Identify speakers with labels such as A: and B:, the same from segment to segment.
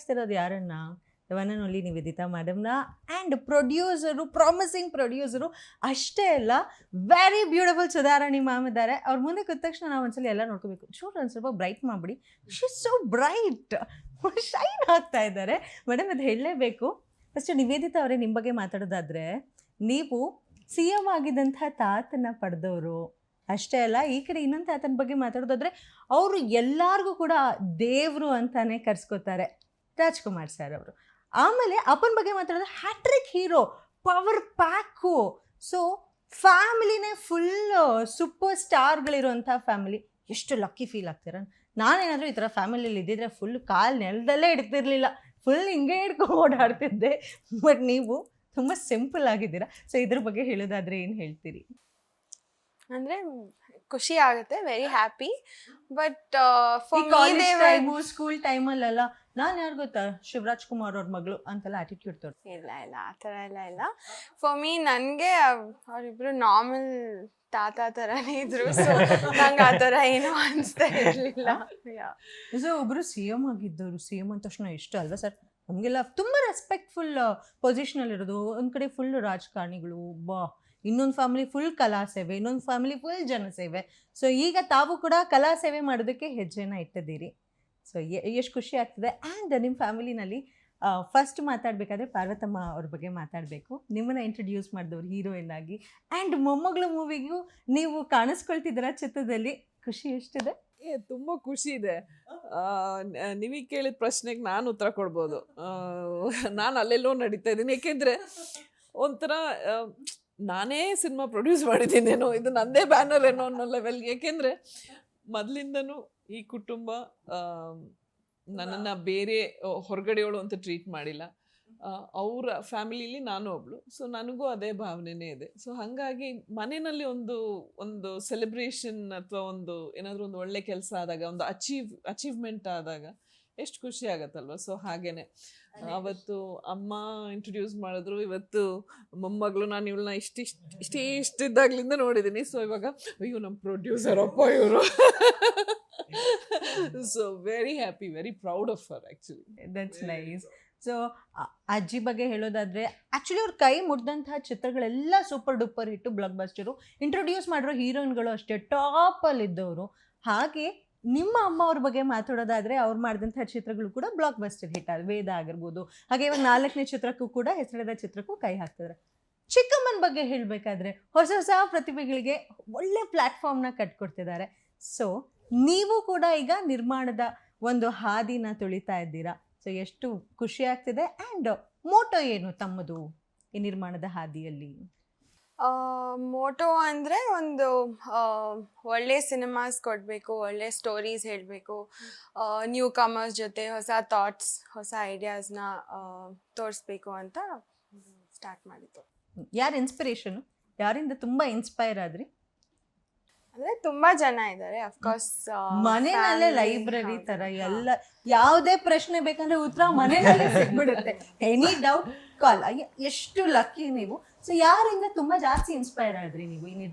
A: ಕಾಯ್ಸ್ತಿರೋದು ಯಾರನ್ನ? One and only Niveditha ಮೇಡಮ್ನ. And producer, promising producer ಅಷ್ಟೇ ಅಲ್ಲ, ವೆರಿ ಬ್ಯೂಟಿಫುಲ್ ಸುಧಾರಾಣಿ ಮ್ಯಾಮ್ ಇದ್ದಾರೆ. ಅವ್ರ ಮುಂದೆ ಕೂತ ತಕ್ಷಣ ನಾವು ಒಂದ್ಸಲ ಎಲ್ಲ ನೋಡ್ಕೋಬೇಕು. ಚೂರು ಒಂದು ಸ್ವಲ್ಪ ಬ್ರೈಟ್ ಮಾಡಿಬಿಡಿ, she is so bright, shine ಆಗ್ತಾ ಇದ್ದಾರೆ ಮೇಡಮ್, ಅದು ಹೇಳಲೇಬೇಕು. ಫಸ್ಟ್ ನಿವೇದಿತಾ ಅವರೇ, ನಿಮ್ಮ ಬಗ್ಗೆ ಮಾತಾಡೋದಾದರೆ, ನೀವು ಸಿ ಎಮ್ ಆಗಿದ್ದಂಥ ತಾತನ ಪಡೆದವರು ಅಷ್ಟೇ ಅಲ್ಲ, ಈ ಕಡೆ ಇನ್ನೊಂದು ತಾತನ ಬಗ್ಗೆ ಮಾತಾಡೋದಾದರೆ ಅವರು ಎಲ್ಲರಿಗೂ ಕೂಡ ದೇವರು ಅಂತಾನೆ ಕರೆಸ್ಕೋತಾರೆ, ರಾಜ್ಕುಮಾರ್ ಸರ್ ಅವರು. ಆಮೇಲೆ ಅಪ್ಪನ ಬಗ್ಗೆ ಮಾತಾಡೋದು hattrick hero, power pack. So ಫ್ಯಾಮಿಲಿನೇ ಫುಲ್ಲು ಸೂಪರ್ ಸ್ಟಾರ್ಗಳಿರೋಂಥ ಫ್ಯಾಮಿಲಿ. ಎಷ್ಟು ಲಕ್ಕಿ ಫೀಲ್ ಆಗ್ತೀರ. ನಾನೇನಾದರೂ ಈ ಥರ ಫ್ಯಾಮಿಲಿಯಲ್ಲಿ ಇದ್ದಿದ್ರೆ ಫುಲ್ ಕಾಲು ನೆಲದಲ್ಲೇ ಇಡ್ತಿರ್ಲಿಲ್ಲ, ಫುಲ್ ಹಿಂಗೆ ಹಿಡ್ಕೊಂಡು ಓಡಾಡ್ತಿದ್ದೆ. ಬಟ್ ನೀವು ತುಂಬ ಸಿಂಪಲ್ ಆಗಿದ್ದೀರಾ. ಸೊ ಇದ್ರ ಬಗ್ಗೆ ಹೇಳೋದಾದರೆ ಏನು ಹೇಳ್ತೀರಿ?
B: ಅಂದರೆ ಖುಷಿ ಆಗುತ್ತೆ, ವೆರಿ ಹ್ಯಾಪಿ. ಬಟ್
A: ಸ್ಕೂಲ್ ಟೈಮಲ್ಲೆಲ್ಲ ನಾನು ಯಾರು ಗೊತ್ತಾ, ಶಿವರಾಜ್ ಕುಮಾರ್ ಅವ್ರ ಮಗಳು ಅಂತೆಲ್ಲ ಆಟಿಟ್ಯೂಡ್ ತೋರಿಸಿ?
B: ಇಲ್ಲ ಆ ಥರ ಎಲ್ಲ ಇಲ್ಲ. ಫಾರ್ ಮೀ ನನಗೆ ಅವರಿಬ್ರು ನಾರ್ಮಲ್ ತಾತ ಥರನೇ ಇದ್ರು. ಸೊ ನಂಗೆ ಆ ಥರ ಏನೂ ಅನಿಸ್ತಾ ಇರಲಿಲ್ಲ.
A: ಸೊ ಒಬ್ಬರು ಸಿ ಎಮ್ ಆಗಿದ್ದವರು, ಸಿ ಎಮ್ ಅಂದ ತಕ್ಷಣ ಎಷ್ಟು ಅಲ್ವಾ ಸರ್, ನಮಗೆಲ್ಲ ತುಂಬ ರೆಸ್ಪೆಕ್ಟ್ಫುಲ್ ಪೊಸಿಷನಲ್ಲಿರೋದು. ಒಂದು ಕಡೆ ಫುಲ್ ರಾಜಕಾರಣಿಗಳು, ಇನ್ನೊಂದು ಫ್ಯಾಮಿಲಿ ಫುಲ್ ಕಲಾ ಸೇವೆ, ಇನ್ನೊಂದು ಫ್ಯಾಮಿಲಿ ಫುಲ್ ಜನಸೇವೆ. ಸೊ ಈಗ ತಾವು ಕೂಡ ಕಲಾ ಸೇವೆ ಮಾಡೋದಕ್ಕೆ ಹೆಜ್ಜೆನ ಇಟ್ಟಿದ್ದೀರಿ. ಸೊ ಎಷ್ಟು ಖುಷಿ ಆಗ್ತದೆ. ಆ್ಯಂಡ್ ನಿಮ್ಮ ಫ್ಯಾಮಿಲಿನಲ್ಲಿ ಫಸ್ಟ್ ಮಾತಾಡಬೇಕಾದ್ರೆ ಪಾರ್ವತಮ್ಮ ಅವ್ರ ಬಗ್ಗೆ ಮಾತಾಡಬೇಕು. ನಿಮ್ಮನ್ನು ಇಂಟ್ರಡ್ಯೂಸ್ ಮಾಡಿದವ್ರು ಹೀರೋಯಿನ್ ಆಗಿ. ಆ್ಯಂಡ್ ಮೊಮ್ಮಗಳು ಮೂವಿಗೂ ನೀವು ಕಾಣಿಸ್ಕೊಳ್ತಿದ್ದೀರ ಚಿತ್ರದಲ್ಲಿ. ಖುಷಿ ಎಷ್ಟಿದೆ?
C: ತುಂಬ ಖುಷಿ ಇದೆ. ನೀವೀಗ ಕೇಳಿದ ಪ್ರಶ್ನೆಗೆ ನಾನು ಉತ್ತರ ಕೊಡ್ಬೋದು. ನಾನು ಅಲ್ಲೆಲ್ಲೋ ನಡೀತಾ ಇದ್ದೀನಿ, ಏಕೆಂದರೆ ಒಂಥರ ನಾನೇ ಸಿನಿಮಾ ಪ್ರೊಡ್ಯೂಸ್ ಮಾಡಿದ್ದೀನೇನೋ, ಇದು ನನ್ನದೇ ಬ್ಯಾನರ್ ಏನೋ ಅನ್ನೋ ಲೆವೆಲ್ಗೆ. ಏಕೆಂದರೆ ಮೊದಲಿಂದನೂ ಈ ಕುಟುಂಬ ನನ್ನನ್ನು ಬೇರೆ ಹೊರಗಡೆಯವಳು ಅಂತ ಟ್ರೀಟ್ ಮಾಡಿಲ್ಲ. ಅವರ ಫ್ಯಾಮಿಲಿಲಿ ನಾನು ಒಬ್ಳು. ಸೊ ನನಗೂ ಅದೇ ಭಾವನೆನೇ ಇದೆ. ಸೊ ಹಾಗಾಗಿ ಮನೆಯಲ್ಲಿ ಒಂದು ಸೆಲೆಬ್ರೇಷನ್ ಅಥವಾ ಒಂದು ಏನಾದರೂ ಒಂದು ಒಳ್ಳೆ ಕೆಲಸ ಆದಾಗ, ಒಂದು ಅಚೀವ್ಮೆಂಟ್ ಆದಾಗ ಎಷ್ಟು ಖುಷಿ ಆಗತ್ತಲ್ವ. ಸೊ ಹಾಗೇನೆ ಅವತ್ತು ಅಮ್ಮ ಇಂಟ್ರೊಡ್ಯೂಸ್ ಮಾಡಿದ್ರು, ಇವತ್ತು ಮೊಮ್ಮಗಳು. ನಾನು ಇವಳನ್ನ ಇಷ್ಟಿದ್ದಾಗ್ಲಿಂದ ನೋಡಿದ್ದೀನಿ. ಸೊ ಇವಾಗ ಅಯ್ಯೋ ನಮ್ಮ ಪ್ರೊಡ್ಯೂಸರ್ ಅಪ್ಪ ಇವರು. So very happy, very proud of her actually.
A: That's nice. So ಅಜ್ಜಿ ಬಗ್ಗೆ ಹೇಳೋದಾದರೆ, ಆ್ಯಕ್ಚುಲಿ ಅವ್ರ ಕೈ ಮುಟ್ಟಿದಂತಹ ಚಿತ್ರಗಳೆಲ್ಲ super duper hit, blockbuster. Introduce ಮಾಡಿರೋ ಹೀರೋಯಿನ್ಗಳು ಅಷ್ಟೇ ಟಾಪಲ್ಲಿದ್ದವರು. ಹಾಗೆ ನಿಮ್ಮ ಅಮ್ಮ ಅವ್ರ ಬಗ್ಗೆ ಮಾತಾಡೋದಾದರೆ, ಅವ್ರು ಮಾಡಿದಂಥ ಚಿತ್ರಗಳು ಕೂಡ ಬ್ಲಾಕ್ ಬಸ್ಟರ್ ಹಿಟ್ ಆದ, ವೇದ ಆಗಿರ್ಬೋದು. ಹಾಗೆ ಇವಾಗ 4ನೇ ಚಿತ್ರಕ್ಕೂ ಕೂಡ, ಹೆಸರಿದ ಚಿತ್ರಕ್ಕೂ ಕೈ ಹಾಕ್ತಿದ್ದಾರೆ. ಚಿಕ್ಕಮ್ಮನ ಬಗ್ಗೆ ಹೇಳಬೇಕಾದ್ರೆ ಹೊಸ ಪ್ರತಿಭೆಗಳಿಗೆ ಒಳ್ಳೆ ಪ್ಲ್ಯಾಟ್ಫಾರ್ಮ್ನ ಕಟ್ಕೊಡ್ತಿದ್ದಾರೆ. ಸೊ ನೀವು ಕೂಡ ಈಗ ನಿರ್ಮಾಣದ ಒಂದು ಹಾದಿನ ತುಳಿತಾ ಇದ್ದೀರಾ. ಸೊ ಎಷ್ಟು ಖುಷಿ ಆಗ್ತಿದೆ. ಆ್ಯಂಡ್ ಮೋಟೋ ಏನು ತಮ್ಮದು ಈ ನಿರ್ಮಾಣದ ಹಾದಿಯಲ್ಲಿ?
B: ಮೋಟೋ ಅಂದರೆ ಒಂದು ಒಳ್ಳೆ ಸಿನಿಮಾಸ್ ಕೊಡಬೇಕು, ಒಳ್ಳೆ ಸ್ಟೋರೀಸ್ ಹೇಳಬೇಕು, ನ್ಯೂ ಕಮರ್ಸ್ ಜೊತೆ ಹೊಸ ಥಾಟ್ಸ್, ಹೊಸ ಐಡಿಯಾಸ್ನ ತೋರಿಸ್ಬೇಕು ಅಂತ ಸ್ಟಾರ್ಟ್ ಮಾಡಿದ್ದು.
A: ಯಾರು ಇನ್ಸ್ಪಿರೇಷನು? ಯಾರಿಂದ ತುಂಬ ಇನ್ಸ್ಪೈರ್ ಆದ್ರಿ?
B: ಅಂದರೆ ತುಂಬ ಜನ ಇದ್ದಾರೆ, ಅಫ್ಕೋರ್ಸ್.
A: ಮನೆಯಲ್ಲೇ ಲೈಬ್ರರಿ ಥರ ಎಲ್ಲ, ಯಾವುದೇ ಪ್ರಶ್ನೆ ಬೇಕಂದ್ರೆ ಉತ್ತರ ಮನೆಯಲ್ಲೇ ಸಿಗ್ಬಿಡುತ್ತೆ. ಎನಿ ಡೌಟ್ ಕಾಲ್. ಎಷ್ಟು ಲಕ್ಕಿ ನೀವು. ಸೊ ಯಾರಿಂದ ತುಂಬಾ ಜಾಸ್ತಿ ಇನ್ಸ್ಪೈರ್ ಆದ್ರಿ ನೀವು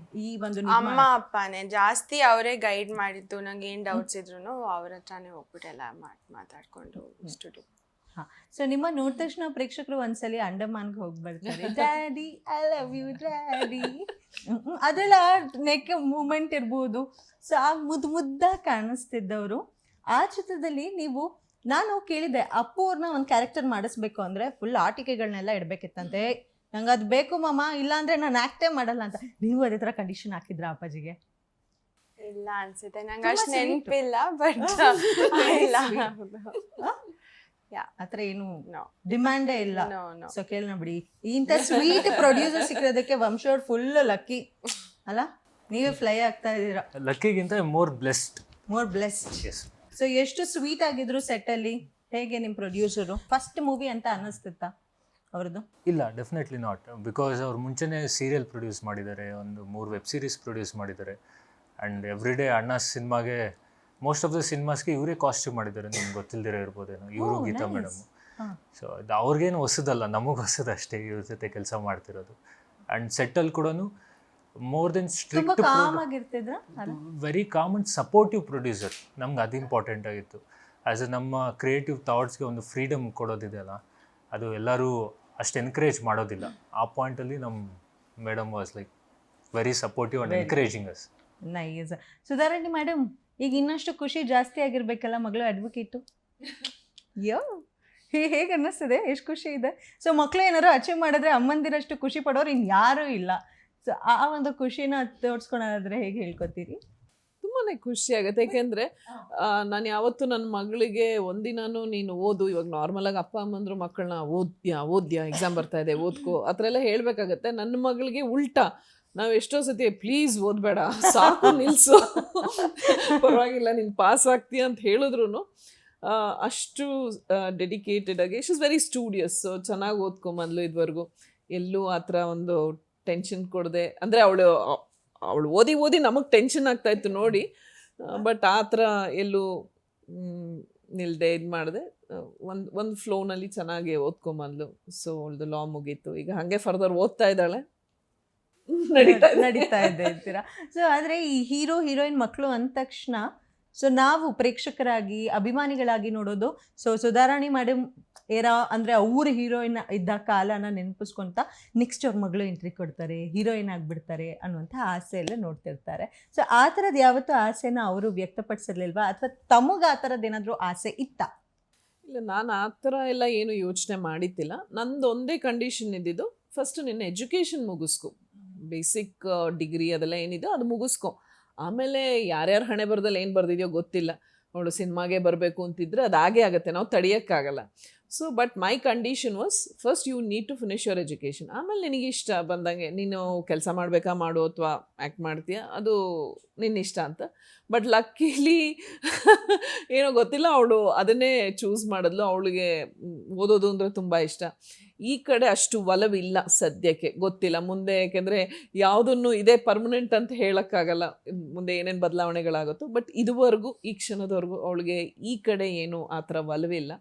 A: ಈ ಒಂದು?
B: ಅಮ್ಮ ಅಪ್ಪನೇ ಜಾಸ್ತಿ, ಅವರೇ ಗೈಡ್ ಮಾಡಿದ್ದು. ನಂಗೆ ಏನು ಡೌಟ್ಸ್ ಇದ್ರು ಅವ್ರ ಹತ್ರನೇ ಹೋಗ್ಬಿಟ್ಟು ಎಲ್ಲ ಮಾತಾಡ್ಕೊಂಡು ಸ್ಟುಡಿಯೋ.
A: ಹಾಂ. ಸೊ ನಿಮ್ಮ ನೋಡಿದ ತಕ್ಷಣ ಪ್ರೇಕ್ಷಕರು ಒಂದ್ಸಲಿ ಅಂಡಮಾನ್ಗೆ ಹೋಗಿ ಬರ್ತಾರೆ, daddy I love you daddy, ಅದೆಲ್ಲ ನೆಕ್ ಮೂಮೆಂಟ್ ಇರ್ಬೋದು. ಸೊ ಆ ಮುದ್ದ ಕಾಣಿಸ್ತಿದ್ದವರು ಆ ಚಿತ್ರದಲ್ಲಿ ನೀವು, ನಾನು ಕೇಳಿದೆ ಅಪ್ಪು ಅವ್ರನ್ನ ಒಂದು ಕ್ಯಾರೆಕ್ಟರ್ ಮಾಡಿಸ್ಬೇಕು ಅಂದರೆ ಫುಲ್ ಆಟಿಕೆಗಳನ್ನೆಲ್ಲ ಇಡಬೇಕಿತ್ತಂತೆ. ನಂಗೆ ಅದು ಬೇಕು ಮಾಮ, ಇಲ್ಲಾಂದರೆ ನಾನು ಆ್ಯಕ್ಟೇ ಮಾಡಲ್ಲ ಅಂತ. ನೀವು ಅದೇ ಥರ ಕಂಡೀಷನ್ ಹಾಕಿದ್ರ ಅಪ್ಪಾಜಿಗೆ?
B: ಇಲ್ಲ ಅನ್ಸುತ್ತೆ, ನಂಗೆ ಅಷ್ಟು ನೆನಪಿಲ್ಲ. ಬಟ್ ಇಲ್ಲ,
A: ಆ ಥರ ಏನು ಡಿಮ್ಯಾಂಡೇ ಇಲ್ಲ. ಸೊ ಕೇಳೋಣ ಬಿಡಿ, ಇಂಥ ಸ್ವೀಟ್ ಪ್ರೊಡ್ಯೂಸರ್ ಸಿಕ್ಕಿರೋದಕ್ಕೆ ವಂಶ ಅವ್ರು ಫುಲ್ ಲಕ್ಕಿ ಅಲ್ಲ? ನೀವೇ ಫ್ಲೈ ಆಗ್ತಾ ಇದ್ದೀರಾ.
D: ಲಕ್ಕಿಗಿಂತ ಮೋರ್ ಬ್ಲೆಸ್ಡ್.
A: ಸೊ ಎಷ್ಟು ಸ್ವೀಟ್ ಆಗಿದ್ರು ಸೆಟ್ಟಲ್ಲಿ? ಹೇಗೆ ನಿಮ್ಮ ಪ್ರೊಡ್ಯೂಸರು? ಫಸ್ಟ್ ಮೂವಿ ಅಂತ ಅನ್ನಿಸ್ತಿತ್ತಾ ಅವ್ರದ್ದು?
D: ಇಲ್ಲ, ಡೆಫಿನೆಟ್ಲಿ ನಾಟ್. ಬಿಕಾಸ್ ಅವ್ರು ಮುಂಚೆನೇ ಸೀರಿಯಲ್ ಪ್ರೊಡ್ಯೂಸ್ ಮಾಡಿದ್ದಾರೆ, ಒಂದು 3 ವೆಬ್ ಸೀರೀಸ್ ಪ್ರೊಡ್ಯೂಸ್ ಮಾಡಿದ್ದಾರೆ. ಆ್ಯಂಡ್ ಎವ್ರಿ ಡೇ ಅಣ್ಣ ಸಿನಿಮಾಗೆ, ಮೋಸ್ಟ್ ಆಫ್ ದ ಸಿನಿಮಾಸ್ಗೆ ಇವರೇ ಕಾಸ್ಟ್ಯೂಮ್ ಮಾಡಿದ್ದಾರೆ. ನಿಮ್ಗೆ ಗೊತ್ತಿಲ್ಲದಿರೋ ಇರ್ಬೋದೇನೋ, ಇವರು ಗೀತಾ ಮೇಡಮ್. ಸೊ ಅದು ಅವ್ರಿಗೇನು ಹೊಸದಲ್ಲ, ನಮಗೆ ಹೊಸದಷ್ಟೇ ಇವ್ರ ಜೊತೆ ಕೆಲಸ ಮಾಡ್ತಿರೋದು. ಆ್ಯಂಡ್ ಸೆಟ್ಟಲ್ಲಿ ಕೂಡ more than strict, very calm and supportive producer. ನಮ್ಗೆ ಅದು ಇಂಪಾರ್ಟೆಂಟ್ ಆಗಿತ್ತು. ಆ್ಯಸ್ ಎ ನಮ್ಮ ಕ್ರಿಯೇಟಿವ್ ಥಾಟ್ಸ್ಗೆ ಒಂದು ಫ್ರೀಡಮ್ ಕೊಡೋದಿದೆಯಲ್ಲ, ಅದು ಎಲ್ಲರೂ ಅಷ್ಟು ಎನ್ಕರೇಜ್ ಮಾಡೋದಿಲ್ಲ. ಆ ಪಾಯಿಂಟಲ್ಲಿ ನಮ್ಮ madam was like very supportive and encouraging us.
A: Nice. Sudharani madam, ಈಗ ಇನ್ನಷ್ಟು ಖುಷಿ ಜಾಸ್ತಿ ಆಗಿರ್ಬೇಕಲ್ಲ ಮಗಳು ಅಡ್ವೊಕೇಟು? ಯೋ ಹೇಗೆ ಅನ್ನಿಸ್ತದೆ? ಎಷ್ಟು ಖುಷಿ ಇದೆ. ಸೊ ಮಕ್ಕಳು ಏನಾದ್ರು ಅಚೀವ್ ಮಾಡಿದ್ರೆ ಅಮ್ಮಂದಿರಷ್ಟು ಖುಷಿ ಪಡೋರು ಇನ್ಯಾರೂ ಇಲ್ಲ. ಸೊ ಆ ಒಂದು ಖುಷಿನ ತೋರಿಸ್ಕೊಳೋದಾದ್ರೆ ಹೇಗೆ ಹೇಳ್ಕೊತೀರಿ?
C: ತುಂಬಾ ಖುಷಿ ಆಗುತ್ತೆ. ಯಾಕೆಂದರೆ ನಾನು ಯಾವತ್ತೂ ನನ್ನ ಮಗಳಿಗೆ ಒಂದಿನಾನು ನೀನು ಓದು, ಇವಾಗ ನಾರ್ಮಲಾಗಿ ಅಪ್ಪ ಅಮ್ಮಂದ್ರು ಮಕ್ಕಳನ್ನ ಓದ್ಯಾ ಎಕ್ಸಾಮ್ ಬರ್ತಾ ಇದೆ ಓದ್ಕೋ ಆ ಥರ ಎಲ್ಲ ಹೇಳಬೇಕಾಗತ್ತೆ. ನನ್ನ ಮಗಳಿಗೆ ಉಲ್ಟಾ, ನಾವು ಎಷ್ಟೋ ಸತಿ ಪ್ಲೀಸ್ ಓದಬೇಡ, ಸಾಕು ನಿಲ್ಲಿಸು, ಪರವಾಗಿಲ್ಲ ನೀನು ಪಾಸ್ ಆಗ್ತೀಯ ಅಂತ ಹೇಳಿದ್ರು ಅಷ್ಟು ಡೆಡಿಕೇಟೆಡ್ ಆಗಿ she is very studious. So ಚೆನ್ನಾಗಿ ಓದ್ಕೊಂಬಂದ್ಲು ಇದುವರೆಗೂ. ಎಲ್ಲೂ ಆ ಥರ ಒಂದು ಟೆನ್ಷನ್ ಕೊಡದೆ, ಅಂದರೆ ಅವಳು ಓದಿ ನಮಗೆ ಟೆನ್ಷನ್ ಆಗ್ತಾಯಿತ್ತು ನೋಡಿ, ಬಟ್ ಆ ಥರ ಎಲ್ಲೂ ನಿಲ್ಲದೆ ಇದು ಮಾಡಿದೆ. ಒಂದು ಫ್ಲೋನಲ್ಲಿ ಚೆನ್ನಾಗಿ ಓದ್ಕೊಂಬಂದ್ಲು. ಸೊ ಅವಳದು ಲಾ ಮುಗೀತು, ಈಗ ಹಾಗೆ ಫರ್ದರ್ ಓದ್ತಾ ಇದ್ದಾಳೆ,
A: ನಡೀತಾ ಇದೆ ಅಂತೀರಾ? ಸೊ ಆದರೆ ಈ ಹೀರೋ ಹೀರೋಯಿನ್ ಮಕ್ಕಳು ಅಂದ ತಕ್ಷಣ ಸೊ ನಾವು ಪ್ರೇಕ್ಷಕರಾಗಿ ಅಭಿಮಾನಿಗಳಾಗಿ ನೋಡೋದು ಸೊ ಸುಧಾರಾಣಿ ಮೇಡಮ್ ಏರಾ ಅಂದರೆ ಅವ್ರ ಹೀರೋಯಿನ್ ಇದ್ದ ಕಾಲನ ನೆನಪಿಸ್ಕೊಂತ ನೆಕ್ಸ್ಟ್ ಅವ್ರ ಮಗಳು ಎಂಟ್ರಿ ಕೊಡ್ತಾರೆ, ಹೀರೋಯಿನ್ ಆಗಿಬಿಡ್ತಾರೆ ಅನ್ನುವಂಥ ಆಸೆ ಎಲ್ಲ ನೋಡ್ತಿರ್ತಾರೆ. ಸೊ ಆ ಥರದ್ದು ಯಾವತ್ತೂ ಆಸೆನ ಅವರು ವ್ಯಕ್ತಪಡಿಸಿರ್ಲಿಲ್ವಾ, ಅಥವಾ ತಮಗೆ ಆ ಥರದ್ದು ಏನಾದರೂ ಆಸೆ ಇತ್ತಾ?
C: ಇಲ್ಲ, ನಾನು ಆ ಥರ ಎಲ್ಲ ಏನು ಯೋಚನೆ ಮಾಡಿದ್ದಿಲ್ಲ. ನಂದು ಒಂದೇ ಕಂಡೀಷನ್ ಇದ್ದಿದ್ದು, ಫಸ್ಟ್ ನಿನ್ನ ಎಜುಕೇಷನ್ ಮುಗಿಸ್ಕೊ, ಬೇಸಿಕ್ ಡಿಗ್ರಿ ಅದೆಲ್ಲ ಏನಿದೆ ಅದು ಮುಗಿಸ್ಕೊ, ಆಮೇಲೆ ಯಾರ್ಯಾರ ಹಣೆ ಬರದಲ್ಲಿ ಏನು ಬರ್ದಿದೆಯೋ ಗೊತ್ತಿಲ್ಲ, ಅವಳು ಸಿನಿಮಾಗೆ ಬರಬೇಕು ಅಂತಿದ್ರೆ ಅದು ಹಾಗೇ ಆಗುತ್ತೆ, ನಾವು ತಡೆಯೋಕ್ಕಾಗಲ್ಲ. So but my condition was first you need to finish your education, ಆಮೇಲೆ ನಿನಗೆ ಇಷ್ಟ ಬಂದಂಗೆ ನೀನು ಕೆಲಸ ಮಾಡಬೇಕಾ ಮಾಡು ಅಥವಾ ಆ್ಯಕ್ಟ್ ಮಾಡ್ತೀಯ ಅದು ನಿನ್ನ ಇಷ್ಟ ಅಂತ. ಬಟ್ ಲಕ್ಕಿಲಿ ಏನೋ ಗೊತ್ತಿಲ್ಲ, ಅವಳು ಅದನ್ನೇ ಚೂಸ್ ಮಾಡಿದ್ಲು. ಅವಳಿಗೆ ಓದೋದು ಅಂದರೆ ತುಂಬ ಇಷ್ಟ. ಈ ಕಡೆ ಅಷ್ಟು ಒಲವಿಲ್ಲ ಸದ್ಯಕ್ಕೆ, ಗೊತ್ತಿಲ್ಲ ಮುಂದೆ, ಯಾಕೆಂದರೆ ಯಾವುದನ್ನು ಇದೇ ಪರ್ಮನೆಂಟ್ ಅಂತ ಹೇಳೋಕ್ಕಾಗಲ್ಲ, ಮುಂದೆ ಏನೇನು ಬದಲಾವಣೆಗಳಾಗುತ್ತೋ. ಬಟ್ ಇದುವರೆಗೂ ಈ ಕ್ಷಣದವರೆಗೂ ಅವಳಿಗೆ ಈ ಕಡೆ ಏನು ಆ ಥರ ಒಲವಿಲ್ಲ.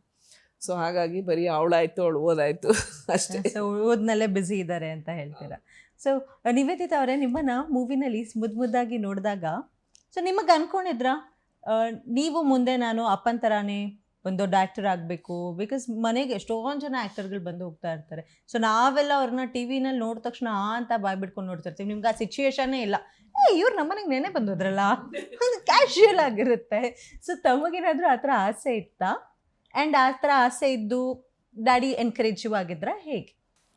C: ಸೊ ಹಾಗಾಗಿ ಬರೀ ಅವಳಾಯಿತು ಅವಳು ಓದಾಯಿತು ಅಷ್ಟೇ.
A: ಸೊ ಓದ್ನಲ್ಲೇ ಬ್ಯುಸಿ ಇದ್ದಾರೆ ಅಂತ ಹೇಳ್ತೀರಾ. ಸೊ ನಿವೇದಿತಾ ಅವರೇ, ನಿಮ್ಮನ್ನು ಮೂವಿನಲ್ಲಿ ಮುದ್ದಾಗಿ ನೋಡಿದಾಗ ಸೊ ನಿಮಗೆ ಅನ್ಕೊಂಡಿದ್ರಾ ನೀವು ಮುಂದೆ ನಾನು ಅಪ್ಪನ ಥರಾನೇ ಒಂದು ದೊಡ್ಡ ಆ್ಯಕ್ಟರ್ ಆಗಬೇಕು? ಬಿಕಾಸ್ ಮನೆಗೆ ಎಷ್ಟೊಂದು ಜನ ಆ್ಯಕ್ಟರ್ಗಳು ಬಂದು ಹೋಗ್ತಾ ಇರ್ತಾರೆ. ಸೊ ನಾವೆಲ್ಲ ಅವ್ರನ್ನ ಟಿ ವಿನಲ್ಲಿ ನೋಡಿದ ತಕ್ಷಣ ಅಂತ ಬಾಯ್ ಬಿಡ್ಕೊಂಡು ನೋಡ್ತಿರ್ತೀವಿ. ನಿಮ್ಗೆ ಆ ಸಿಚುಯೇಷನ್ನೇ ಇಲ್ಲ, ಇವ್ರು ನಮ್ಮನೆಗೆ ನೆನೆ ಬಂದೋದ್ರಲ್ಲ, ಕ್ಯಾಶುಯಲ್ ಆಗಿರುತ್ತೆ. ಸೊ ತಮಗೇನಾದರೂ ಆ ಥರ ಆಸೆ ಇತ್ತಾ? ಆ್ಯಂಡ್ ಆ ಥರ ಆಸೆ ಇದ್ದು ಡ್ಯಾಡಿ ಎನ್ಕರೇಜಿವ್ ಆಗಿದ್ರಾ ಹೇಗೆ?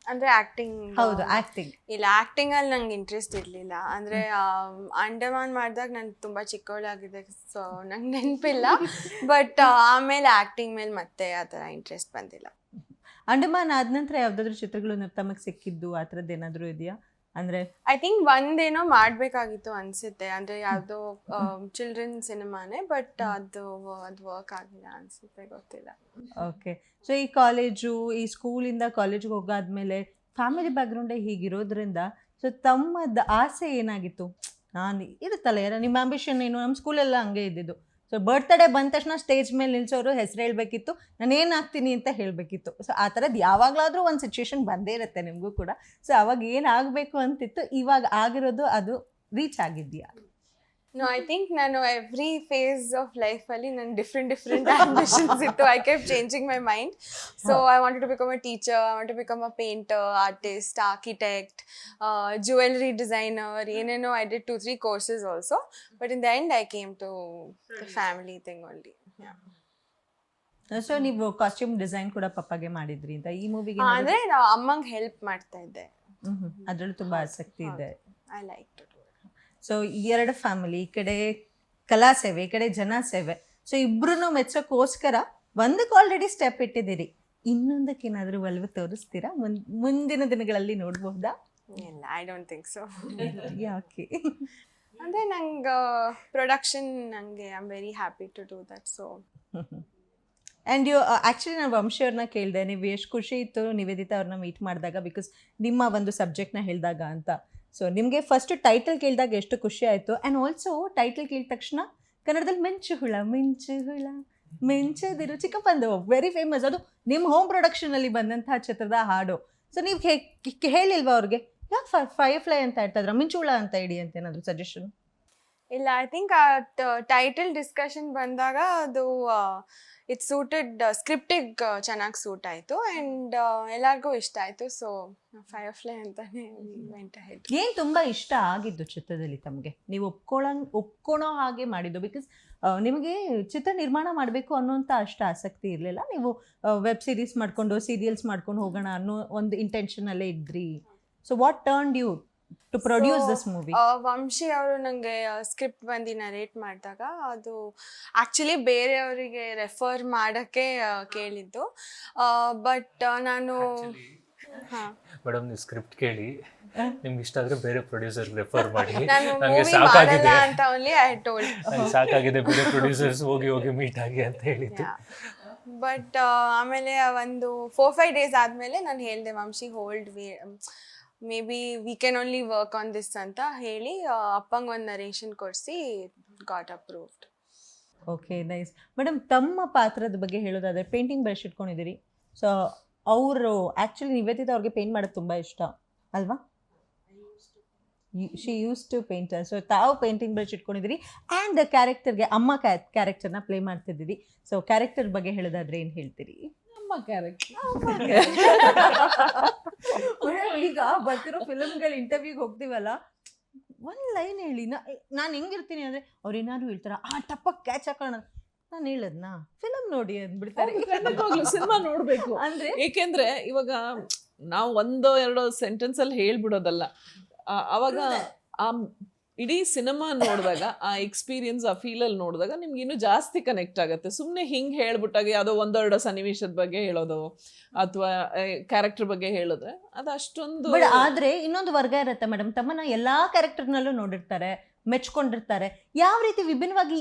B: ಅಂದರೆ ಆ್ಯಕ್ಟಿಂಗ್?
A: ಹೌದು, ಆ್ಯಕ್ಟಿಂಗ್.
B: ಇಲ್ಲ, ಆ್ಯಕ್ಟಿಂಗಲ್ಲಿ ನಂಗೆ ಇಂಟ್ರೆಸ್ಟ್ ಇರಲಿಲ್ಲ. ಅಂದರೆ ಅಂಡಮಾನ್ ಮಾಡಿದಾಗ ನಾನು ತುಂಬ ಚಿಕ್ಕವಳಾಗಿದೆ, ಸೊ ನಂಗೆ ನೆನಪಿಲ್ಲ. ಬಟ್ ಆಮೇಲೆ ಆ್ಯಕ್ಟಿಂಗ್ ಮೇಲೆ ಮತ್ತೆ ಆ ಥರ ಇಂಟ್ರೆಸ್ಟ್ ಬಂದಿಲ್ಲ.
A: ಅಂಡಮಾನ್ ಆದ ನಂತರ ಯಾವುದಾದ್ರೂ ಚಿತ್ರಗಳು ತಮಗೆ ಸಿಕ್ಕಿದ್ದು ಆ ಥರದ್ದು ಏನಾದರೂ ಇದೆಯಾ? ಅಂದರೆ
B: ಐ ಥಿಂಕ್ ಒಂದೇನೋ ಮಾಡಬೇಕಾಗಿತ್ತು ಅನಿಸುತ್ತೆ, ಅಂದರೆ ಯಾವುದೋ ಚಿಲ್ಡ್ರನ್ ಸಿನಿಮಾನೇ, ಬಟ್ ಅದು ವರ್ಕ್ ಆಗಿಲ್ಲ ಅನಿಸುತ್ತೆ, ಗೊತ್ತಿಲ್ಲ.
A: ಓಕೆ. ಸೊ ಈ ಕಾಲೇಜು, ಈ ಸ್ಕೂಲಿಂದ ಕಾಲೇಜಿಗೆ ಹೋಗಾದ್ಮೇಲೆ ಫ್ಯಾಮಿಲಿ ಬ್ಯಾಕ್ಗ್ರೌಂಡೇ ಹೀಗಿರೋದ್ರಿಂದ ಸೊ ತಮ್ಮದು ಆಸೆ ಏನಾಗಿತ್ತು? ನಾನು ಇರುತ್ತಲ್ಲ ಯಾರ ನಿಮ್ಮ ಆಂಬಿಷನ್ ಏನು? ನಮ್ಮ ಸ್ಕೂಲೆಲ್ಲ ಹಂಗೆ ಇದ್ದಿದ್ದು. ಸೊ ಬರ್ತ್ಡೇ ಬಂದ ತಕ್ಷಣ ಸ್ಟೇಜ್ ಮೇಲೆ ನಿಲ್ಸೋರು ಹೆಸರು ಹೇಳಬೇಕಿತ್ತು, ನಾನು ಏನಾಗ್ತೀನಿ ಅಂತ ಹೇಳಬೇಕಿತ್ತು. ಸೊ ಆ ಥರದ್ದು ಯಾವಾಗಲಾದರೂ ಒಂದು ಸಿಚುವೇಶನ್ ಬಂದೇ ಇರುತ್ತೆ ನಿಮಗೂ ಕೂಡ. ಸೊ ಅವಾಗ ಏನಾಗಬೇಕು ಅಂತಿತ್ತು, ಇವಾಗ ಆಗಿರೋದು ಅದು ರೀಚ್ ಆಗಿದೆಯಾ?
B: No, I think ನಾನು ಎವ್ರಿ ಫೇಸ್ ಆಫ್ ಲೈಫಲ್ಲಿ ನನ್ನ ಡಿಫ್ರೆಂಟ್ ಆಂಬಿಷನ್ಸ್ ಇತ್ತು. I kept changing my mind. So I wanted to become a teacher, I want to become a painter, artist, architect, jewellery designer, ಏನೇನೋ I did 2-3 courses also. But in the end I came to the family thing only. Yeah.
A: So ನೀವು costume design ಕೂಡ ಪಪ್ಪಗೆ ಮಾಡಿದ್ರಿ ಅಂತ ಈ ಮೂವಿಗೆ?
B: ಅಂದರೆ ನಾವು ಅಮ್ಮಂಗೆ help ಮಾಡ್ತಾ ಇದ್ದೆ.
A: ಅದರಲ್ಲೂ ತುಂಬ ಆಸಕ್ತಿ ಇದೆ.
B: I like to.
A: ಸೊ ಎರಡು ಫ್ಯಾಮಿಲಿ, ಈ ಕಡೆ ಕಲಾ ಸೇವೆ, ಈ ಕಡೆ ಜನ ಸೇವೆ. ಸೊ ಇಬ್ರು ಮೆಚ್ಚೋಕ್ಕೋಸ್ಕರ ಒಂದಕ್ಕೆ ಆಲ್ರೆಡಿ ಸ್ಟೆಪ್ ಇಟ್ಟಿದ್ದೀರಿ, ಇನ್ನೊಂದಕ್ಕೆ ಏನಾದರೂ ಒಲವು ತೋರಿಸ್ತೀರಾ? ಮುಂದಿನ ದಿನಗಳಲ್ಲಿ ನೋಡ್ಬಹುದಾ?
B: ಇಲ್ಲ, ಐ ಡೋಂಟ್ ಥಿಂಕ್ ಸೊ.
A: ಯಾಕೆ
B: ಅಂದರೆ ನಂಗೆ ಪ್ರೊಡಕ್ಷನ್, ನನಗೆ I am very happy to do that. So
A: and you actually ನಾನು ವಂಶಿಯವ್ರನ್ನ ಕೇಳಿದೆ, ನೀವು ಎಷ್ಟು ಖುಷಿ ಇತ್ತು ನಿವೇದಿತಾ ಅವ್ರನ್ನ ಮೀಟ್ ಮಾಡಿದಾಗ, ಬಿಕಾಸ್ ನಿಮ್ಮ ಒಂದು ಸಬ್ಜೆಕ್ಟ್ನ ಹೇಳಿದಾಗ ಅಂತ. ಸೊ ನಿಮಗೆ ಫಸ್ಟ್ ಟೈಟಲ್ ಕೇಳಿದಾಗ ಎಷ್ಟು ಖುಷಿ ಆಯಿತು? ಆ್ಯಂಡ್ ಆಲ್ಸೋ ಟೈಟಲ್ ಕೇಳಿದ ತಕ್ಷಣ ಕನ್ನಡದಲ್ಲಿ ಮಿಂಚು ಹುಳ ಮಿಂಚದಿರು ಚಿಕ್ಕಪ್ಪಂದು ವೆರಿ ಫೇಮಸ್, ಅದು ನಿಮ್ಮ ಹೋಮ್ ಪ್ರೊಡಕ್ಷನಲ್ಲಿ ಬಂದಂತಹ ಚಿತ್ರದ ಹಾಡು. ಸೊ ನೀವು ಹೇಳಿಲ್ವಾ ಅವ್ರಿಗೆ ಯಾಕೆ ಫೈರ್ಫ್ಲೈ ಅಂತ ಇಡ್ತಾಯಿದ್ರ, ಮಿಂಚು ಹುಳ ಅಂತ ಇಡಿ ಅಂತ ಏನಾದರೂ ಸಜೆಷನ್?
B: ಇಲ್ಲ, ಐ ಥಿಂಕ್ ಆ ಟೈಟಲ್ ಡಿಸ್ಕಷನ್ ಬಂದಾಗ ಅದು ಇಟ್ ಸೂಟೆಡ್ ಸ್ಕ್ರಿಪ್ಟಿಗೆ ಚೆನ್ನಾಗಿ ಸೂಟ್ ಆಯಿತು ಆ್ಯಂಡ್ ಎಲ್ಲರಿಗೂ ಇಷ್ಟ ಆಯಿತು. ಸೊ ಫೈರ್ಫ್ಲೈ ಅಂತಾನೆ ವೆಂಟ್ ಅಹೆಡ್.
A: ಏನು ತುಂಬ ಇಷ್ಟ ಆಗಿದ್ದು ಚಿತ್ರದಲ್ಲಿ ತಮಗೆ, ನೀವು ಒಪ್ಕೊಳೋ ಹಾಗೆ ಮಾಡಿದ್ದು? ಬಿಕಾಸ್ ನಿಮಗೆ ಚಿತ್ರ ನಿರ್ಮಾಣ ಮಾಡಬೇಕು ಅನ್ನೋಂಥ ಅಷ್ಟು ಆಸಕ್ತಿ ಇರಲಿಲ್ಲ, ನೀವು ವೆಬ್ ಸೀರೀಸ್ ಮಾಡಿಕೊಂಡು ಸೀರಿಯಲ್ಸ್ ಮಾಡ್ಕೊಂಡು ಹೋಗೋಣ ಅನ್ನೋ ಒಂದು ಇಂಟೆನ್ಷನಲ್ಲೇ ಇದ್ರಿ. So what turned you to produce this movie?
B: Vamshi ಅವರು ನನಗೆ ಸ್ಕ್ರಿಪ್ಟ್ ಬಂದು ನರೇಟ್ ಮಾಡಿದಾಗ ಅದು ಆ್ಯಕ್ಚುಲಿ ಬೇರೆಯವರಿಗೆ ರೆಫರ್ ಮಾಡೋಕ್ಕೆ ಕೇಳಿದ್ದು. ಬಟ್ ನಾನು
D: ಮೇಡಮ್ ನೀವು ಸ್ಕ್ರಿಪ್ಟ್ ಕೇಳಿ, ನಿಮ್ಗೆ ಇಷ್ಟ ಆದರೆ ಬೇರೆ ಪ್ರೊಡ್ಯೂಸರ್ ರೆಫರ್ ಮಾಡಿ,
B: ನಾನು
D: ನನಗೆ
B: ಮೂವಿ
D: ಸಾಕಾಗಿದೆ,
B: ಮಾಡಲ್ಲ ಅಂತ ಓನ್ಲಿ ಐ ಟೋಲ್ಡ್.
D: ನನಗೆ ಸಾಕಾಗಿದೆ, ಬೇರೆ ಪ್ರೊಡ್ಯೂಸರ್ಸ್ ಹೋಗಿ ಮೀಟ್ ಆಗಿ ಅಂತ ಹೇಳಿದ್ದು.
B: ಬಟ್ ಆಮೇಲೆ ಒಂದು 4-5 ಡೇಸ್ ಆದಮೇಲೆ ನಾನು ಹೇಳಿದೆ Vamshi hold may be we can only work on this ಅಂತ ಹೇಳಿ ಅಪ್ಪಂಗೆ ಒಂದು ನರೇಷನ್ ಕೊಡಿಸಿ got approved.
A: Okay, nice. Madam, ತಮ್ಮ ಪಾತ್ರದ ಬಗ್ಗೆ ಹೇಳೋದಾದರೆ ಪೇಂಟಿಂಗ್ ಬ್ರಷ್ ಇಟ್ಕೊಂಡಿದ್ದೀರಿ. ಸೊ ಅವರು ಆ್ಯಕ್ಚುಲಿ ನಿವೇದಿತ ಅವ್ರಿಗೆ ಪೇಂಟ್ ಮಾಡೋದು ತುಂಬ ಇಷ್ಟ ಅಲ್ವಾ? She use to painter. So ತಾವು ಪೇಂಟಿಂಗ್ ಬ್ರಷ್ ಇಟ್ಕೊಂಡಿದ್ದೀರಿ ಆ್ಯಂಡ್ ಕ್ಯಾರೆಕ್ಟರ್ಗೆ ಅಮ್ಮ ಕ್ಯಾರೆಕ್ಟರ್ನ ಪ್ಲೇ ಮಾಡ್ತಿದ್ದೀರಿ. ಸೊ ಕ್ಯಾರೆಕ್ಟರ್ ಬಗ್ಗೆ ಹೇಳೋದಾದ್ರೆ ಏನು ಹೇಳ್ತೀರಿ?
C: ನಮ್ಮ ಕ್ಯಾರೆಕ್ಟರ್
A: ಈಗ ಬರ್ತಿರೋ ಫಿಲಮ್ಗಳ ಇಂಟರ್ವ್ಯೂಗೆ ಹೋಗ್ತೀವಲ್ಲ, ಒಂದು ಲೈನ್ ಹೇಳಿ. ನಾನು ಹೆಂಗಿರ್ತೀನಿ ಅಂದರೆ ಅವ್ರು ಏನಾದ್ರು ಹೇಳ್ತಾರ ಟಪ್ಪಕ್ಕೆ ಕ್ಯಾಚ್ ಹಾಕೋಣ, ನಾನು ಹೇಳದ್ನಾ ಫಿಲಮ್ ನೋಡಿ ಅಂದ್ಬಿಡ್ತಾರೆ.
C: ಸಿನಿಮಾ ನೋಡ್ಬೇಕು
A: ಅಂದ್ರೆ
C: ಏಕೆಂದ್ರೆ ಇವಾಗ ನಾವು 1-2 ಸೆಂಟೆನ್ಸ್ ಅಲ್ಲಿ ಹೇಳ್ಬಿಡೋದಲ್ಲ, ಅವಾಗ ಆ ಇಡೀ ಸಿನಿಮಾ ನೋಡಿದಾಗ ಆ ಎಕ್ಸ್ಪೀರಿಯನ್ಸ್, ಆ ಫೀಲಲ್ಲಿ ನೋಡಿದಾಗ ನಿಮ್ಗೆ ಇನ್ನೂ ಜಾಸ್ತಿ ಕನೆಕ್ಟ್ ಆಗುತ್ತೆ. ಸುಮ್ಮನೆ ಹಿಂಗೆ ಹೇಳ್ಬಿಟ್ಟಾಗ ಯಾವುದೋ 1-2 ಸನ್ನಿವೇಶದ ಬಗ್ಗೆ ಹೇಳೋದು ಅಥವಾ ಕ್ಯಾರೆಕ್ಟರ್ ಬಗ್ಗೆ ಹೇಳಿದ್ರೆ ಅದು ಅಷ್ಟೊಂದು.
A: ಬಟ್ ಆದ್ರೆ ಇನ್ನೊಂದು ವರ್ಗ ಇರುತ್ತೆ ಮೇಡಮ್, ತಮ್ಮನ್ನ ಎಲ್ಲಾ ಕ್ಯಾರೆಕ್ಟರ್ನಲ್ಲೂ ನೋಡಿರ್ತಾರೆ, ಮೆಚ್ಕೊಂಡಿರ್ತಾರೆ. ಯಾವ ರೀತಿ ವಿಭಿನ್ನವಾಗಿ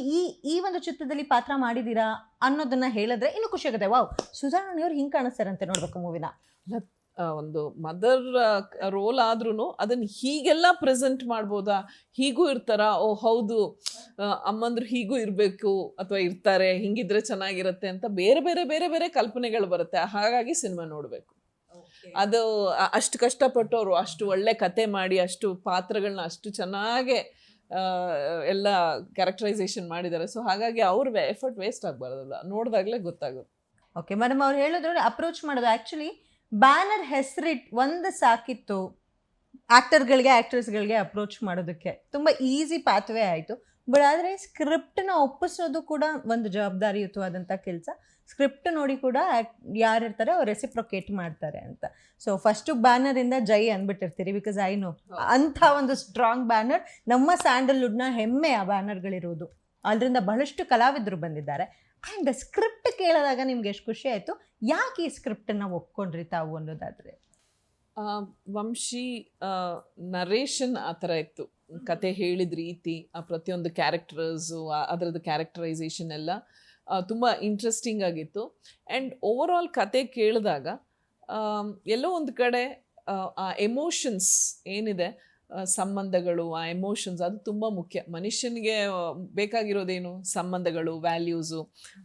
A: ಈ ಒಂದು ಚಿತ್ರದಲ್ಲಿ ಪಾತ್ರ ಮಾಡಿದೀರಾ ಅನ್ನೋದನ್ನ ಹೇಳಿದ್ರೆ ಇನ್ನೂ ಖುಷಿ ಆಗುತ್ತೆ. ವಾವ್, ಸುಧಾರಾಣಿಯವ್ರು ಹಿಂಗೆ ಕಾಣಿಸ್ತಾರಂತೆ ನೋಡ್ಬೇಕು ಮೂವಿನ.
C: ಒಂದು ಮದರ್ ರೋಲ್ ಆದ್ರೂ ಅದನ್ನ ಹೀಗೆಲ್ಲ ಪ್ರೆಸೆಂಟ್ ಮಾಡ್ಬೋದಾ, ಹೀಗೂ ಇರ್ತಾರ, ಓ ಹೌದು ಅಮ್ಮಂದ್ರು ಹೀಗೂ ಇರಬೇಕು ಅಥವಾ ಇರ್ತಾರೆ, ಹಿಂಗಿದ್ರೆ ಚೆನ್ನಾಗಿರುತ್ತೆ ಅಂತ ಬೇರೆ ಬೇರೆ ಬೇರೆ ಬೇರೆ ಕಲ್ಪನೆಗಳು ಬರುತ್ತೆ. ಹಾಗಾಗಿ ಸಿನಿಮಾ ನೋಡಬೇಕು. ಅದು ಅಷ್ಟು ಕಷ್ಟಪಟ್ಟು ಅವರು ಅಷ್ಟು ಒಳ್ಳೆ ಕತೆ ಮಾಡಿ ಅಷ್ಟು ಪಾತ್ರಗಳನ್ನ ಅಷ್ಟು ಚೆನ್ನಾಗೆ ಎಲ್ಲ ಕ್ಯಾರೆಕ್ಟರೈಸೇಷನ್ ಮಾಡಿದ್ದಾರೆ. ಸೊ ಹಾಗಾಗಿ ಅವ್ರ ಎಫರ್ಟ್ ವೇಸ್ಟ್ ಆಗಬಾರ್ದಲ್ಲ, ನೋಡಿದಾಗಲೇ ಗೊತ್ತಾಗುತ್ತೆ.
A: ಓಕೆ ಮೇಡಮ್, ಅವ್ರು ಹೇಳಿದ್ರು ಅಪ್ರೋಚ್ ಮಾಡೋದು ಆ್ಯಕ್ಚುಲಿ ಬ್ಯಾನರ್ ಹೆಸರಿಟ್ಟು ಒಂದು ಸಾಕಿತ್ತು ಆ್ಯಕ್ಟರ್ಗಳಿಗೆ ಆ್ಯಕ್ಟ್ರೆಸ್ಗಳಿಗೆ ಅಪ್ರೋಚ್ ಮಾಡೋದಕ್ಕೆ, ತುಂಬ ಈಸಿ ಪಾತ್ವೇ ಆಯಿತು. ಬಟ್ ಆದರೆ ಸ್ಕ್ರಿಪ್ಟನ್ನ ಒಪ್ಪಿಸೋದು ಕೂಡ ಒಂದು ಜವಾಬ್ದಾರಿಯುತವಾದಂಥ ಕೆಲಸ. ಸ್ಕ್ರಿಪ್ಟ್ ನೋಡಿ ಕೂಡ ಯಾರಿರ್ತಾರೆ ಅವ್ರು ರೆಸಿಪ್ರೊಕೇಟ್ ಮಾಡ್ತಾರೆ ಅಂತ. ಸೊ ಫಸ್ಟು ಬ್ಯಾನರಿಂದ ಜೈ ಅಂದ್ಬಿಟ್ಟಿರ್ತೀರಿ, ಬಿಕಾಸ್ ಐ ನೋ ಅಂಥ ಒಂದು ಸ್ಟ್ರಾಂಗ್ ಬ್ಯಾನರ್ ನಮ್ಮ ಸ್ಯಾಂಡಲ್ವುಡ್ನ ಹೆಮ್ಮೆ ಆ ಬ್ಯಾನರ್ಗಳಿರೋದು. ಅದರಿಂದ ಬಹಳಷ್ಟು ಕಲಾವಿದರು ಬಂದಿದ್ದಾರೆ. ಆ್ಯಂಡ್ ಸ್ಕ್ರಿಪ್ಟ್ ಕೇಳಿದಾಗ ನಿಮ್ಗೆ ಎಷ್ಟು ಖುಷಿ ಆಯಿತು, ಯಾಕೆ ಈ ಸ್ಕ್ರಿಪ್ಟನ್ನು ಒಪ್ಕೊಂಡ್ರಿ ತಾವು ಅನ್ನೋದಾದರೆ?
C: ವಂಶಿ ನರೇಷನ್ ಆ ಥರ ಇತ್ತು, ಕತೆ ಹೇಳಿದ ರೀತಿ, ಆ ಪ್ರತಿಯೊಂದು ಕ್ಯಾರೆಕ್ಟರ್ಸು ಅದರದ್ದು ಕ್ಯಾರೆಕ್ಟರೈಸೇಷನ್ ಎಲ್ಲ ತುಂಬ ಇಂಟ್ರೆಸ್ಟಿಂಗ್ ಆಗಿತ್ತು. ಆ್ಯಂಡ್ ಓವರ್ ಆಲ್ ಕತೆ ಕೇಳಿದಾಗ ಎಲ್ಲೋ ಒಂದು ಕಡೆ ಆ ಎಮೋಷನ್ಸ್ ಏನಿದೆ, ಸಂಬಂಧಗಳು, ಆ ಎಮೋಷನ್ಸ್ ಅದು ತುಂಬ ಮುಖ್ಯ. ಮನುಷ್ಯನಿಗೆ ಬೇಕಾಗಿರೋದೇನು? ಸಂಬಂಧಗಳು, ವ್ಯಾಲ್ಯೂಸು.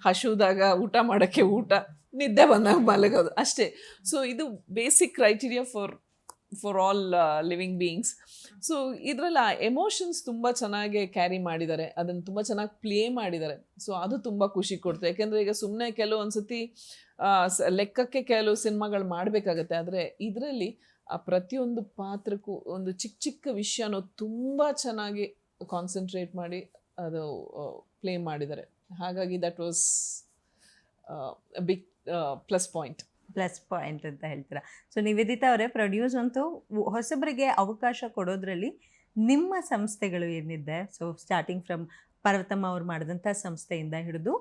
C: ಹಶುದಾಗ ಊಟ ಮಾಡೋಕ್ಕೆ ಊಟ, ನಿದ್ದೆ ಬಂದಾಗ ಮಲಗೋದು ಅಷ್ಟೇ. ಸೊ ಇದು basic criteria for all living beings. So ಇದರಲ್ಲಿ ಆ ಎಮೋಷನ್ಸ್ ತುಂಬ ಚೆನ್ನಾಗಿ ಕ್ಯಾರಿ ಮಾಡಿದ್ದಾರೆ, ಅದನ್ನು ತುಂಬ ಚೆನ್ನಾಗಿ ಪ್ಲೇ ಮಾಡಿದ್ದಾರೆ. ಸೊ ಅದು ತುಂಬ ಖುಷಿ ಕೊಡ್ತದೆ. ಯಾಕೆಂದರೆ ಈಗ ಸುಮ್ಮನೆ ಕೆಲವೊಂದ್ಸತಿ ಲೆಕ್ಕಕ್ಕೆ ಕೆಲವು ಸಿನಿಮಾಗಳು ಮಾಡಬೇಕಾಗತ್ತೆ, ಆದರೆ ಇದರಲ್ಲಿ ಆ ಪ್ರತಿಯೊಂದು ಪಾತ್ರಕ್ಕೂ ಒಂದು ಚಿಕ್ಕ ಚಿಕ್ಕ ವಿಷಯನೂ ತುಂಬ ಚೆನ್ನಾಗಿ ಕಾನ್ಸಂಟ್ರೇಟ್ ಮಾಡಿ ಅದು ಪ್ಲೇ ಮಾಡಿದ್ದಾರೆ. ಹಾಗಾಗಿ that was big plus point
A: ಅಂತ ಹೇಳ್ತೀರಾ. ಸೊ ನಿವೇದಿತಾ ಅವರೇ, ಪ್ರೊಡ್ಯೂಸ್ ಅಂತೂ ಹೊಸಬರಿಗೆ ಅವಕಾಶ ಕೊಡೋದ್ರಲ್ಲಿ ನಿಮ್ಮ ಸಂಸ್ಥೆಗಳು ಏನಿದೆ, ಸೊ ಸ್ಟಾರ್ಟಿಂಗ್ ಫ್ರಮ್ ಪಾರ್ವತಮ್ಮ ಅವ್ರು ಮಾಡಿದಂಥ ಸಂಸ್ಥೆಯಿಂದ ಹಿಡಿದು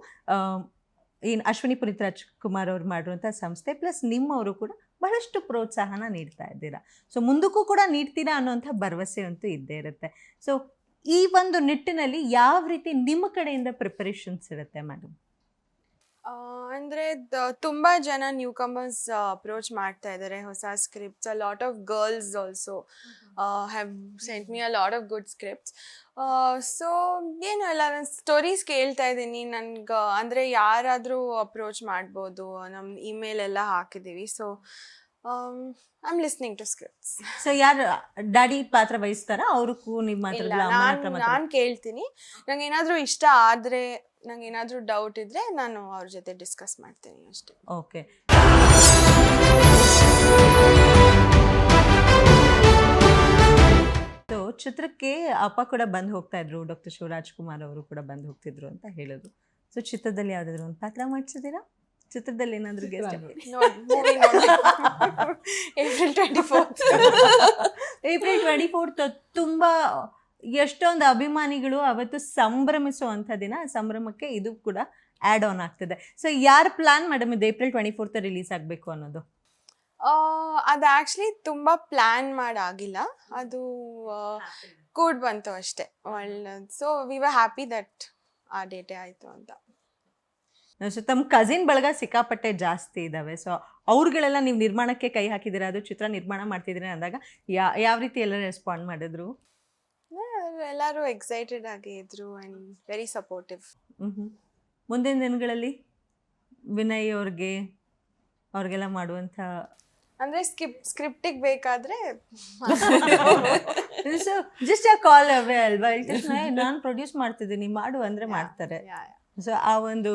A: ಏನು ಅಶ್ವಿನಿ ಪುನೀತ್ ರಾಜ್ಕುಮಾರ್ ಅವ್ರು ಮಾಡಿರುವಂಥ ಸಂಸ್ಥೆ ಪ್ಲಸ್ ನಿಮ್ಮವರು ಕೂಡ ಬಹಳಷ್ಟು ಪ್ರೋತ್ಸಾಹನ ನೀಡ್ತಾ ಇದ್ದೀರಾ. ಸೊ ಮುಂದಕ್ಕೂ ಕೂಡ ನೀಡ್ತೀರಾ ಅನ್ನೋಂಥ ಭರವಸೆ ಅಂತೂ ಇದ್ದೇ ಇರುತ್ತೆ. ಸೊ ಈ ಒಂದು ನಿಟ್ಟಿನಲ್ಲಿ ಯಾವ ರೀತಿ ನಿಮ್ಮ ಕಡೆಯಿಂದ ಪ್ರಿಪರೇಷನ್ಸ್ ಇರುತ್ತೆ ಮೇಡಮ್?
B: ಅಂದರೆ ತುಂಬ ಜನ ನ್ಯೂ ಕಮರ್ಸ್ ಅಪ್ರೋಚ್ ಮಾಡ್ತಾ ಇದ್ದಾರೆ ಹೊಸ scripts. A lot of girls also have scent me a lot of good scripts. So ಏನು ಅಲ್ಲ, ನಾನು ಸ್ಟೋರೀಸ್ ಕೇಳ್ತಾ ಇದ್ದೀನಿ. ನನ್ಗೆ ಅಂದರೆ ಯಾರಾದರೂ ಅಪ್ರೋಚ್ ಮಾಡ್ಬೋದು, ನಮ್ಮ ಇಮೇಲ್ ಎಲ್ಲ ಹಾಕಿದ್ದೀವಿ. So I'm listening to scripts.
A: So ಯಾರು ಡ್ಯಾಡಿ ಪಾತ್ರ ವಹಿಸ್ತಾರ ಅವ್ರಿಗೂ ನಿಮ್ಮ
B: ಇಲ್ಲ
A: ಮಾತಾಡಲ್ಲ ಅಮ್ಮನ ಹತ್ರ
B: ನಾನು ಕೇಳ್ತೀನಿ. ನಂಗೆ ಏನಾದರೂ ಇಷ್ಟ ಆದರೆ, ನಂಗೆ ಏನಾದರೂ ಡೌಟ್ ಇದ್ದರೆ ನಾನು ಅವ್ರ ಜೊತೆ ಡಿಸ್ಕಸ್ ಮಾಡ್ತೀನಿ ಅಷ್ಟೇ.
A: ಓಕೆ. ಸೊ ಚಿತ್ರಕ್ಕೆ ಅಪ್ಪ ಕೂಡ ಬಂದು ಹೋಗ್ತಾ ಇದ್ರು, ಡಾಕ್ಟರ್ ಶಿವರಾಜ್ ಕುಮಾರ್ ಅವರು ಕೂಡ ಬಂದು ಹೋಗ್ತಿದ್ರು ಅಂತ ಹೇಳಿದ್ರು. ಸೊ ಚಿತ್ರದಲ್ಲಿ ಯಾವ್ದಾದ್ರು ಒಂದು ಪಾತ್ರ ಮಾಡಿಸಿದ್ದೀರಾ? ಚಿತ್ರದಲ್ಲಿ ಏನಾದ್ರು guest
B: movie April 24th.
A: April 24th ತುಂಬಾ ಎಷ್ಟೊಂದು ಅಭಿಮಾನಿಗಳು ಅವತ್ತು ಸಂಭ್ರಮಿಸುವಂಥ ದಿನ. ಸಂಭ್ರಮಕ್ಕೆ ಇದು ಕೂಡ ಆ್ಯಡ್ ಆನ್ ಆಗ್ತದೆ. ಸೊ ಯಾರು ಪ್ಲಾನ್ ಮೇಡಮ್ ಇದು April 24th ರಿಲೀಸ್ ಆಗಬೇಕು ಅನ್ನೋದು?
B: ಅದು ಆ್ಯಕ್ಚುಲಿ ತುಂಬ ಪ್ಲ್ಯಾನ್ ಮಾಡಾಗಿಲ್ಲ, ಅದು ಕೂಡ್ ಬಂತು ಅಷ್ಟೇ. ಒಳ್ಳೆದು. So we were happy that ಆ ಡೇಟೇ ಆಯಿತು ಅಂತ.
A: ಸೊ ತಮ್ಮ ಕಸಿನ್ ಬಳಗ ಸಿಕ್ಕಾಪಟ್ಟೆ ಜಾಸ್ತಿ ಇದ್ದಾವೆ. ಸೊ ಅವ್ರುಗಳೆಲ್ಲ ನೀವು ನಿರ್ಮಾಣಕ್ಕೆ ಕೈ ಹಾಕಿದ್ದೀರಾ, ಅದು ಚಿತ್ರ ನಿರ್ಮಾಣ ಮಾಡ್ತಿದ್ದೀರಾ ಅಂದಾಗ ಯಾವ ರೀತಿ ಎಲ್ಲ ರೆಸ್ಪಾಂಡ್ ಮಾಡಿದ್ರು?
B: ಎಲ್ಲರೂ ಎಕ್ಸೈಟೆಡ್ ಆಗಿ ಇದ್ರು ಆ್ಯಂಡ್ ವೆರಿ ಸಪೋರ್ಟಿವ್.
A: ಮುಂದಿನ ದಿನಗಳಲ್ಲಿ ವಿನಯ್ ಅವ್ರಿಗೆಲ್ಲ ಮಾಡುವಂಥ
B: ಅಂದರೆ ಸ್ಕ್ರಿಪ್ಟಿಗೆ ಬೇಕಾದರೆ
A: ಸೊ ಜಸ್ಟ್ ಆ ಕಾಲ್ ಅವೇ ಅಲ್ವಾ, ನಾನು ಪ್ರೊಡ್ಯೂಸ್ ಮಾಡ್ತಿದ್ದೀನಿ ಮಾಡು ಅಂದರೆ ಮಾಡ್ತಾರೆ. ಸೊ ಆ ಒಂದು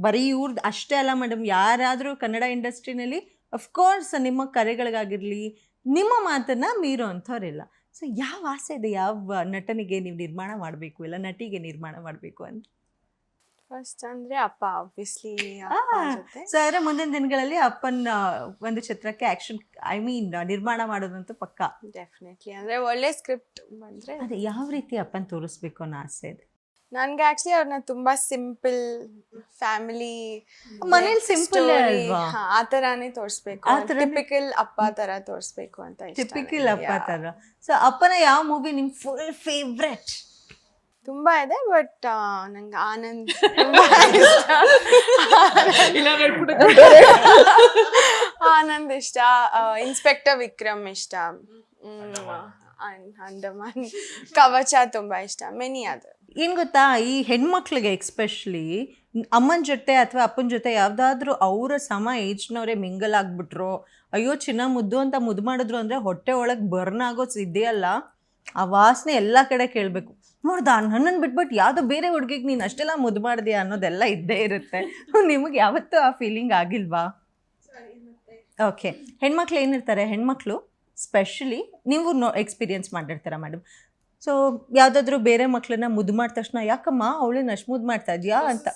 A: ಬರೀ ಇವ್ರದ್ದು ಅಷ್ಟೇ ಅಲ್ಲ ಮೇಡಮ್, ಯಾರಾದರೂ ಕನ್ನಡ ಇಂಡಸ್ಟ್ರಿನಲ್ಲಿ ಅಫ್ಕೋರ್ಸ್ ನಿಮ್ಮ ಕರೆಗಳಿಗಾಗಿರಲಿ ನಿಮ್ಮ ಮಾತನ್ನು ಮೀರೋ ಅಂಥವ್ರಿಲ್ಲ. ಸೊ ಯಾವ ಆಸೆ ಇದೆ ಯಾವ ನಟನಿಗೆ ನೀವು ನಿರ್ಮಾಣ ಮಾಡಬೇಕು ಇಲ್ಲ ನಟಿಗೆ ನಿರ್ಮಾಣ ಮಾಡಬೇಕು ಅಂತ?
B: ಫಸ್ಟ್ ಅಂದರೆ ಅಪ್ಪ ಆಬ್ವಿಯಸ್ಲಿ.
A: ಸೊ ಆದರೆ ಮುಂದಿನ ದಿನಗಳಲ್ಲಿ ಅಪ್ಪನ ಒಂದು ಚಿತ್ರಕ್ಕೆ ಆ್ಯಕ್ಷನ್ ನಿರ್ಮಾಣ ಮಾಡೋದಂತೂ ಪಕ್ಕ.
B: ಡೆಫಿನೆಟ್ಲಿ. ಅಂದರೆ ಒಳ್ಳೆ ಸ್ಕ್ರಿಪ್ಟ್ ಬಂದರೆ
A: ಅದೇ ಯಾವ ರೀತಿ ಅಪ್ಪನ ತೋರಿಸ್ಬೇಕು ಅನ್ನೋ ಆಸೆ ಇದೆ
B: ನನಗೆ. ಆ್ಯಕ್ಚುಲಿ ಅವ್ರನ್ನ ತುಂಬ ಸಿಂಪಲ್ ಫ್ಯಾಮಿಲಿ,
A: ಮನೇಲಿ ಸಿಂಪಲ್
B: ಆ ಥರನೇ ತೋರಿಸ್ಬೇಕು, ಟಿಪಿಕಲ್ ಅಪ್ಪ ಥರ ತೋರಿಸ್ಬೇಕು ಅಂತ.
A: ಟಿಪಿಕಲ್ ಅಪ್ಪ ಥರ. ಸೊ ಅಪ್ಪನ ಯಾವ ಮೂವಿ ನಿಮ್ಮ ಫುಲ್ ಫೇವ್ರೆಟ್?
B: ತುಂಬ ಇದೆ, ಬಟ್ ನಂಗೆ ಆನಂದ್ ಆನಂದ್ ಇಷ್ಟ, ಇನ್ಸ್ಪೆಕ್ಟರ್ ವಿಕ್ರಮ್ ಇಷ್ಟ, ಅಂಡಮಾನ್ ಕವಚ ತುಂಬ ಇಷ್ಟ, ಮೆನಿ ಅದು.
A: ಏನು ಗೊತ್ತಾ, ಈ ಹೆಣ್ಮಕ್ಳಿಗೆ ಎಕ್ಸ್ಪೆಷಲಿ ಅಮ್ಮನ ಜೊತೆ ಅಥವಾ ಅಪ್ಪನ ಜೊತೆ ಯಾವುದಾದ್ರೂ ಅವರ ಸಮ ಏಜ್ನವರೇ ಮಿಂಗಲ್ ಆಗಿಬಿಟ್ರು, ಅಯ್ಯೋ ಚಿನ್ನ ಮುದ್ದು ಅಂತ ಮುದ್ದು ಮಾಡಿದ್ರು ಅಂದರೆ ಹೊಟ್ಟೆ ಒಳಗೆ ಬರ್ನ್ ಆಗೋದು ಇದೆಯಲ್ಲ, ಆ ವಾಸನೆ ಎಲ್ಲ ಕಡೆ ಕೇಳಬೇಕು. ನೋಡ್ದ ನನ್ನನ್ನು ಬಿಟ್ಬಿಟ್ಟು ಯಾವುದೋ ಬೇರೆ ಹುಡುಗಿಗೆ ನೀನು ಅಷ್ಟೆಲ್ಲ ಮುದ್ದು ಮಾಡಿದ್ಯಾ ಅನ್ನೋದೆಲ್ಲ ಇದ್ದೇ ಇರುತ್ತೆ. ನಿಮಗೆ ಯಾವತ್ತೂ ಆ ಫೀಲಿಂಗ್ ಆಗಿಲ್ವಾ? ಓಕೆ. ಹೆಣ್ಮಕ್ಳು ಏನಿರ್ತಾರೆ, ಹೆಣ್ಮಕ್ಳು ಸ್ಪೆಷಲಿ ನೀವು ಎಕ್ಸ್ಪೀರಿಯನ್ಸ್ ಮಾಡಿರ್ತಾರ ಮೇಡಮ್. ಸೊ ಯಾವುದಾದ್ರೂ ಬೇರೆ ಮಕ್ಕಳನ್ನ ಮುದ್ದು ಮಾಡಿದ ತಕ್ಷಣ ಯಾಕಮ್ಮ ಅವಳನ್ನ ಅಷ್ಟು ಮುದ್ದು ಮಾಡ್ತಾ ಇದೆಯಾ ಅಂತ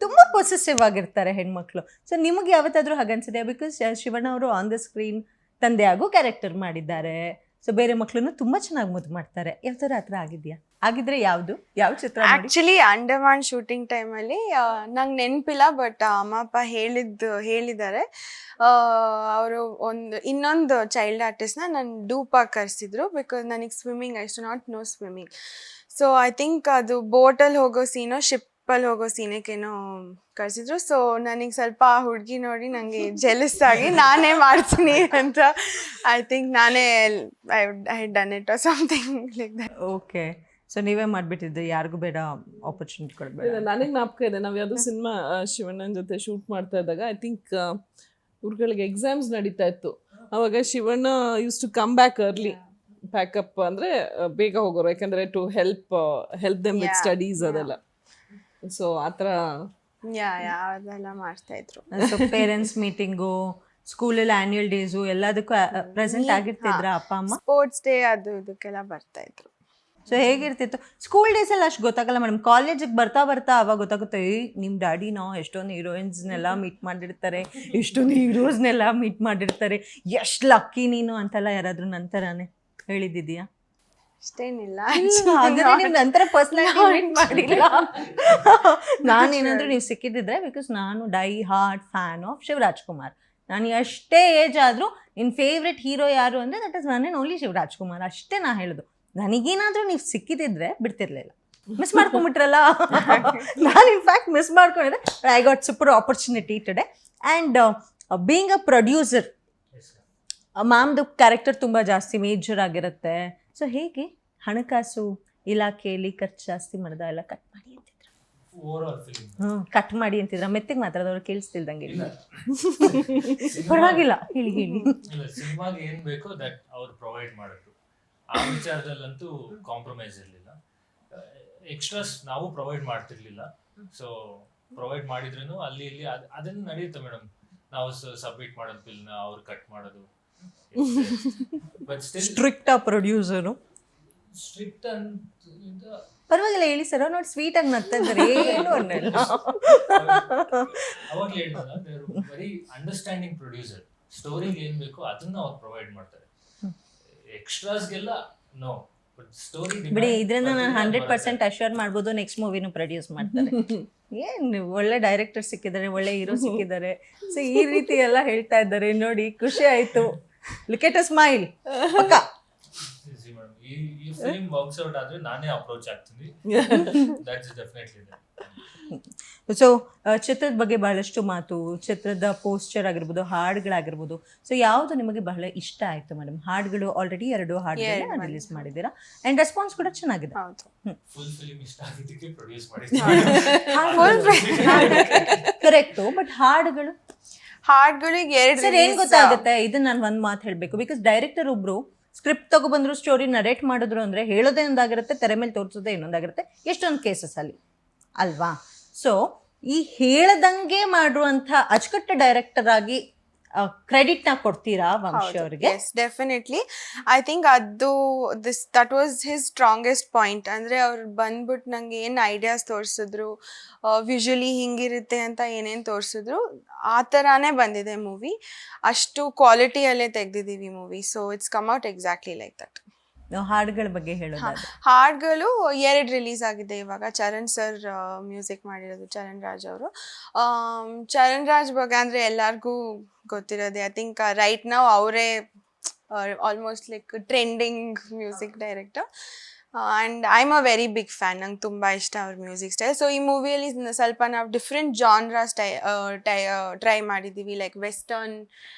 A: ತುಂಬ ಪೊಸೆಸಿವ್ ಆಗಿರ್ತಾರೆ ಹೆಣ್ಮಕ್ಳು. ಸೊ ನಿಮಗೆ ಯಾವತ್ತಾದರೂ ಹಾಗನ್ಸಿದೆ? ಬಿಕಾಸ್ ಶಿವಣ್ಣ ಅವರು ಆನ್ ದ ಸ್ಕ್ರೀನ್ ತಂದೆ ಆಗೋ ಕ್ಯಾರೆಕ್ಟರ್ ಮಾಡಿದ್ದಾರೆ. ಸೊ ಬೇರೆ ಮಕ್ಕಳನ್ನು ತುಂಬ ಚೆನ್ನಾಗಿ ಮುದ್ದು ಮಾಡ್ತಾರೆ. ಯಾವ್ದಾರು ಆ ಥರ ಆಗಿದೆಯಾ? ಆಗಿದ್ರೆ ಯಾವುದು ಯಾವ ಚಿತ್ರ?
B: ಆ್ಯಕ್ಚುಲಿ ಅಂಡಮಾನ್ ಶೂಟಿಂಗ್ ಟೈಮಲ್ಲಿ ನಂಗೆ ನೆನಪಿಲ್ಲ, ಬಟ್ ಅಮ್ಮ ಅಪ್ಪ ಹೇಳಿದ್ದಾರೆ. ಅವರು ಇನ್ನೊಂದು ಚೈಲ್ಡ್ ಆರ್ಟಿಸ್ಟ್ನ ನನ್ನ ಡೂಪಾಗಿ ಕರೆಸಿದ್ರು, ಬಿಕಾಸ್ ನನಗೆ swimming I to not know swimming. So I think ಅದು ಬೋಟಲ್ಲಿ ಹೋಗೋ ಸೀನೋ ಶಿಪ್ಪಲ್ಲಿ ಹೋಗೋ ಸೀನಕ್ಕೇನೋ ಕರೆಸಿದ್ರು. ಸೊ ನನಗೆ ಸ್ವಲ್ಪ ಹುಡುಗಿ ನೋಡಿ ನನಗೆ ಜೆಲಸ್ ಆಗಿ ನಾನೇ ಮಾಡ್ತೀನಿ ಅಂತ ಐ ಥಿಂಕ್ ನಾನೇ I done it or something like that.
A: Okay. So ನೀವೇ ಮಾಡಿಬಿಟ್ಟಿದ್ದೆ, ಯಾರಿಗೂ ಬೇಡ ಆಪರ್ಚುನಿಟಿ ಕೊಡಬೇಡ.
C: ನನಗೆ ಜ್ಞಾಪಕ ಇದೆ, ನಾವು ಯಾವುದೋ ಸಿನಿಮಾ ಶಿವಣ್ಣನ ಜೊತೆ ಶೂಟ್ ಮಾಡ್ತಾ ಇದ್ದಾಗ ಐ ಥಿಂಕ್ ಇವ್ರುಗಳಿಗೆ ಎಕ್ಸಾಮ್ಸ್ ನಡೀತಾ ಇತ್ತು. ಆವಾಗ Shivanna use to come back early, pack up ಅಂದರೆ ಬೇಗ ಹೋಗೋರು, ಯಾಕಂದರೆ to help them with studies ಅದೆಲ್ಲ. ಸೊ ಆ ಥರ
B: ಯಾವ್ದೆಲ್ಲ ಮಾಡ್ತಾ ಇದ್ರು.
A: ಸೊ ಪೇರೆಂಟ್ಸ್ ಮೀಟಿಂಗು, ಸ್ಕೂಲಲ್ಲಿ ಆ್ಯನ್ಯುವಲ್ ಡೇಸು ಎಲ್ಲದಕ್ಕೂ ಪ್ರೆಸೆಂಟ್ ಆಗಿರ್ತಿದ್ರ ಅಪ್ಪ ಅಮ್ಮ?
B: ಸ್ಪೋರ್ಟ್ಸ್ ಡೇ ಅದು ಇದಕ್ಕೆಲ್ಲ ಬರ್ತಾ ಇದ್ರು.
A: ಸೊ ಹೇಗಿರ್ತಿತ್ತು? ಸ್ಕೂಲ್ ಡೇಸಲ್ಲಿ ಅಷ್ಟು ಗೊತ್ತಾಗಲ್ಲ ಮೇಡಮ್, ಕಾಲೇಜಿಗೆ ಬರ್ತಾ ಅವಾಗ ಗೊತ್ತಾಗುತ್ತೆ, ನಿಮ್ಮ ಡ್ಯಾಡಿನೋ ಎಷ್ಟೊಂದು ಹೀರೋಯಿನ್ಸ್ನೆಲ್ಲ ಮೀಟ್ ಮಾಡಿರ್ತಾರೆ, ಎಷ್ಟೊಂದು ಹೀರೋಸ್ನೆಲ್ಲ ಮೀಟ್ ಮಾಡಿರ್ತಾರೆ, ಎಷ್ಟು ಲಕ್ಕಿ ನೀನು ಅಂತೆಲ್ಲ ಯಾರಾದರೂ ನಂತರನೇ ಹೇಳಿದ್ದಿದೆಯಾ?
B: ಅಷ್ಟೇನಿಲ್ಲ,
A: ನಂತರ ಪರ್ಸನಾಲಿಟಿ ಮೀಟ್ ಮಾಡಿಲ್ಲ. ನಾನೇನಾದರೂ ನೀವು ಸಿಕ್ಕಿದ್ದಿದ್ರೆ, ಬಿಕಾಸ್ ನಾನು die hard fan of Shivaraj Kumar. ನಾನು ಎಷ್ಟೇ ಏಜ್ ಆದರೂ ನಿನ್ನ ಫೇವ್ರೆಟ್ ಹೀರೋ ಯಾರು ಅಂದರೆ that is one and only Shivaraj Kumar. ಅಷ್ಟೇ ನಾ ಹೇಳೋದು. ನನಗೇನಾದರೂ ನೀವು ಸಿಕ್ಕಿದ್ದಿದ್ರೆ ಬಿಡ್ತಿರ್ಲಿಲ್ಲ. ಮಿಸ್ ಮಾಡ್ಕೊಂಬಿಟ್ರಲ್ಲ. ನಾನು ಇನ್ಫ್ಯಾಕ್ಟ್ ಮಿಸ್ ಮಾಡ್ಕೊಂಡಿದ್ದೆ. I got super opportunity today. And being a producer, ಮ್ಯಾಮ್ದು ಕ್ಯಾರೆಕ್ಟರ್ ತುಂಬ ಜಾಸ್ತಿ ಮೇಜರ್ ಆಗಿರುತ್ತೆ. ಸೊ ಹೇಗೆ ಹಣಕಾಸು ಇಲಾಖೆಯಲ್ಲಿ ಖರ್ಚು ಜಾಸ್ತಿ ಮಾಡ್ದ ಎಲ್ಲ ಕಟ್ ಮಾಡಿ ಅಂತಿದ್ರು?
D: ಓವರ್ ಆಲ್ ಫಿಲ್ಮ್
A: ಕಟ್ ಮಾಡಿ ಅಂತಿದ್ರ ಮೆತ್ತಿಗೆ ಮಾತಾಡೋರು ಕೇಳಿಸ್ತಿಲ್ದಂಗೆ ಹೇಳಿ. ಪರವಾಗಿಲ್ಲ ಹೇಳಿ ಹೇಳಿ.
D: ಇಲ್ಲ, ಸಿನಿಮಾಗೆ ಏನ್ ಬೇಕೋ ದಟ್ ಅವ್ರು ಪ್ರೊವೈಡ್ ಮಾಡಿದ್ರು. ಆ ವಿಚಾರದಲ್ಲಂತೂ ಕಾಂಪ್ರಮೈಸ್ ಇರಲಿಲ್ಲ. ಎಕ್ಸ್ಟ್ರಾಸ್ ನಾವು ಪ್ರೊವೈಡ್ ಮಾಡ್ತಿರ್ಲಿಲ್ಲ. ಸೊ ಪ್ರೊವೈಡ್ ಮಾಡಿದ್ರೂ ಅಲ್ಲಿ ಇಲ್ಲಿ ಅದನ್ನ ನಡೆಯುತ್ತೆ ಮೇಡಮ್. ನಾವು ಸಬ್ಮಿಟ್ ಮಾಡೋದು ಬಿಲ್ನ ಅವ್ರು ಕಟ್ ಮಾಡೋದು. ಬಟ್ ಸ್ಟಿಲ್
A: ಸ್ಟ್ರಿಕ್ಟ್ ಆ ಪ್ರೊಡ್ಯೂಸರು.
D: ಸ್ಟ್ರಿಕ್ಟ್ ಅಂತ
A: ಪರವಾಗಿಲ್ಲ ಹೇಳಿ ಸರ್. ನೋಡಿ ಸ್ವೀಟ್ ಆಗಿ ನಗ್ತಾ ಇದ್ದಾರೆ, ಏನು ಅನ್ನಲ್ಲ.
D: ಅವಾಗಲೇ ಹೇಳ್ತಾರ ವೆರಿ ಅಂಡರ್ಸ್ಟ್ಯಾಂಡಿಂಗ್ ಪ್ರೊಡ್ಯೂಸರ್. ಸ್ಟೋರಿಗೆ ಏನ್ ಬೇಕೋ ಅದನ್ನ ಅವ್ರು ಪ್ರೊವೈಡ್ ಮಾಡ್ತಾರೆ. ಎಕ್ಸ್ಟ್ರಾಸ್ಗೆಲ್ಲ ನೋ. ಬಟ್ ಸ್ಟೋರಿ
A: ಬಿಡಿ, ಇದರಿಂದ ನಾನು 100% ಅಶ್ಯೂರ್ ಮಾಡ್ಬೋದು ನೆಕ್ಸ್ಟ್ ಮೂವಿನೂ ಪ್ರೊಡ್ಯೂಸ್ ಮಾಡ್ತಾರೆ. ಏನ್ ಒಳ್ಳೆ ಡೈರೆಕ್ಟರ್ ಸಿಕ್ಕಿದ್ದಾರೆ, ಒಳ್ಳೆ ಹೀರೋ ಸಿಕ್ಕಿದ್ದಾರೆ. ಸೊ ಈ ರೀತಿ ಎಲ್ಲ ಹೇಳ್ತಾ ಇದ್ದಾರೆ ನೋಡಿ, ಖುಷಿ ಆಯ್ತು. Look at a smile. ಪಕ್ಕ
D: ಈ ಫಿಲ್ಮ್ ವರ್ಕ್ಸ್ ಔಟ್ ಆದ್ರೆ ನಾನೇ ಅಪ್ರೋಚ್ ಆಗ್ತೀನಿ. That's definitely.
A: ಸೊ ಚಿತ್ರದ ಬಗ್ಗೆ ಬಹಳಷ್ಟು ಮಾತು, ಚಿತ್ರದ ಪೋಸ್ಟರ್ ಆಗಿರ್ಬೋದು, ಹಾಡುಗಳಾಗಿರ್ಬೋದು. ಸೊ ಯಾವುದು ನಿಮಗೆ ಬಹಳ ಇಷ್ಟ ಆಯ್ತು ಮೇಡಮ್? ಹಾಡುಗಳು ಆಲ್ರೆಡಿ 2 ಹಾಡುಗಳನ್ನ ರಿಲೀಸ್ ಮಾಡಿದ್ದೀರಾ ಅಂಡ್ ರೆಸ್ಪಾನ್ಸ್ ಕೂಡ ಚೆನ್ನಾಗಿದೆ.
D: ಫುಲ್ ಫಿಲ್ಮ್ ಇಷ್ಟ ಆಗಿದ್ದಕ್ಕೆ ಪ್ರೊಡ್ಯೂಸ್
A: ಕರೆಕ್ಟು. ಬಟ್ ಹಾಡುಗಳು
B: ಹಾಡ್ಗಳಿಗೆ
A: ಸರ್ ಏನ್ ಗೊತ್ತಾಗುತ್ತೆ, ಇದನ್ನ ನಾನು ಒಂದ್ ಮಾತು ಹೇಳ್ಬೇಕು. ಬಿಕಾಸ್ ಡೈರೆಕ್ಟರ್ ಒಬ್ರು ಸ್ಕ್ರಿಪ್ಟ್ ತಗೊಬಂದ್ರು, ಸ್ಟೋರಿ ನರೇಟ್ ಮಾಡಿದ್ರು ಅಂದ್ರೆ ಹೇಳೋದೇ ಒಂದಾಗಿರುತ್ತೆ, ತೆರೆ ಮೇಲೆ ತೋರಿಸೋದೇ ಇನ್ನೊಂದಾಗಿರುತ್ತೆ ಎಷ್ಟೊಂದು ಕೇಸಸ್ ಅಲ್ಲಿ ಅಲ್ವಾ? ಸೊ ಈ ಹೇಳದಂಗೆ ಮಾಡುವಂಥ ಅಚ್ಚುಕಟ್ಟ ಡೈರೆಕ್ಟರ್ ಆಗಿ ಕ್ರೆಡಿಟ್ ನ ಕೊಡ್ತೀರಾ ವಂಶಿ ಅವರಿಗೆ?
B: Yes, definitely. ಐ ಥಿಂಕ್ ಅದು that was his strongest point. ಅಂದರೆ ಅವ್ರು ಬಂದ್ಬಿಟ್ಟು ನಂಗೆ ಏನು ಐಡಿಯಾಸ್ ತೋರಿಸಿದ್ರು, ವಿಜುವಲಿ ಹಿಂಗಿರುತ್ತೆ ಅಂತ ಏನೇನು ತೋರಿಸಿದ್ರು, ಆ ಥರನೇ ಬಂದಿದೆ ಮೂವಿ. ಅಷ್ಟು ಕ್ವಾಲಿಟಿಯಲ್ಲೇ ತೆಗೆದಿದ್ದೀವಿ movie. So it's come out exactly like that.
A: ಹಾಡುಗಳ ಬಗ್ಗೆ ಹೇಳೋದಾದ್ರೆ
B: ಹಾಡುಗಳು 2 ರಿಲೀಸ್ ಆಗಿದೆ ಇವಾಗ. ಚರಣ್ ಸರ್ ಮ್ಯೂಸಿಕ್ ಮಾಡಿರೋದು, ಚರಣ್ ರಾಜ್ ಅವರು. ಚರಣ್ ರಾಜ್ ಬಗ್ಗೆ ಅಂದರೆ ಎಲ್ಲರಿಗೂ ಗೊತ್ತಿರೋದೆ. ಐ ಥಿಂಕ್ ರೈಟ್ ನಾವು ಅವರೇ almost like trending music director. And I am a very big fan. ನಂಗೆ ತುಂಬ ಇಷ್ಟ ಅವ್ರ ಮ್ಯೂಸಿಕ್ ಸ್ಟೈಲ್. ಸೊ ಈ ಮೂವಿಯಲ್ಲಿ ಸ್ವಲ್ಪ ನಾವು ಡಿಫ್ರೆಂಟ್ ಜಾನ್ರಾ ಟ್ರೈ ಮಾಡಿದ್ದೀವಿ. ಲೈಕ್ ವೆಸ್ಟರ್ನ್,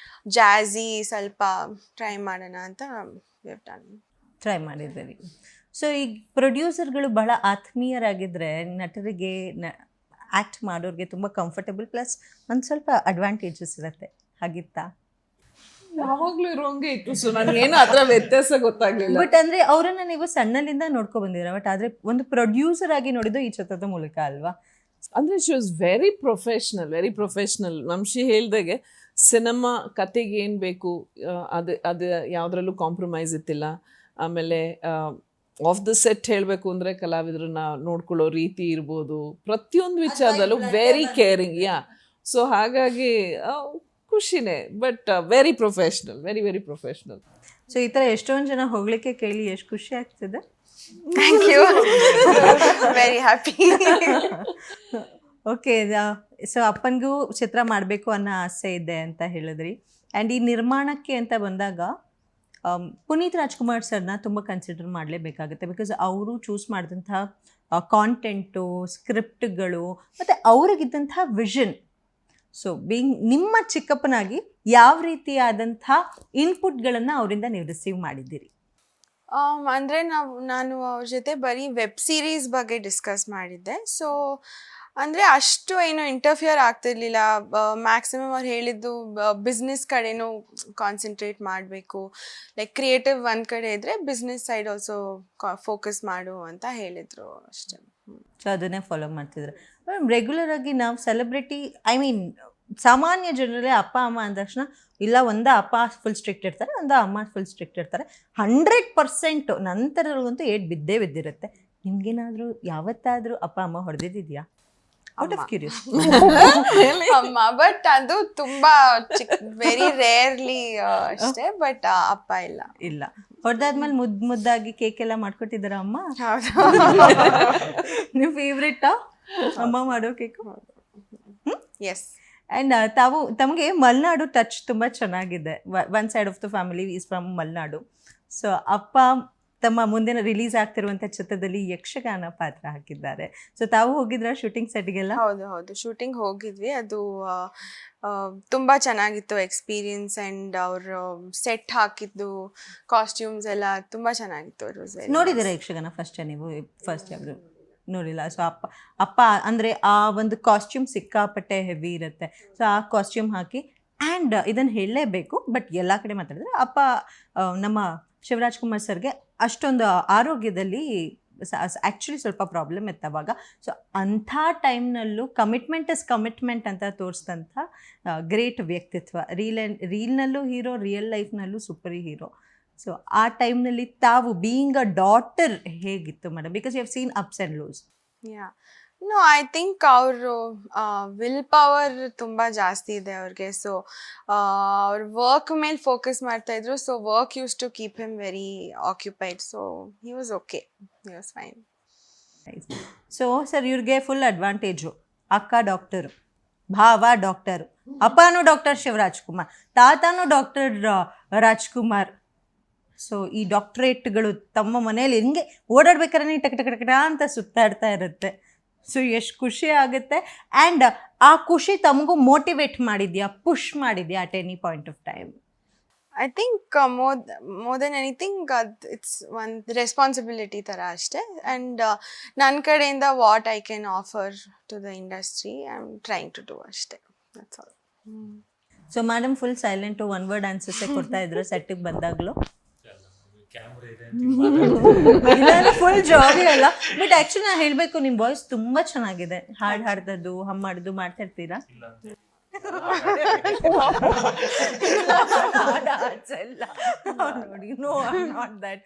B: ಜಾಝಿ ಸ್ವಲ್ಪ ಟ್ರೈ ಮಾಡೋಣ ಅಂತ
A: ಟ್ರೈ ಮಾಡಿದ್ದೀರಿ. ಸೊ ಈಗ ಪ್ರೊಡ್ಯೂಸರ್ಗಳು ಬಹಳ ಆತ್ಮೀಯರಾಗಿದ್ದರೆ ನಟರಿಗೆ ಆ್ಯಕ್ಟ್ ಮಾಡೋರಿಗೆ ತುಂಬ ಕಂಫರ್ಟಬಲ್, ಪ್ಲಸ್ ಒಂದು ಸ್ವಲ್ಪ ಅಡ್ವಾಂಟೇಜಸ್ ಇರುತ್ತೆ. ಹಾಗಿತ್ತಾ?
C: ಯಾವಾಗ್ಲೂ ಇರೋಂಗೆ ಇತ್ತು. ಸೊ ನನಗೆ ಏನು ಅದರ ವ್ಯತ್ಯಾಸ ಗೊತ್ತಾಗ್ಲಿಲ್ಲ.
A: ಬಟ್ ಅಂದರೆ ಅವರನ್ನ ನೀವು ಸಣ್ಣಲಿಂದ ನೋಡ್ಕೊ ಬಂದಿದ್ದೀರ. ಬಟ್ ಆದರೆ ಒಂದು ಪ್ರೊಡ್ಯೂಸರ್ ಆಗಿ ನೋಡಿದ್ದು ಈ ಚಿತ್ರದ ಮೂಲಕ ಅಲ್ವಾ?
C: ಅಂದರೆ she was very professional. Vamshi ಹೇಳ್ದಾಗೆ ಸಿನಿಮಾ ಕತೆಗೆ ಏನು ಬೇಕು ಅದು ಯಾವುದ್ರಲ್ಲೂ ಕಾಂಪ್ರಮೈಸ್ ಇತ್ತಿಲ್ಲ. ಆಮೇಲೆ ಆಫ್ ದ ಸೆಟ್ ಹೇಳಬೇಕು ಅಂದರೆ ಕಲಾವಿದ್ರನ್ನ ನೋಡ್ಕೊಳ್ಳೋ ರೀತಿ ಇರ್ಬೋದು, ಪ್ರತಿಯೊಂದು ವಿಚಾರದಲ್ಲೂ ವೆರಿ ಕೇರಿಂಗ್. ಸೊ ಹಾಗಾಗಿ ಖುಷಿನೇ. But very professional, very professional.
A: So ಈ ಥರ ಎಷ್ಟೊಂದು ಜನ ಹೋಗ್ಲಿಕ್ಕೆ ಕೇಳಿ ಎಷ್ಟು ಖುಷಿ ಆಗ್ತಿದೆ.
B: Thank you, very happy.
A: Okay, so ಅಪ್ಪನಿಗೂ ಚಿತ್ರ ಮಾಡಬೇಕು ಅನ್ನೋ ಆಸೆ ಇದೆ ಅಂತ ಹೇಳಿದ್ರಿ. ಆ್ಯಂಡ್ ಈ ನಿರ್ಮಾಣಕ್ಕೆ ಅಂತ ಬಂದಾಗ ಪುನೀತ್ ರಾಜ್ಕುಮಾರ್ ಸರ್ನ ತುಂಬ ಕನ್ಸಿಡರ್ ಮಾಡಲೇಬೇಕಾಗುತ್ತೆ. ಬಿಕಾಸ್ ಅವರು ಚೂಸ್ ಮಾಡಿದಂತಹ ಕಾಂಟೆಂಟು, ಸ್ಕ್ರಿಪ್ಟ್ಗಳು ಮತ್ತು ಅವ್ರಿಗಿದ್ದಂಥ ವಿಷನ್. ಸೊ ನಿಮ್ಮ ಚಿಕ್ಕಪ್ಪನಾಗಿ ಯಾವ ರೀತಿಯಾದಂಥ ಇನ್ಪುಟ್ಗಳನ್ನು ಅವರಿಂದ ನೀವು ರಿಸೀವ್ ಮಾಡಿದ್ದೀರಿ?
B: ಅಂದರೆ ನಾನು ಅವ್ರ ಜೊತೆ ಬರೀ ವೆಬ್ ಸೀರೀಸ್ ಬಗ್ಗೆ ಡಿಸ್ಕಸ್ ಮಾಡಿದ್ದೆ. ಸೊ ಅಂದರೆ ಅಷ್ಟು ಏನು ಇಂಟರ್ಫಿಯರ್ ಆಗ್ತಿರ್ಲಿಲ್ಲ. ಮ್ಯಾಕ್ಸಿಮಮ್ ಅವ್ರು ಹೇಳಿದ್ದು ಬಿಸ್ನೆಸ್ ಕಡೆನೂ ಕಾನ್ಸಂಟ್ರೇಟ್ ಮಾಡಬೇಕು, ಲೈಕ್ ಕ್ರಿಯೇಟಿವ್ ಒಂದು ಕಡೆ ಇದ್ದರೆ ಬಿಸ್ನೆಸ್ ಸೈಡ್ ಆಲ್ಸೋ ಫೋಕಸ್ ಮಾಡು ಅಂತ ಹೇಳಿದರು ಅಷ್ಟೇ.
A: ಸೊ ಅದನ್ನೇ ಫಾಲೋ ಮಾಡ್ತಿದ್ರು. ರೆಗ್ಯುಲರ್ ಆಗಿ ನಾವು ಸೆಲೆಬ್ರಿಟಿ, ಐ ಮೀನ್ ಸಾಮಾನ್ಯ ಜನರಲ್ಲೇ ಅಪ್ಪ ಅಮ್ಮ ಅಂದ ತಕ್ಷಣ ಇಲ್ಲ ಒಂದ ಅಪ್ಪ ಫುಲ್ ಸ್ಟ್ರಿಕ್ಟ್ ಇರ್ತಾರೆ, ಒಂದ ಅಮ್ಮ ಫುಲ್ ಸ್ಟ್ರಿಕ್ಟ್ ಇರ್ತಾರೆ. 100% ನಂತರದಂತೂ ಏಟ್ ಬಿದ್ದೇ ಬಿದ್ದಿರುತ್ತೆ. ನಿಮ್ಗೇನಾದರೂ ಯಾವತ್ತಾದರೂ ಅಪ್ಪ ಅಮ್ಮ ಹೊಡೆದಿದ್ಯಾ? Out of curious.
B: ಅಮ್ಮ, ಬಟ್ ಅದು ತುಂಬಾ ವೆರಿ ರೇರ್ಲಿ ಅಷ್ಟೇ. ಬಟ್ ಅಪ್ಪ ಇಲ್ಲ.
A: ಹೊಡೆದಾದ್ಮೇಲೆ ಮುದ್ದಾಗಿ ಕೇಕ್ ಎಲ್ಲ ಮಾಡ್ಕೊಟ್ಟಿದ್ದಾರ ಅಮ್ಮ?
B: ಹೌದು.
A: ನಿಮ್ಮ ಫೇವ್ರೆಟಾ ಅಮ್ಮ ಮಾಡೋ ಕೇಕು?
B: ಎಸ್.
A: ಆ್ಯಂಡ್ ತಮಗೆ ಮಲೆನಾಡು ಟಚ್ ತುಂಬ ಚೆನ್ನಾಗಿದೆ. One side of the family is from Malenadu. So ಅಪ್ಪ ತಮ್ಮ ಮುಂದಿನ ರಿಲೀಸ್ ಆಗ್ತಿರುವಂಥ ಚಿತ್ರದಲ್ಲಿ ಯಕ್ಷಗಾನ ಪಾತ್ರ ಹಾಕಿದ್ದಾರೆ. ಸೊ ತಾವು ಹೋಗಿದ್ರ ಶೂಟಿಂಗ್ ಸೆಟ್ಗೆಲ್ಲ?
B: ಹೌದು, ಶೂಟಿಂಗ್ ಹೋಗಿದ್ವಿ. ಅದು ತುಂಬ ಚೆನ್ನಾಗಿತ್ತು ಎಕ್ಸ್ಪೀರಿಯನ್ಸ್. ಆ್ಯಂಡ್ ಅವರು ಸೆಟ್ ಹಾಕಿದ್ದು ಕಾಸ್ಟ್ಯೂಮ್ಸ್ ಎಲ್ಲ ತುಂಬ ಚೆನ್ನಾಗಿತ್ತು.
A: ನೋಡಿದ್ದೀರಾ ಯಕ್ಷಗಾನ ಫಸ್ಟ್ ನೀವು? ಫಸ್ಟ್ ಯಾವುದು? ನೋಡಿಲ್ಲ. ಸೊ ಅಪ್ಪ ಅಂದರೆ ಆ ಒಂದು ಕಾಸ್ಟ್ಯೂಮ್ ಸಿಕ್ಕಾಪಟ್ಟೆ ಹೆವಿ ಇರುತ್ತೆ. ಸೊ ಆ ಕಾಸ್ಟ್ಯೂಮ್ ಹಾಕಿ ಆ್ಯಂಡ್ ಇದನ್ನು ಹೇಳಲೇಬೇಕು, ಬಟ್ ಎಲ್ಲ ಕಡೆ ಮಾತಾಡಿದ್ರೆ ಅಪ್ಪ ನಮ್ಮ ಶಿವರಾಜ್ ಕುಮಾರ್ ಸರ್ಗೆ ಅಷ್ಟೊಂದು ಆರೋಗ್ಯದಲ್ಲಿ ಆ್ಯಕ್ಚುಲಿ ಸ್ವಲ್ಪ ಪ್ರಾಬ್ಲಮ್ ಇತ್ತು ಅವಾಗ. ಸೊ ಅಂಥ ಟೈಮ್ನಲ್ಲೂ ಕಮಿಟ್ಮೆಂಟ್ ಅಂತ ತೋರಿಸಿದಂಥ ಗ್ರೇಟ್ ವ್ಯಕ್ತಿತ್ವ. ರೀಲ್ನಲ್ಲೂ ಹೀರೋ, ರಿಯಲ್ ಲೈಫ್ನಲ್ಲೂ ಸೂಪರ್ ಹೀರೋ. ಸೊ ಆ ಟೈಮ್ನಲ್ಲಿ ತಾವು ಬೀಯಿಂಗ್ ಅ ಡಾಟರ್ ಹೇಗಿತ್ತು madam? Because you have seen ups and lows.
B: Yeah no, I think ಅವರು ವಿಲ್ ಪವರ್ ತುಂಬ ಜಾಸ್ತಿ ಇದೆ ಅವ್ರಿಗೆ. ಸೊ ಅವ್ರು ವರ್ಕ್ ಮೇಲೆ ಫೋಕಸ್ ಮಾಡ್ತಾಯಿದ್ರು. So work use to keep him very occupied. So he was okay, he was fine.
A: So sir, ಇವ್ರಿಗೆ full advantage. ಅಕ್ಕ ಡಾಕ್ಟರು, ಭಾವ ಡಾಕ್ಟರು, ಅಪ್ಪನೂ ಡಾಕ್ಟರ್ ಶಿವರಾಜ್ ಕುಮಾರ್, ತಾತನೂ ಡಾಕ್ಟರ್ ರಾಜ್ಕುಮಾರ್. ಸೊ ಈ ಡಾಕ್ಟ್ರೇಟ್ಗಳು ತಮ್ಮ ಮನೇಲಿ ಹಿಂಗೆ ಓಡಾಡ್ಬೇಕಾದ್ರೆ ಟಕ್ ಟಕ್ ಟಕ್ ಅಂತ ಸುತ್ತಾಡ್ತಾ ಇರುತ್ತೆ. ಸೊ ಎಷ್ಟು ಖುಷಿ ಆಗುತ್ತೆ. ಆ್ಯಂಡ್ ಆ ಖುಷಿ ತಮಗೂ ಮೋಟಿವೇಟ್ ಮಾಡಿದ್ಯಾ, ಪುಷ್ ಮಾಡಿದ್ಯಾ at any point of time?
B: I think more than anything, it's one responsibility ಥರ ಅಷ್ಟೇ. And ನನ್ನ ಕಡೆಯಿಂದ what I can offer to the industry, I'm trying to do ಅಷ್ಟೇ. That's all.
A: So madam full silent, one word ಆನ್ಸರ್ಸೇ ಕೊಡ್ತಾ ಇದ್ರು ಸೆಟ್ಟಿಗೆ ಬಂದಾಗಲೂ. Full Jabi ಅಲ್ಲ, ಬಟ್ ಆ್ಯಕ್ಚುಲಿ ನಾನು ಹೇಳಬೇಕು, ನಿಮ್ಮ ವಾಯ್ಸ್ ತುಂಬ ಚೆನ್ನಾಗಿದೆ. ಹಾಡ್ದದ್ದು ಹಮ್ ಮಾಡೋದು ಮಾಡ್ತಾ ಇರ್ತೀರಾ? ನೋಡಿ, no, not that.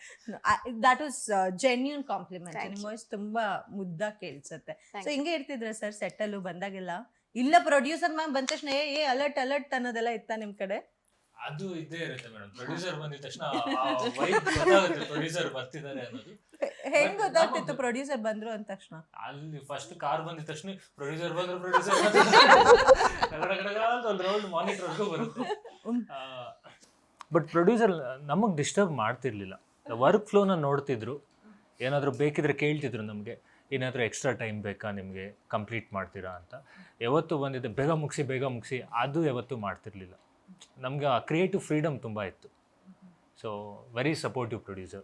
A: That was genuine compliment. ನಿಮ್ಮ ವಾಯ್ಸ್ ತುಂಬಾ ಮುದ್ದಾಗಿ ಕೇಳಿಸುತ್ತೆ. ಸೊ ಹಿಂಗೆ ಇರ್ತಿದ್ರ ಸರ್ ಸೆಟ್ಟಲ್ಲೂ ಬಂದಾಗೆಲ್ಲ? ಇಲ್ಲ ಪ್ರೊಡ್ಯೂಸರ್ ಮ್ಯಾಮ್ ಬಂದ ತಕ್ಷಣ ಏ ಅಲರ್ಟ್ ಅಲರ್ಟ್ ಅನ್ನೋದೆಲ್ಲ ಇತ್ತ ನಿಮ್ಮ ಕಡೆ?
D: ಅದು ಇದ್ದೇ ಇರುತ್ತೆ ಮೇಡಮ್. ಪ್ರೊಡ್ಯೂಸರ್ ಬಂದಿದ ತಕ್ಷಣ ವೈಬ್ ಗೊತ್ತಾಗುತ್ತೆ, ಪ್ರೊಡ್ಯೂಸರ್ ಬರ್ತಿದ್ದಾರೆ ಅನ್ನೋದು.
A: ಹೆಂಗ್ ಗೊತ್ತಾಗ್ತಿತ್ತು ಪ್ರೊಡ್ಯೂಸರ್ ಬಂದ್ರು ಅಂದ ತಕ್ಷಣ?
D: ಅಲ್ಲಿ ಫಸ್ಟ್ ಕಾರ್ ಬಂದಿದ ತಕ್ಷಣ ಪ್ರೊಡ್ಯೂಸರ್ ಬಂದ್ರು ಒಂದು ರೌಂಡ್ ಮಾನಿಟರ್ಗೂ ಬರುತ್ತೆ. ಬಟ್ ಪ್ರೊಡ್ಯೂಸರ್ ನಮಗೆ ಡಿಸ್ಟರ್ಬ್ ಮಾಡ್ತಿರ್ಲಿಲ್ಲ. ವರ್ಕ್ ಫ್ಲೋನ ನೋಡ್ತಿದ್ರು, ಏನಾದರೂ ಬೇಕಿದ್ರೆ ಕೇಳ್ತಿದ್ರು ನಮಗೆ, ಏನಾದರೂ ಎಕ್ಸ್ಟ್ರಾ ಟೈಮ್ ಬೇಕಾ ನಿಮಗೆ, ಕಂಪ್ಲೀಟ್ ಮಾಡ್ತೀರಾ ಅಂತ. ಯಾವತ್ತು ಬಂದಿದ್ದೆ ಬೇಗ ಮುಗಿಸಿ ಅದು ಯಾವತ್ತೂ ಮಾಡ್ತಿರ್ಲಿಲ್ಲ. ನಮ್ಗೆ ಆ ಕ್ರಿಯೇಟಿವ್ ಫ್ರೀಡಮ್ ತುಂಬ ಇತ್ತು. So very supportive producer.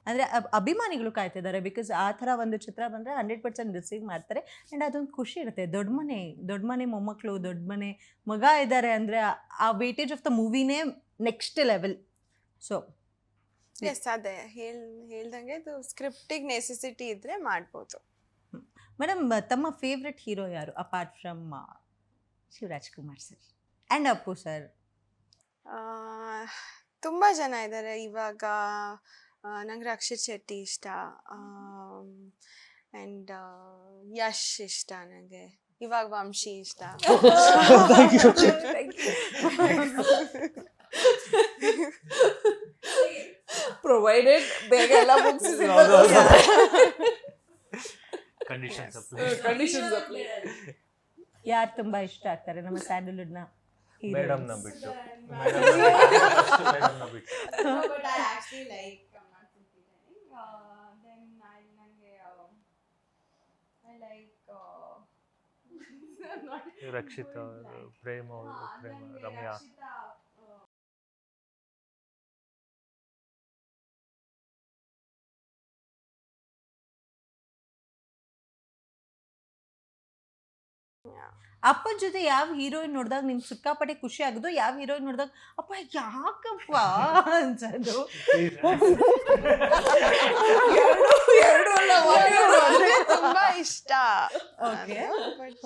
A: ಅಂದರೆ ಅಭಿಮಾನಿಗಳು ಕಾಯ್ತಿದ್ದಾರೆ, ಬಿಕಾಸ್ ಆ ಥರ ಒಂದು ಚಿತ್ರ ಬಂದರೆ 100% ರಿಸೀವ್ ಮಾಡ್ತಾರೆ. ಆ್ಯಂಡ್ ಅದೊಂದು ಖುಷಿ ಇರುತ್ತೆ. ದೊಡ್ಡ ಮನೆ ಮೊಮ್ಮಕ್ಕಳು, ದೊಡ್ಡ ಮನೆ ಮಗ ಇದ್ದಾರೆ ಅಂದರೆ ಆ ವೇಟೇಜ್ ಆಫ್ ದ ಮೂವಿನೇ ನೆಕ್ಸ್ಟ್ ಲೆವೆಲ್. ಸೊ
B: ಎಸ್, ಅದೇ ಹೇಳ್ದಂಗೆ ಇದು ಸ್ಕ್ರಿಪ್ಟಿಗೆ ನೆಸೆಸಿಟಿ ಇದ್ದರೆ ಮಾಡ್ಬೋದು.
A: ಮೇಡಮ್, ತಮ್ಮ ಫೇವ್ರೆಟ್ ಹೀರೋ ಯಾರು apart from Shivaraj Kumar sir and Appu sir?
B: ತುಂಬ ಜನ ಇದ್ದಾರೆ ಇವಾಗ. ನಂಗೆ ರಕ್ಷಿತ್ ಶೆಟ್ಟಿ ಇಷ್ಟ, ಆ್ಯಂಡ್ ಯಶ್ ಇಷ್ಟ ನನಗೆ. ಇವಾಗ ವಂಶಿ ಇಷ್ಟ.
C: ಪ್ರೊವೈಡೆಡ್ ಬೇಗ ಎಲ್ಲ ಮುಗಿಸಿ ಕಂಡೀಷನ್ಸ್ ಅಪ್ಲೈ.
A: ಯಾರು ತುಂಬ ಇಷ್ಟ ಆಗ್ತಾರೆ ನಮ್ಮ ಸ್ಯಾಂಡಲ್ವುಡ್ನ?
D: ಮೇಡಮ್ನ ಬಿಟ್ಟು. ರಕ್ಷಿತ್ ಅವರು, ಪ್ರೇಮ್ ರಮ್ಯಾ.
A: ಅಪ್ಪನ ಜೊತೆ ಯಾವ ಹೀರೋಯಿನ್ ನೋಡಿದಾಗ ನಿಮ್ಗೆ ಸಿಕ್ಕಾಪಟ್ಟೆ ಖುಷಿ ಆಗೋದು, ಯಾವ ಹೀರೋಯಿನ್ ನೋಡಿದಾಗ ಅಪ್ಪ ಯಾಕಪ್ಪ ಅನ್ಸೋದು?
B: ತುಂಬಾ ಇಷ್ಟ.
A: ಓಕೆ,
B: ಬಟ್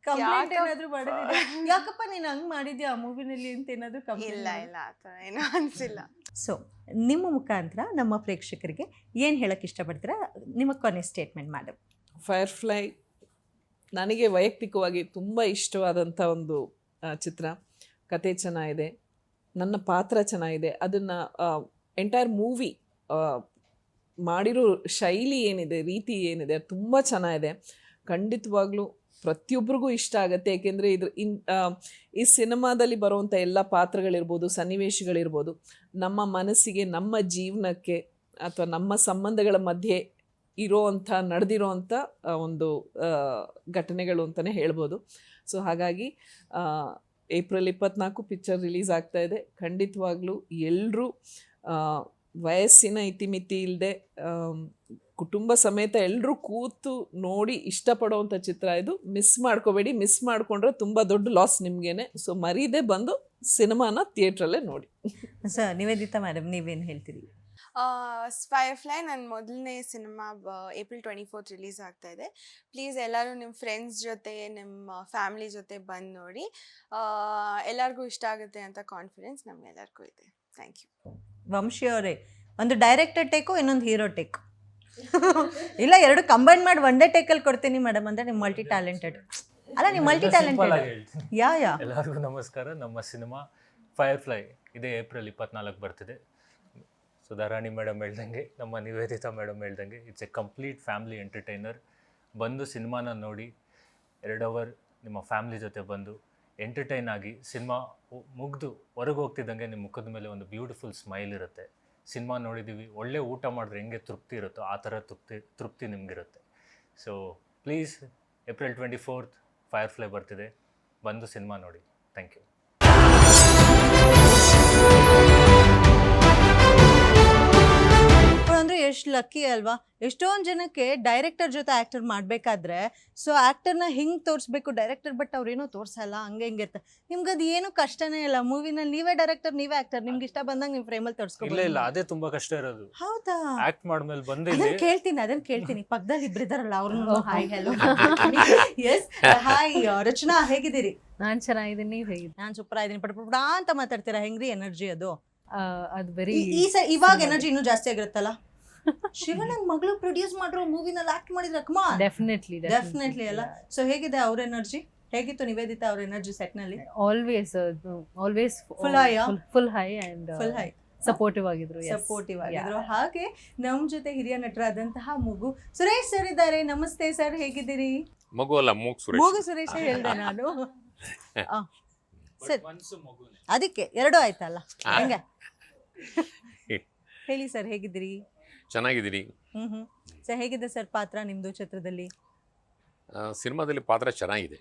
A: ಕಂಪ್ಲೇಂಟ್ ಏನಾದ್ರು ಮಾಡಿದ್ರೆ ಯಾಕಪ್ಪ ನೀನು ಹಂಗ್ ಮಾಡಿದ್ಯಾ ಆ ಮೂವಿನಲ್ಲಿ ಅಂತ ಏನಾದ್ರು
B: ಇಲ್ಲ ಆ ಥರ ಏನೂ ಅನಿಸಿಲ್ಲ.
A: ಸೊ ನಿಮ್ಮ ಮುಖಾಂತರ ನಮ್ಮ ಪ್ರೇಕ್ಷಕರಿಗೆ ಏನು ಹೇಳಕ್ಕೆ ಇಷ್ಟಪಡ್ತೀರಾ? ನಿಮ್ಮ ಕೊನೆ ಸ್ಟೇಟ್ಮೆಂಟ್ ಮೇಡಮ್.
C: ಫೈರ್ಫ್ಲೈ ನನಗೆ ವೈಯಕ್ತಿಕವಾಗಿ ತುಂಬ ಇಷ್ಟವಾದಂಥ ಒಂದು ಚಿತ್ರ. ಕತೆ ಚೆನ್ನಾಗಿದೆ, ನನ್ನ ಪಾತ್ರ ಚೆನ್ನಾಗಿದೆ. ಅದನ್ನು ಎಂಟೈರ್ ಮೂವಿ ಮಾಡಿರೋ ಶೈಲಿ ಏನಿದೆ, ರೀತಿ ಏನಿದೆ, ತುಂಬ ಚೆನ್ನಾಗಿದೆ. ಖಂಡಿತವಾಗ್ಲೂ ಪ್ರತಿಯೊಬ್ಬರಿಗೂ ಇಷ್ಟ ಆಗುತ್ತೆ. ಏಕೆಂದರೆ ಈ ಸಿನಿಮಾದಲ್ಲಿ ಬರುವಂಥ ಎಲ್ಲ ಪಾತ್ರಗಳಿರ್ಬೋದು, ಸನ್ನಿವೇಶಗಳಿರ್ಬೋದು, ನಮ್ಮ ಮನಸ್ಸಿಗೆ, ನಮ್ಮ ಜೀವನಕ್ಕೆ ಅಥವಾ ನಮ್ಮ ಸಂಬಂಧಗಳ ಮಧ್ಯೆ ನಡೆದಿರೋವಂಥ ಒಂದು ಘಟನೆಗಳು ಅಂತಲೇ ಹೇಳ್ಬೋದು. ಸೊ ಹಾಗಾಗಿ ಏಪ್ರಿಲ್ 24 ಪಿಕ್ಚರ್ ರಿಲೀಸ್ ಆಗ್ತಾ ಇದೆ. ಖಂಡಿತವಾಗ್ಲೂ ಎಲ್ಲರೂ ವಯಸ್ಸಿನ ಇತಿಮಿತಿ ಇಲ್ಲದೆ ಕುಟುಂಬ ಸಮೇತ ಎಲ್ಲರೂ ಕೂತು ನೋಡಿ ಇಷ್ಟಪಡೋವಂಥ ಚಿತ್ರ ಇದು. ಮಿಸ್ ಮಾಡ್ಕೋಬೇಡಿ, ಮಿಸ್ ಮಾಡಿಕೊಂಡ್ರೆ ತುಂಬ ದೊಡ್ಡ ಲಾಸ್ ನಿಮಗೇನೆ. ಸೊ ಮರೀದೆ ಬಂದು ಸಿನಿಮಾನ ಥಿಯೇಟ್ರಲ್ಲೇ ನೋಡಿ.
A: ಸರ್ ನಿವೇದಿತಾ ಮೇಡಮ್ ನೀವೇನು ಹೇಳ್ತೀರಿ?
B: ಫೈರ್ಫ್ಲೈ ನನ್ನ ಮೊದಲನೇ ಸಿನಿಮಾ ಏಪ್ರಿಲ್ 24 ರಿಲೀಸ್ ಆಗ್ತಾ ಇದೆ. ಪ್ಲೀಸ್ ಎಲ್ಲರೂ ನಿಮ್ಮ ಫ್ರೆಂಡ್ಸ್ ಜೊತೆ ನಿಮ್ಮ ಫ್ಯಾಮಿಲಿ ಜೊತೆ ಬಂದು ನೋಡಿ. ಎಲ್ಲರಿಗೂ ಇಷ್ಟ ಆಗುತ್ತೆ ಅಂತ ಕಾನ್ಫಿಡೆನ್ಸ್ ನಮ್ಗೆಲ್ಲರಿಗೂ ಇದೆ. Thank you.
A: ವಂಶಿ ಅವರೇ, ಒಂದು ಡೈರೆಕ್ಟರ್ ಟೇಕು, ಇನ್ನೊಂದು ಹೀರೋ ಟೇಕು. ಇಲ್ಲ, ಎರಡು ಕಂಬೈನ್ ಮಾಡಿ ಒನ್ ಡೇ ಟೇಕಲ್ಲಿ ಕೊಡ್ತೀನಿ ಮೇಡಮ್. ಅಂದರೆ ನೀವು ಮಲ್ಟಿ ಟ್ಯಾಲೆಂಟೆಡ್ ಅಲ್ಲ, ನೀವು ಮಲ್ಟಿ ಟ್ಯಾಲೆಂಟೆಡ್. ಯಾ
D: ಎಲ್ಲರಿಗೂ ನಮಸ್ಕಾರ. ನಮ್ಮ ಸಿನಿಮಾ ಫೈರ್ಫ್ಲೈ ಇದೇ ಏಪ್ರಿಲ್ 24 ಬರ್ತಿದೆ. ಸುಧಾರಾಣಿ ಮೇಡಮ್ ಹೇಳ್ದಂಗೆ, ನಮ್ಮ ನಿವೇದಿತಾ ಮೇಡಮ್ ಹೇಳ್ದಂಗೆ, it's A complete family entertainer. ಬಂದು ಸಿನಿಮಾನ ನೋಡಿ 2 ಅವರ್ ನಿಮ್ಮ ಫ್ಯಾಮಿಲಿ ಜೊತೆ ಬಂದು ಎಂಟರ್ಟೈನ್ ಆಗಿ, ಸಿನಿಮಾ ಮುಗಿದು ಹೊರಗೆ ಹೋಗ್ತಿದ್ದಂಗೆ ನಿಮ್ಮ ಮುಖದ ಮೇಲೆ ಒಂದು ಬ್ಯೂಟಿಫುಲ್ ಸ್ಮೈಲ್ ಇರುತ್ತೆ. ಸಿನಿಮಾ ನೋಡಿದ್ದೀವಿ, ಒಳ್ಳೆ ಊಟ ಮಾಡಿದ್ರೆ ಹೆಂಗೆ ತೃಪ್ತಿ ಇರುತ್ತೋ ಆ ಥರ ತೃಪ್ತಿ ನಿಮಗಿರುತ್ತೆ. ಸೊ ಪ್ಲೀಸ್, ಏಪ್ರಿಲ್ 24 ಫೈರ್ಫ್ಲೈ ಬರ್ತಿದೆ, ಬಂದು ಸಿನಿಮಾ ನೋಡಿ. Thank you.
A: ಅಂದರೆ ಎಷ್ಟು ಲಕ್ಕಿ ಅಲ್ವಾ. ಎಷ್ಟೊಂದು ಜನಕ್ಕೆ ಡೈರೆಕ್ಟರ್ ಜೊತೆ ಆ್ಯಕ್ಟರ್ ಮಾಡಬೇಕಾದ್ರೆ ಸೊ ಆ್ಯಕ್ಟರ್ನ ಹಿಂಗೆ ತೋರಿಸ್ಬೇಕು ಡೈರೆಕ್ಟರ್, ಬಟ್ ಅವ್ರೇನೋ ತೋರಿಸಲ್ಲ, ಹಂಗೆ ಹಿಂಗೆ ಇರ್ತಾರೆ. ನಿಮ್ಗೆ ಅದು ಏನು ಕಷ್ಟನೇ ಇಲ್ಲ. ಮೂವಿನಲ್ಲಿ ನೀವೇ ಡೈರೆಕ್ಟರ್, ನೀವೇ ಆ್ಯಕ್ಟರ್, ನಿಮ್ಗೆ ಇಷ್ಟ ಬಂದಂಗೆ ನೀವು ಫ್ರೇಮಲ್ಲಿ ತೋರಿಸ್ಕೊಬೋದು.
D: ಇಲ್ಲ, ಅದೇ ತುಂಬಾ ಕಷ್ಟ ಇರೋದು.
A: ಹೌದಾ?
D: ಆಕ್ಟ್ ಮಾಡ್ಮೇಲೆ ಬಂದು
A: ಅದನ್ನ ಕೇಳ್ತೀನಿ. ಪಕ್ಕದಲ್ಲಿ ಇಬ್ಬರಿದಾರಲ್ಲ, ಅವ್ರನ್ನ ಹಾಯ್ ಹೆಲೋ. ಎಸ್, ಹಾಯ್ ರಚನಾ, ಹೇಗಿದ್ದೀರಿ?
E: ನಾನು ಚೆನ್ನಾಗಿದ್ದೀನಿ, ನೀವು ಹೇಗಿದ್ದೀರಿ?
A: ನಾನು ಸೂಪರ್ ಆಗಿದ್ದೀನಿ. ಪಟ ಅಂತ ಮಾತಾಡ್ತೀರಾ, ಹೆಂಗ್ರಿ ಎನರ್ಜಿ ಅದು?
E: ಅದು ವೆರಿ
A: ಇವಾಗ ಎನರ್ಜಿ ಇನ್ನೂ ಜಾಸ್ತಿ ಆಗಿರುತ್ತಲ್ಲ. ಶಿವಣ್ಣನ ಮಗಳು ಪ್ರೊಡ್ಯೂಸ್ ಮಾಡಿರೋ ಮೂವಿನಲ್ಲಿ ಆಕ್ಟ್ ಮಾಡಿದ್ರೆ ಕಮಾ ಡೆಫಿನೆಟ್ಲಿ ಅಲ್ಲ. ಸೊ ಹೇಗಿದೆ ಅವ್ರ ಎನರ್ಜಿ? ಹೇಗಿತ್ತು ನಿವೇದಿತಾ ಅವ್ರ ಎನರ್ಜಿ ಸೆಟ್ ನಲ್ಲಿ?
E: Always full high and
A: full high
E: supportive ಆಗಿದ್ರು.
A: ಹಾಗೆ ನಮ್ ಜೊತೆ ಹಿರಿಯ ನಟರಾದಂತಹ ಮೂಗು ಸುರೇಶ್ ಸರ್ ಇದ್ದಾರೆ. ನಮಸ್ತೆ ಸರ್, ಹೇಗಿದ್ದೀರಿ? ಮೂಗು ಸುರೇಶ್ ಹೇಳ್ದೆ ನಾನು. ಸರ್ ಅದಕ್ಕೆ ಎರಡು ಆಯ್ತಲ್ಲ, ಹೆಂಗೆ ಹೇಳಿ ಸರ್, ಹೇಗಿದ್ದೀರಿ?
F: ಚೆನ್ನಾಗಿದ್ದೀನಿ.
A: ಸರ್ ಹೇಗಿದೆ ಸರ್ ಪಾತ್ರ ನಿಮ್ದು ಚಿತ್ರದಲ್ಲಿ?
F: ಸಿನಿಮಾದಲ್ಲಿ ಪಾತ್ರ ಚೆನ್ನಾಗಿದೆ.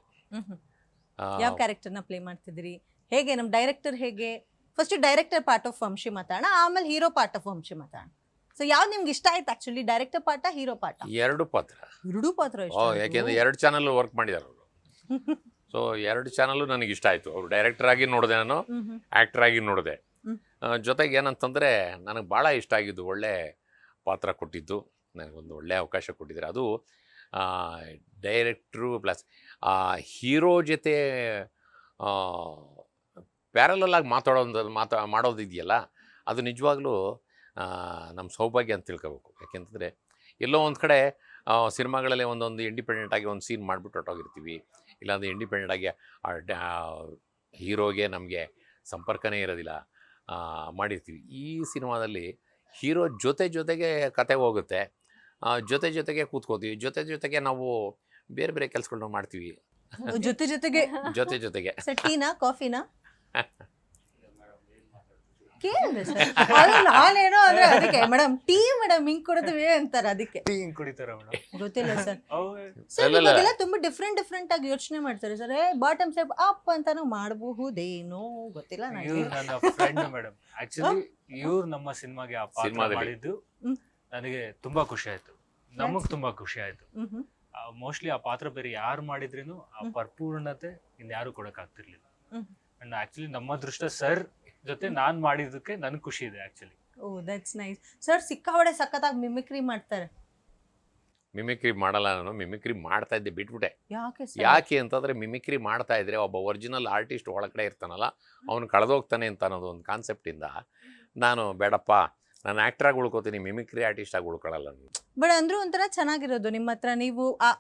A: ಯಾವ ಕ್ಯಾರೆಕ್ಟರ್ನ ಪ್ಲೇ ಮಾಡ್ತಿದ್ದೀರಿ? ಹೇಗೆ ನಮ್ಮ ಡೈರೆಕ್ಟರ್ ಹೇಗೆ? First director part of Vamshi ಮಾತಾಡೋಣ, ಆಮೇಲೆ ಹೀರೋ ಪಾರ್ಟ್ ಆಫ್ ವಂಶಿ ಮಾತಾಡೋಣ. ಸೊ ಯಾವ್ದು ನಿಮ್ಗೆ ಇಷ್ಟ ಆಯ್ತು actually, director part, hero part?
F: ಎರಡು ಪಾತ್ರ ಇಷ್ಟ. ಯಾಕೆಂದ್ರೆ 2 ಚಾನಲ್ ವರ್ಕ್ ಮಾಡಿದಾರೆ ಅವರು. ಸೊ 2 ಚಾನಲ್ ನನಗೆ ಇಷ್ಟ ಆಯ್ತು. ಅವ್ರು ಡೈರೆಕ್ಟರ್ ಆಗಿ ನೋಡಿದೆ, ನಾನು ಆಕ್ಟರ್ ಆಗಿ ನೋಡಿದೆ. ಜೊತೆಗೆ ಏನಂತಂದ್ರೆ ನನಗೆ ಭಾಳ ಇಷ್ಟ ಆಗಿದ್ದು, ಒಳ್ಳೆ ಪಾತ್ರ ಕೊಟ್ಟಿದ್ದು, ನನಗೊಂದು ಒಳ್ಳೆ ಅವಕಾಶ ಕೊಟ್ಟಿದ್ದಾರೆ. ಅದು ಡೈರೆಕ್ಟ್ರು ಪ್ಲಸ್ ಹೀರೋ ಜೊತೆ ಪ್ಯಾರಲಲ್ ಆಗಿ ಮಾಡೋದಿದೆಯಲ್ಲ, ಅದು ನಿಜವಾಗ್ಲೂ ನಮ್ಮ ಸೌಭಾಗ್ಯ ಅಂತ ತಿಳ್ಕೋಬೇಕು. ಯಾಕೆಂತಂದರೆ ಎಲ್ಲೋ ಒಂದು ಕಡೆ ಸಿನಿಮಾಗಳಲ್ಲಿ ಒಂದೊಂದು ಇಂಡಿಪೆಂಡೆಂಟಾಗಿ ಒಂದು ಸೀನ್ ಮಾಡಿಬಿಟ್ಟು ಹೊಟ್ಟೋಗಿರ್ತೀವಿ, ಇಲ್ಲಾಂದರೆ ಇಂಡಿಪೆಂಡೆಂಟಾಗಿ ಹೀರೋಗೆ ನಮಗೆ ಸಂಪರ್ಕನೇ ಇರೋದಿಲ್ಲ, ಮಾಡಿರ್ತೀವಿ. ಈ ಸಿನಿಮಾದಲ್ಲಿ ಹೀರೋ ಜೊತೆಗೆ ಕತೆ ಹೋಗುತ್ತೆ, ಜೊತೆಗೆ ಕೂತ್ಕೋತೀವಿ, ಜೊತೆಗೆ ನಾವು ಬೇರೆ ಬೇರೆ ಕೆಲಸಗಳನ್ನ ಮಾಡ್ತೀವಿ. ಜೊತೆಗೆ
A: ಟೀನಾ ಕಾಫಿನಾ ಕೇಳಿದೆ ಸರ್. ನಾನೇನೋ ಅಂದ್ರೆ ಅದಕ್ಕೆ ಮೇಡಮ್ ಟೀ ಮೇಡಮ್ ಹಿಂಗ್ ಕುಡಿದ್ವಿ ಅಂತಾರೆ, ಅದಕ್ಕೆ ಗೊತ್ತಿಲ್ಲ ಸರ್. ಇವಾಗೆಲ್ಲ ತುಂಬಾ ಡಿಫ್ರೆಂಟ್ ಆಗಿ ಯೋಚನೆ ಮಾಡ್ತಾರೆ ಸರ್. ಬಾಟಮ್ ಸ್ಟೆಪ್ ಅಪ್ ಅಂತಾನು ಮಾಡಬಹುದೇನೋ ಗೊತ್ತಿಲ್ಲ ನನಗೆ.
D: ನನ್ನ ಫ್ರೆಂಡ್ ಮೇಡಮ್, ಆಕ್ಚುಲಿ ಇವ್ರು ನಮ್ಮ ಸಿನಿಮಾಗೆ ಆ ಪಾತ್ರ ಮಾಡಿದ್ದು ನನಗೆ ತುಂಬಾ ಖುಷಿ ಆಯ್ತು, ನಮಗ್ ತುಂಬಾ ಖುಷಿ ಆಯ್ತು. ಮೋಸ್ಟ್ಲಿ ಆ ಪಾತ್ರ ಬೇರೆ ಯಾರು ಮಾಡಿದ್ರೇನು ಆ ಪರಿಪೂರ್ಣತೆ ಇನ್ಯಾರು ಕೊಡಕ್ ಆಗ್ತಿರ್ಲಿಲ್ಲ. ಅಂಡ್ ಆಕ್ಚುಲಿ ನಮ್ಮ ಅದೃಷ್ಟ ಸರ್ ಜೊತೆ ನಾನ್ ಮಾಡಿದ್ದಕ್ಕೆ ನನ್ಗೆ ಖುಷಿ ಇದೆ actually.
A: Oh that's nice sir. ಸಿಕ್ಕಾಪಟ್ಟೆ ಸಖತ್ತಾಗಿ ಮಿಮಿಕ್ರಿ ಮಾಡ್ತಾರೆ.
F: ಮಿಮಿಕ್ರಿ ಮಾಡಲ್ಲ, ನಾನು ಮಿಮಿಕ್ರಿ ಮಾಡ್ತಾ ಇದ್ದೆ, ಬಿಟ್ಬಿಟ್ಟೆ. ಯಾಕೆ ಅಂತಂದ್ರೆ ಮಿಮಿಕ್ರಿ ಮಾಡ್ತಾ ಇದ್ರೆ ಒಬ್ಬ ಒರಿಜಿನಲ್ ಆರ್ಟಿಸ್ಟ್ ಒಳಗಡೆ ಇರ್ತಾನಲ್ಲ, ಅವನು ಕಳೆದೋಗ್ತಾನೆ ಅಂತ ಅನ್ನೋದು ಒಂದು ಕಾನ್ಸೆಪ್ಟಿಂದ ನಾನು ಬೇಡಪ್ಪ, ನಾನು ಆ್ಯಕ್ಟ್ರಾಗಿ ಉಳ್ಕೋತೀನಿ, ಮಿಮಿಕ್ರಿ ಆರ್ಟಿಸ್ಟಾಗಿ ಉಳ್ಕೊಳ್ಳಲ್ಲ.
A: ಬಟ್ ಅಂದ್ರೂ ಒಂಥರ ಚೆನ್ನಾಗಿರೋದು ನಿಮ್ಮ ಹತ್ರ, ನೀವು ಆ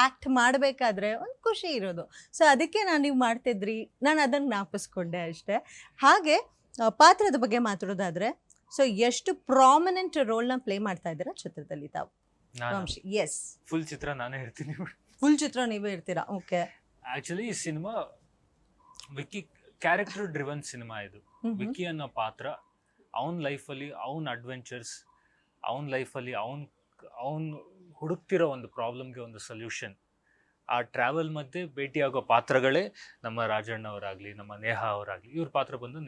A: ಆ್ಯಕ್ಟ್ ಮಾಡಬೇಕಾದ್ರೆ ಒಂದು ಖುಷಿ ಇರೋದು. ಸೊ ಅದಕ್ಕೆ ನೀವು ಮಾಡ್ತಿದ್ರಿ, ನಾನು ಅದನ್ನು ಜ್ಞಾಪಿಸ್ಕೊಂಡೆ ಅಷ್ಟೇ. ಹಾಗೆ ಪಾತ್ರದ ಬಗ್ಗೆ ಮಾತಾಡೋದಾದ್ರೆ, ಸೊ ಎಷ್ಟು ಪ್ರಾಮಿನೆಂಟ್ ರೋಲ್ನ ಪ್ಲೇ ಮಾಡ್ತಾ ಇದ್ದೀರಾ ಚಿತ್ರದಲ್ಲಿ ತಾವು? ಎಸ್,
D: ಫುಲ್ ಚಿತ್ರ ನಾನೇ ಇರ್ತೀನಿ.
A: ಫುಲ್ ಚಿತ್ರ ನೀವೇ ಇರ್ತೀರಾ? ಓಕೆ.
D: ಆಕ್ಚುಲಿ ಈ cinema Vicky character driven cinema ಇದು. ವಿಕ್ಕಿ ಅನ್ನೋ ಪಾತ್ರ ಅವನ ಲೈಫಲ್ಲಿ ಅವನ ಅಡ್ವೆಂಚರ್ಸ್, ಅವನ ಲೈಫಲ್ಲಿ ಅವನ್ ಹುಡುಕ್ತಿರೋ ಒಂದು ಪ್ರಾಬ್ಲಮ್ಗೆ ಒಂದು ಸೊಲ್ಯೂಷನ್, ಆ ಟ್ರಾವೆಲ್ ಮಧ್ಯೆ ಭೇಟಿಯಾಗೋ ಪಾತ್ರಗಳೇ ನಮ್ಮ ರಾಜಣ್ಣ ಅವರಾಗ್ಲಿ, ನಮ್ಮ ನೇಹಾ ಅವರಾಗ್ಲಿ. ಇವ್ರ ಪಾತ್ರ ಬಂದು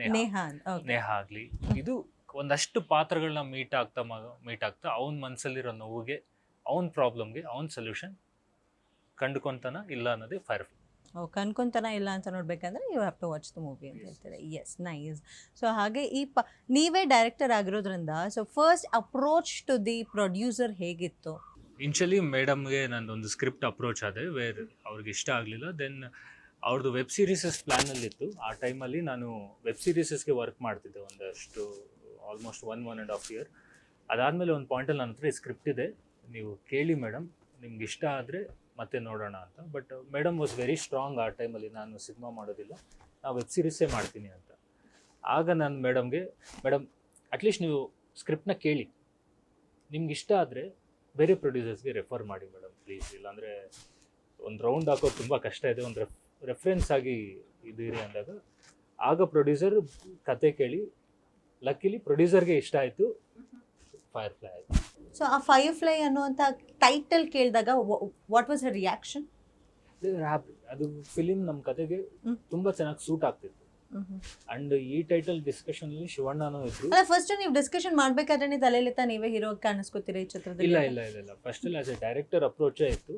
D: ನೇಹಾ ಆಗ್ಲಿ. ಇದು ಒಂದಷ್ಟು ಪಾತ್ರಗಳನ್ನ ಮೀಟ್ ಆಗ್ತಾ ಅವನ ಮನಸ್ಸಲ್ಲಿರೋ ನೋವಿಗೆ ಅವನ ಪ್ರಾಬ್ಲಮ್ಗೆ ಅವನ ಸೊಲ್ಯೂಷನ್ ಕಂಡುಕೊಂತಾನ ಇಲ್ಲ ಅನ್ನೋದೇ ಫೈರ್ಫ್ಲೈ.
A: ಕನ್ಕೊಂತನ ಇಲ್ಲ ಅಂತ ನೋಡ್ಬೇಕಂದ್ರೆ you have to watch the movie ಅಂತ ಹೇಳ್ತಾರೆ. Yes, nice. ಸೊ ಹಾಗೆ ನೀವೇ ಡೈರೆಕ್ಟರ್ ಆಗಿರೋದ್ರಿಂದ so first approach to the producer ಹೇಗಿತ್ತು?
D: ಇನ್ಷಿಯಲಿ ಮೇಡಮ್ಗೆ ನಂದೊಂದು ಸ್ಕ್ರಿಪ್ಟ್ ಅಪ್ರೋಚ್ ಆದೆ, ವೇರ್ ಅವ್ರಿಗೆ ಇಷ್ಟ ಆಗಲಿಲ್ಲ. ದೆನ್ ಅವ್ರದ್ದು ವೆಬ್ ಸೀರೀಸಸ್ ಪ್ಲ್ಯಾನಲ್ಲಿತ್ತು. ಆ ಟೈಮಲ್ಲಿ ನಾನು ವೆಬ್ ಸೀರೀಸಸ್ಗೆ ವರ್ಕ್ ಮಾಡ್ತಿದ್ದೆ ಒಂದಷ್ಟು, ಆಲ್ಮೋಸ್ಟ್ 1.5 ಇಯರ್. ಅದಾದಮೇಲೆ ಒಂದು ಪಾಯಿಂಟಲ್ಲಿ ನನ್ನ ಹತ್ರ ಸ್ಕ್ರಿಪ್ಟ್ ಇದೆ, ನೀವು ಕೇಳಿ ಮೇಡಮ್, ನಿಮ್ಗೆ ಇಷ್ಟ ಆದರೆ ಮತ್ತೆ ನೋಡೋಣ ಅಂತ. But madam was very strong ಆ ಟೈಮಲ್ಲಿ, ನಾನು ಸಿನಿಮಾ ಮಾಡೋದಿಲ್ಲ, ನಾನು ವೆಬ್ ಸೀರೀಸೇ ಮಾಡ್ತೀನಿ ಅಂತ. ಆಗ ನಾನು ಮೇಡಮ್ಗೆ, ಮೇಡಮ್ ಅಟ್ಲೀಸ್ಟ್ ನೀವು ಸ್ಕ್ರಿಪ್ಟ್ನ ಕೇಳಿ, ನಿಮ್ಗೆ ಇಷ್ಟ ಆದರೆ ಬೇರೆ ಪ್ರೊಡ್ಯೂಸರ್ಸ್ಗೆ ರೆಫರ್ ಮಾಡಿ ಮೇಡಮ್ ಪ್ಲೀಸ್, ಇಲ್ಲಾಂದರೆ ಒಂದು ರೌಂಡ್ ಹಾಕೋದು ತುಂಬ ಕಷ್ಟ ಇದೆ, ಒಂದು ರೆಫರೆನ್ಸ್ ಆಗಿ ಇದಿರಿ ಅಂದಾಗ ಆಗ ಪ್ರೊಡ್ಯೂಸರ್ ಕತೆ ಕೇಳಿ ಲಕ್ಕಿಲಿ ಪ್ರೊಡ್ಯೂಸರ್ಗೆ ಇಷ್ಟ ಆಯಿತು, ಫೈರ್ಫ್ಲೈ ಆಯಿತು.
A: ಸೊ ಆ ಫೈರ್ಫ್ಲೈ ಅನ್ನುವಂಥ ಟೈಟಲ್ ಕೇಳಿದಾಗ ವಾಟ್ ವಾಸ್ ಹರ್ ರಿಯಾಕ್ಷನ್?
D: ಅದು ಫಿಲಿಮ್ ನಮ್ಮ ಕತೆಗೆ ತುಂಬ ಚೆನ್ನಾಗಿ ಸೂಟ್ ಆಗ್ತಿತ್ತು. ಅಂಡ್ ಈ ಟೈಟಲ್ ಡಿಸ್ಕಷನ್ ಅಲ್ಲಿ ಶಿವಣ್ಣನೂ ಇದ್ರು.
A: ಅಲ್ಲ, ಫಸ್ಟ್ ನೀವು ಡಿಸ್ಕಷನ್ ಮಾಡ್ಬೇಕಾದ್ರೆ ನೀವು ತಲೆಯಲ್ಲಿ ನೀವೇ ಹೀರೋ ಕಾಣಿಸ್ಕೊತೀರಿ ಈ ಚಿತ್ರದಲ್ಲಿ?
D: ಇಲ್ಲ ಫಸ್ಟ್ ಅಲ್ಲಿ ಆಸ್ ಎ ಡೈರೆಕ್ಟರ್ ಅಪ್ರೋಚೇ ಇತ್ತು.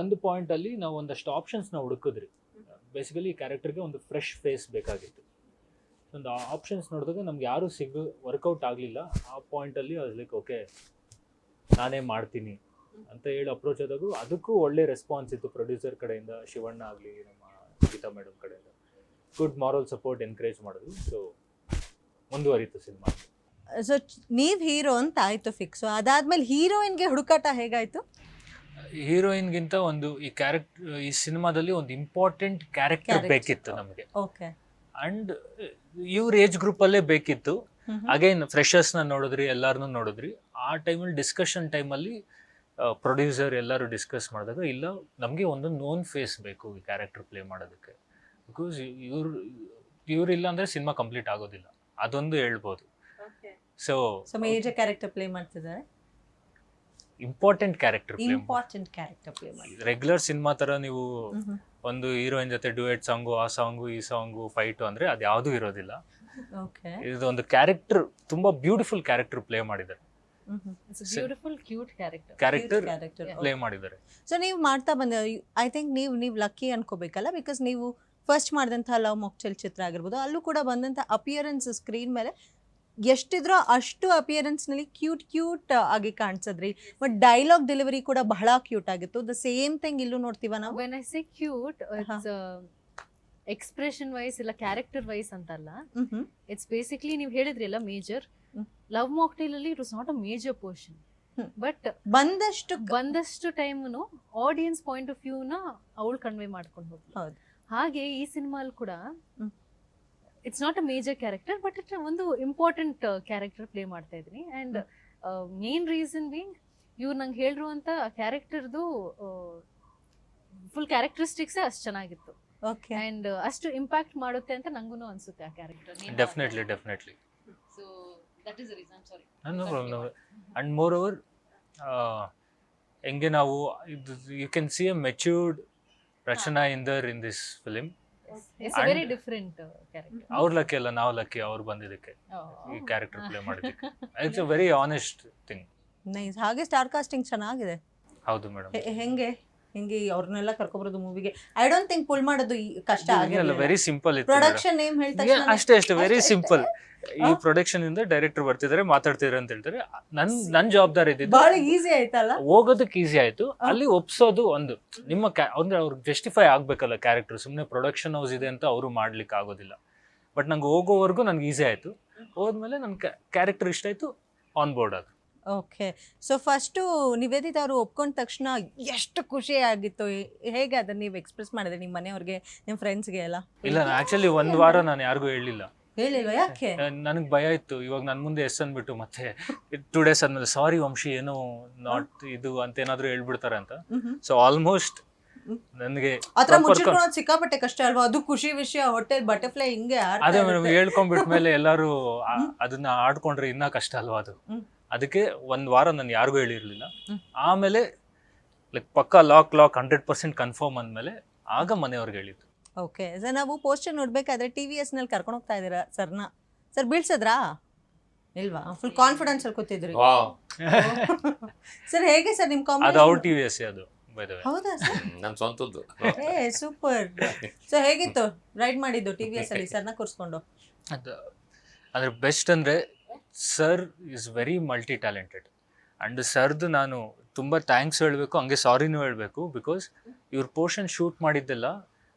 D: ಒಂದು ಪಾಯಿಂಟ್ ಅಲ್ಲಿ ನಾವು ಒಂದಷ್ಟು ಆಪ್ಷನ್ಸ್ ನ ಹುಡುಕಿದ್ರಿ. ಬೇಸಿಕಲಿ ಈ ಕ್ಯಾರೆಕ್ಟರ್ಗೆ ಒಂದು ಫ್ರೆಶ್ ಫೇಸ್ ಬೇಕಾಗಿತ್ತು. ಒಂದು ಆಪ್ಷನ್ಸ್ ನೋಡಿದಾಗ ನಮ್ಗೆ ಯಾರು ವರ್ಕೌಟ್ ಆಗಲಿಲ್ಲ. ಆ ಪಾಯಿಂಟಲ್ಲಿ ಲೈಕ್ ಓಕೆ ನಾನೇ ಮಾಡ್ತೀನಿ ಅಂತ ಹೇಳಿ ಅಪ್ರೋಚ್ ಆದಾಗೂ ಅದಕ್ಕೂ ಒಳ್ಳೆ ರೆಸ್ಪಾನ್ಸ್ ಇತ್ತು ಪ್ರೊಡ್ಯೂಸರ್ ಕಡೆಯಿಂದ, ಶಿವಣ್ಣ ಆಗಲಿ ನಮ್ಮ ಗೀತಾ ಮೇಡಮ್ ಕಡೆಯಿಂದ ಗುಡ್ ಮಾರಲ್ ಸಪೋರ್ಟ್ ಎನ್ಕರೇಜ್ ಮಾಡಿದ್ರು. ಸೊ ಮುಂದುವರಿತು ಸಿನಿಮಾ.
A: ಸೊ ನೀವು ಹೀರೋ ಅಂತ ಆಯಿತು ಫಿಕ್ಸು, ಅದಾದ್ಮೇಲೆ ಹೀರೋಯಿನ್ಗೆ ಹುಡುಕಾಟ ಹೇಗಾಯಿತು?
D: ಹೀರೋಯಿನ್ಗಿಂತ ಒಂದು ಈ ಸಿನಿಮಾದಲ್ಲಿ ಒಂದು ಇಂಪಾರ್ಟೆಂಟ್ ಕ್ಯಾರೆಕ್ಟರ್ ಬೇಕಿತ್ತು ನಮಗೆ.
A: ಓಕೆ.
D: ಅಂಡ್ ಇವ್ರ ಏಜ್ ಗ್ರೂಪಲ್ಲೇ ಬೇಕಿತ್ತು. ಅಗೈನ್ ಫ್ರೆಶರ್ಸ್ನ ನೋಡಿದ್ರಿ, ಎಲ್ಲರನ್ನೂ ನೋಡಿದ್ರಿ. ಆ ಟೈಮಲ್ಲಿ ಡಿಸ್ಕಷನ್ ಟೈಮಲ್ಲಿ ಪ್ರೊಡ್ಯೂಸರ್ ಎಲ್ಲರೂ ಡಿಸ್ಕಸ್ ಮಾಡಿದಾಗ ಇಲ್ಲ ನಮಗೆ ಒಂದು ನೋನ್ ಫೇಸ್ ಬೇಕು ಈ ಕ್ಯಾರೆಕ್ಟರ್ ಪ್ಲೇ ಮಾಡೋದಕ್ಕೆ. ಬಿಕಾಸ್ ಇವ್ರಿಲ್ಲ ಅಂದರೆ ಸಿನಿಮಾ ಕಂಪ್ಲೀಟ್ ಆಗೋದಿಲ್ಲ, ಅದೊಂದು ಹೇಳ್ಬೋದು. ಸೊ
A: ಮೇಜರ್ ಕ್ಯಾರೆಕ್ಟರ್ ಪ್ಲೇ ಮಾಡ್ತಿದ್ದಾರೆ,
D: ಇಂಪಾರ್ಟೆಂಟ್ ಕ್ಯಾರೆಕ್ಟರ್
A: ಪ್ಲೇ ಮಾಡಿ.
D: ರೆಗ್ಯುಲರ್ ಸಿನಿಮಾ ಥರ ನೀವು ಒಂದು ಹೀರೋಯಿನ್ ಜೊತೆ ಡ್ಯೂಯೆಟ್ ಸಾಂಗು, ಆ ಸಾಂಗು, ಈ ಸಾಂಗು, ಫೈಟು ಅಂದರೆ ಅದು ಯಾವುದೂ ಇರೋದಿಲ್ಲ. ಇದು ಒಂದು ಕ್ಯಾರೆಕ್ಟರ್, ತುಂಬಾ ಬ್ಯೂಟಿಫುಲ್ ಕ್ಯಾರೆಕ್ಟರ್ ಪ್ಲೇ ಮಾಡಿದ್ದಾರೆ.
E: ಬ್ಯೂಟಿಫುಲ್ ಕ್ಯೂಟ್
D: ಕ್ಯಾರೆಕ್ಟರ್ ಪ್ಲೇ ಮಾಡಿದ್ದಾರೆ.
A: ಸೊ ನೀವು ಮಾಡ್ತಾ ಬಂದ, ಐ ಥಿಂಕ್ ನೀವು ಲಕ್ಕಿ ಅನ್ಕೋಬೇಕಲ್ಲ, ಬಿಕಾಸ್ ನೀವು ಫಸ್ಟ್ ಮಾಡಿದಂಥ ಲವ್ ಮೊಕ್ಚಲ್ ಚಿತ್ರ ಆಗಿರ್ಬೋದು, ಅಲ್ಲೂ ಕೂಡ ಬಂದಂಥ ಅಪಿಯರೆನ್ಸ್ ಸ್ಕ್ರೀನ್ ಮೇಲೆ ಎಷ್ಟಿದ್ರೋ ಅಷ್ಟು ಅಪಿಯರೆನ್ಸ್ನಲ್ಲಿ ಕ್ಯೂಟ್ ಆಗಿ ಕಾಣಿಸಿದ್ರಿ. ಬಟ್ ಡೈಲಾಗ್ ಡೆಲಿವರಿ ಕೂಡ ಬಹಳ ಕ್ಯೂಟ್ ಆಗಿತ್ತು. ದ ಸೇಮ್ ಥಿಂಗ್ ಇಲ್ಲೂ ನೋಡ್ತೀವ ನಾವು.
E: When I say cute, it's expression wise ಇಲ್ಲ ಕ್ಯಾರೆಕ್ಟರ್ ವೈಸ್ ಅಂತಲ್ಲ. ಇಟ್ಸ್ ಬೇಸಿಕ್ಲಿ ನೀವು ಹೇಳಿದ್ರಿ ಅಲ್ಲ ಮೇಜರ್ ಲವ್ ಮಾಕ್ಟೇಲ್ ಅಲ್ಲಿ it was not a major portion, but ಬಂದಷ್ಟು ಟೈಮ್ನು ಆಡಿಯನ್ಸ್ ಪಾಯಿಂಟ್ ಆಫ್ ವ್ಯೂನ ಅವಳು ಕನ್ವೆ ಮಾಡ್ಕೊಂಡು ಹೋಗ್ಲಿ. ಹಾಗೆ ಈ ಸಿನಿಮಾಲ್ ಕೂಡ it's not a major character, but it ಒಂದು ಇಂಪಾರ್ಟೆಂಟ್ ಕ್ಯಾರೆಕ್ಟರ್ ಪ್ಲೇ ಮಾಡ್ತಾ ಇದ್ದೀನಿ. ಆ್ಯಂಡ್ ಮೇನ್ ರೀಸನ್ ಬೀಂಗ್ ಇವ್ರು ನಂಗೆ ಹೇಳಿರುವಂಥ ಕ್ಯಾರೆಕ್ಟರ್ದು ಫುಲ್ ಕ್ಯಾರೆಕ್ಟರಿಸ್ಟಿಕ್ಸ್ ಅಷ್ಟು ಚೆನ್ನಾಗಿತ್ತು. ಆ್ಯಂಡ್ ಅಷ್ಟು ಇಂಪ್ಯಾಕ್ಟ್ ಮಾಡುತ್ತೆ ಅಂತ ನಂಗೂ ಅನ್ಸುತ್ತೆ ಆ character.
D: Definitely.
E: So that is the reason. Sorry.
D: No problem. And moreover ಹೆಂಗೆ ನಾವು you can see a matured Rachana Inder in this film.
E: It's a very different character.
D: ಅವ್ರ ಲಕ್ಕಿ ಅಲ್ಲ, ನಾವು ಲಕ್ಕಿ ಅವ್ರು ಬಂದಿದ್ದಕ್ಕೆ, ಈ ಕ್ಯಾರೆಕ್ಟರ್ ಪ್ಲೇ ಮಾಡಿದ್ದಕ್ಕೆ. It's a very honest thing.
A: Nice. ಹಾಗೆ ಸ್ಟಾರ್ ಕಾಸ್ಟಿಂಗ್ ಚೆನ್ನಾಗಿದೆ.
D: ಹೌದು ಮೇಡಮ್.
A: ಹೆಂಗೆ ಅವ್ರನ್ನೆಲ್ಲ ಕರ್ಕೊಬರೋದು ಮೂವಿಗೆ? ಐ ಡೋಂಟ್ ಥಿಂಕ್ ಪುಲ್ ಮಾಡೋದು ಕಷ್ಟ ಆಗಿಲ್ಲ.
D: ವೆರಿ ಸಿಂಪಲ್ ಇತ್ತು.
A: ಪ್ರೊಡಕ್ಷನ್ ನೇಮ್ ಹೇಳ್ತಾರೆ
D: ಅಷ್ಟೇ ವೆರಿ ಸಿಂಪಲ್. ಈ ಪ್ರೊಡಕ್ಷನ್ ಇಂದ ಡೈರೆಕ್ಟರ್ ಬರ್ತಿದ್ದಾರೆ, ಮಾತಾಡ್ತಿದ್ದಾರೆ ಅಂತ ಹೇಳ್ತಾರೆ. ನನ್ ಜವಾಬ್ದಾರಿ ಇದ್ದಿದ್ದು
A: ಬಹಳ ಈಸಿ ಆಯ್ತಲ್ಲ,
D: ಹೋಗೋದಕ್ಕೆ ಈಸಿ ಆಯ್ತು. ಅಲ್ಲಿ ಒಪ್ಸೋದು ಒಂದು ನಿಮ್ಮ ಅಂದ್ರೆ ಅವ್ರಿಗೆ ಜಸ್ಟಿಫೈ ಆಗ್ಬೇಕಲ್ಲ ಕ್ಯಾರೆಕ್ಟರ್. ಸುಮ್ಮನೆ ಪ್ರೊಡಕ್ಷನ್ ಹೌಸ್ ಇದೆ ಅಂತ ಅವರು ಮಾಡ್ಲಿಕ್ಕೆ ಆಗೋದಿಲ್ಲ. ಬಟ್ ನಂಗೆ ಹೋಗೋವರೆಗೂ ನನ್ಗೆ ಈಸಿ ಆಯ್ತು. ಹೋದ್ಮೇಲೆ ನನ್ ಕ್ಯಾರೆಕ್ಟರ್ ಇಷ್ಟ ಆಯ್ತು, ಆನ್ ಬೋರ್ಡ್ ಅದು.
A: ಓಕೆ. ಸೊ ಫಸ್ಟು ನಿವೇದಿತಾ ಅವರು ಒಪ್ಕೊಂಡ ತಕ್ಷಣ ಎಷ್ಟು ಖುಷಿ ಆಗಿತ್ತು? ಹೇಗೆ ಅದನ್ನ ನೀವು ಎಕ್ಸ್ಪ್ರೆಸ್ ಮಾಡಿದ್ರಿ ನಿಮ್ಮ ಮನೆಯವ್ರಿಗೆ, ನಿಮ್ಮ ಫ್ರೆಂಡ್ಸ್ಗೆ ಎಲ್ಲ?
D: ಇಲ್ಲ, ಆಕ್ಚುಲಿ ಒಂದು ವಾರ ನಾನು ಯಾರಿಗೂ ಹೇಳಿಲ್ಲ.
A: ಯಾಕೆ?
D: ನನಗೆ ಭಯ ಇತ್ತು, ಇವಾಗ ನನ್ನ ಮುಂದೆ ಎಸ್ ಅಂದ್ಬಿಟ್ಟು ಮತ್ತೆ 2 days ಆದ್ಮೇಲೆ ಸಾರಿ ವಂಶಿ ಏನೋ ನಾಟ್ ಇದು ಅಂತ ಏನಾದ್ರು ಹೇಳ್ಬಿಡ್ತಾರೆ ಅಂತ. ಸೊ ಆಲ್ಮೋಸ್ಟ್ ನನಗೆ
A: ಸಿಕ್ಕಾಪಟ್ಟೆ ಕಷ್ಟ ಅಲ್ವಾ ಅದು? ಖುಷಿ ವಿಷಯ, ಹೋಟೆಲ್ ಬಟರ್ಫ್ಲೈ ಹಿಂಗೆ
D: ಅದೇ ಮೇಡಮ್ ಹೇಳ್ಕೊಂಡ್ಬಿಟ್ಮೇಲೆ ಎಲ್ಲರೂ ಅದನ್ನ ಆಡ್ಕೊಂಡ್ರೆ ಇನ್ನ ಕಷ್ಟ ಅಲ್ವಾ ಅದು. ಅದಕ್ಕೆ 1 ವಾರ ನಾನು ಯಾರಿಗೂ ಹೇಳಿರ್ಲಿಲ್ಲ. ಆಮೇಲೆ ಲೈಕ್ ಪಕ್ಕಾ ಲಾಕ್ 100% ಕನ್ಫರ್ಮ್ ಅಂದಮೇಲೆ ಆಗ ಮನೆಯವ್ರಿಗೆ ಹೇಳಿದ್ದು.
A: ಓಕೆ. ಸರ್ ನಾವು ಪೋಸ್ಟರ್ ನೋಡ್ಬೇಕಾದ್ರೆ TVS ನಲ್ಲಿ ಕರ್ಕೊಂಡು ಹೋಗ್ತಾ ಇದ್ದೀರಾ ಸರ್ ಬೀಳ್ಸದ್ರಾ? ಇಲ್ವಾ? ಫುಲ್ ಕಾನ್ಫಿಡೆನ್ಸ್ ಅಲ್ಲಿ ಕೂತಿದ್ರಿ.
F: ವಾವ್.
A: ಸರ್ ಹೇಗೆ ಸರ್ ನಿಮ್
D: ಅದು
A: ಕಾಂಬಿನೇಷನ್?
D: ಅವ್ರ ಟಿ ವಿ ಎಸ್ ಅದು ಬೈ ದ ವೇ.
A: ಹೌದಾ ಸರ್?
F: ನನ್ನ ಸ್ವಂತದ್ದು.
A: ಸೂಪರ್. ಸೊ ಹೇಗಿತ್ತು ರೈಡ್ ಮಾಡಿದ್ದು TVS ಅಲ್ಲಿ ಸರ್ನ ಕೂರಿಸ್ಕೊಂಡು?
D: ಅದು ಅಂದರೆ ಬೆಸ್ಟ್ ಅಂದರೆ sir is very multi talented and ಸರ್ದು ನಾನು ತುಂಬ ಥ್ಯಾಂಕ್ಸ್ ಹೇಳಬೇಕು, ಹಂಗೆ ಸಾರಿನೂ ಹೇಳಬೇಕು. ಬಿಕಾಸ್ ಇವ್ರ ಪೋರ್ಷನ್ ಶೂಟ್ ಮಾಡಿದ್ದೆಲ್ಲ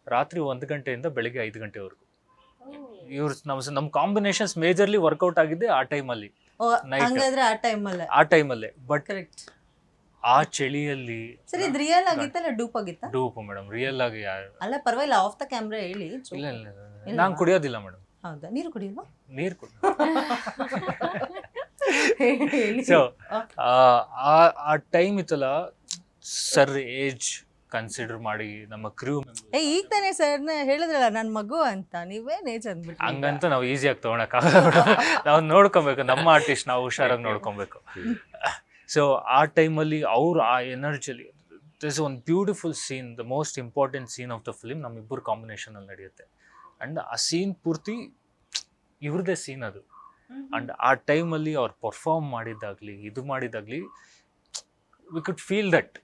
D: ರಾತ್ರಿ 1 ಗಂಟೆಯಿಂದ ಬೆಳಿಗ್ಗೆ 5 ಗಂಟೆವರೆಗೂ. ಇವ್ರು ನಮ್ಮ ಕಾಂಬಿನೇಷನ್ಸ್ ಮೇಜರ್ಲಿ ವರ್ಕೌಟ್ ಆಗಿದ್ದೆ ಆ ಟೈಮಲ್ಲಿ, Night.
A: ಹಂಗಾದ್ರೆ ಆ ಟೈಮಲ್ಲೇ
D: ಬಟ್
A: ಕರೆಕ್ಟ್.
D: ಆ ಚಳಿಯಲ್ಲಿ
A: ಸರ್ ಇದು ರಿಯಲ್ ಆಗಿತ್ತಲ್ಲ ಡೂಪ್ ಆಗಿತ್ತಾ?
D: ಡೂಪ್ ಮೇಡಮ್, ರಿಯಲ್ ಆಗಿ
A: ಅಲ್ಲ ಪರವಾಗಿಲ್ಲ, ಆಫ್ ದ ಕ್ಯಾಮ್ರಾ ಹೇಳಿ.
D: ಇಲ್ಲ ನಾನು ಕುಡಿಯೋದಿಲ್ಲ ಮೇಡಮ್.
A: ಹೌದಾ? ನೀರು ಕುಡಿಯಲ್ವಾ?
D: ನೀರು ಕುಡಿ.
A: ಹೇಳಿ.
D: ಸೊ ಆ ಟೈಮ್ ಇತ್ತಲ್ಲ, ಸರ್ ಏಜ್ ಕನ್ಸಿಡರ್ ಮಾಡಿ ನಮ್ಮ ಕ್ರೂ
A: ಈಗ ತಾನೇ ಸರ್ನ ಹೇಳಿದ್ರಲ್ಲ ನನ್ನ ಮಗು ಅಂತ, ನೀವೇನ್ ಏಜ್ ಅಂದ್ಬಿಟ್ಟು.
D: ಹಂಗಂತ ನಾವು ಈಸಿಯಾಗಿ ತೊಗೊಳಕ್ಕಾಗಲ್ಲ. ನಾವು ನೋಡ್ಕೊಬೇಕು, ನಮ್ಮ ಆರ್ಟಿಸ್ಟ್ ನಾವು ಹುಷಾರಾಗಿ ನೋಡ್ಕೊಬೇಕು. ಸೊ ಆ ಟೈಮಲ್ಲಿ ಅವ್ರು ಆ ಎನರ್ಜಿಲಿ this one beautiful scene, the most important scene of the film ನಮ್ಮಿಬ್ಬರು ಕಾಂಬಿನೇಷನಲ್ಲಿ ನಡೆಯುತ್ತೆ. ಆ್ಯಂಡ್ ಆ ಸೀನ್ ಪೂರ್ತಿ ಇವ್ರದ್ದೇ ಸೀನ್ ಅದು. ಆ್ಯಂಡ್ ಆ ಟೈಮಲ್ಲಿ ಅವ್ರು ಪರ್ಫಾರ್ಮ್ ಮಾಡಿದ್ದಾಗಲಿ ಇದು ಮಾಡಿದಾಗಲಿ ವಿ ಕುಡ್ ಫೀಲ್ ದಟ್.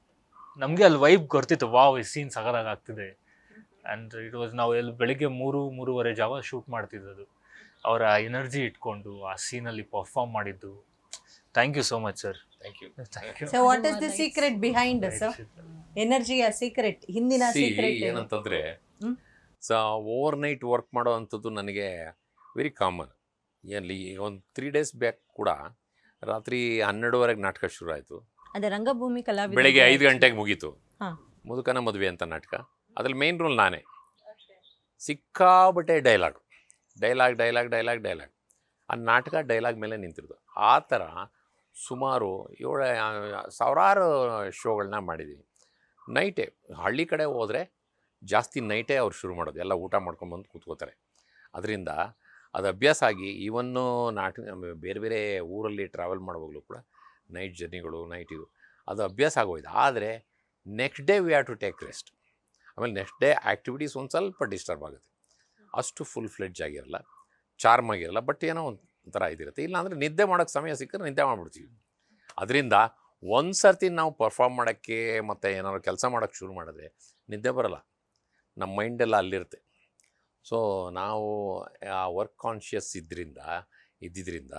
D: ನಮಗೆ ಅಲ್ಲಿ ವೈಬ್ ಗೊತ್ತಿತ್ತು, ವಾವ್ ಈ ಸೀನ್ ಸಗದಾಗಿ ಆಗ್ತಿದೆ. ಆ್ಯಂಡ್ ಇಟ್ ವಾಸ್ ನಾವು ಎಲ್ಲಿ ಬೆಳಿಗ್ಗೆ 3-3:30 ಜಾವ ಶೂಟ್ ಮಾಡ್ತಿದ್ದದು. ಅವರ ಎನರ್ಜಿ ಇಟ್ಕೊಂಡು ಆ ಸೀನಲ್ಲಿ ಪರ್ಫಾರ್ಮ್ ಮಾಡಿದ್ದು. Thank you so much sir.
F: Thank you.
A: So what is the secret behind sir? ಎನರ್ಜಿಯ ಸೀಕ್ರೆಟ್, ಹಿಂದಿನ ಸೀಕ್ರೆಟ್
F: ಏನಂತಂದ್ರೆ ಸೊ ಓವರ್ ನೈಟ್ ವರ್ಕ್ ಮಾಡೋ ಅಂಥದ್ದು ನನಗೆ ವೆರಿ ಕಾಮನ್. ಎಲ್ಲಿ ಒಂದು 3 days ಬ್ಯಾಕ್ ಕೂಡ ರಾತ್ರಿ 12:30 ನಾಟಕ ಶುರು ಆಯಿತು.
A: ಅದೇ ರಂಗಭೂಮಿ ಕಲಾವಿದ.
F: ಬೆಳಗ್ಗೆ 5 ಗಂಟೆಗೆ ಮುಗೀತು.
A: ಹಾ.
F: ಮುದುಕನ ಮದುವೆ ಅಂತ ನಾಟಕ. ಅದ್ರಲ್ಲಿ ಮೇನ್ ರೋಲ್ ನಾನೇ. ಸಿಕ್ಕಾಬಟ್ಟೆ ಡೈಲಾಗ್. ಆ ನಾಟಕ ಡೈಲಾಗ್ ಮೇಲೆ ನಿಂತಿರೋದು. ಆ ಥರ ಸುಮಾರು 7,000 ಶೋಗಳನ್ನ ಮಾಡಿದ್ದೀನಿ. ನೈಟೇ ಹಳ್ಳಿ ಕಡೆ ಹೋದರೆ ಜಾಸ್ತಿ ನೈಟೇ ಅವ್ರು ಶುರು ಮಾಡೋದು, ಎಲ್ಲ ಊಟ ಮಾಡ್ಕೊಂಬಂದು ಕೂತ್ಕೋತಾರೆ. ಅದರಿಂದ ಅದು ಅಭ್ಯಾಸ ಆಗಿ ಈವನ್ನು ಬೇರೆ ಬೇರೆ ಊರಲ್ಲಿ ಟ್ರಾವೆಲ್ ಮಾಡುವಾಗಲೂ ಕೂಡ ನೈಟ್ ಜರ್ನಿಗಳು, ನೈಟಿದು ಅದು ಅಭ್ಯಾಸ ಆಗೋಯ್ತು. ಆದರೆ next day we have to take rest. ಆಮೇಲೆ ನೆಕ್ಸ್ಟ್ ಡೇ ಆ್ಯಕ್ಟಿವಿಟೀಸ್ ಒಂದು ಸ್ವಲ್ಪ ಡಿಸ್ಟರ್ಬ್ ಆಗುತ್ತೆ. ಅಷ್ಟು ಫುಲ್ ಫ್ಲೆಡ್ಜ್ ಆಗಿರಲ್ಲ, ಚಾರ್ಮ್ ಆಗಿರಲ್ಲ, ಬಟ್ ಏನೋ ಒಂಥರ ಇದಿರುತ್ತೆ. ಇಲ್ಲಾಂದರೆ ನಿದ್ದೆ ಮಾಡೋಕ್ಕೆ ಸಮಯ ಸಿಕ್ಕರೆ ನಿದ್ದೆ ಮಾಡಿಬಿಡ್ತೀವಿ. ಅದರಿಂದ ಒಂದು ಸರ್ತಿ ನಾವು ಪರ್ಫಾರ್ಮ್ ಮಾಡೋಕ್ಕೆ ಮತ್ತು ಏನಾದ್ರು ಕೆಲಸ ಮಾಡೋಕ್ಕೆ ಶುರು ಮಾಡಿದ್ರೆ ನಿದ್ದೆ ಬರೋಲ್ಲ, ನಮ್ಮ ಮೈಂಡೆಲ್ಲ ಅಲ್ಲಿರುತ್ತೆ. ಸೊ ನಾವು ಆ ವರ್ಕ್ ಕಾನ್ಷಿಯಸ್ ಇದ್ದಿದ್ದರಿಂದ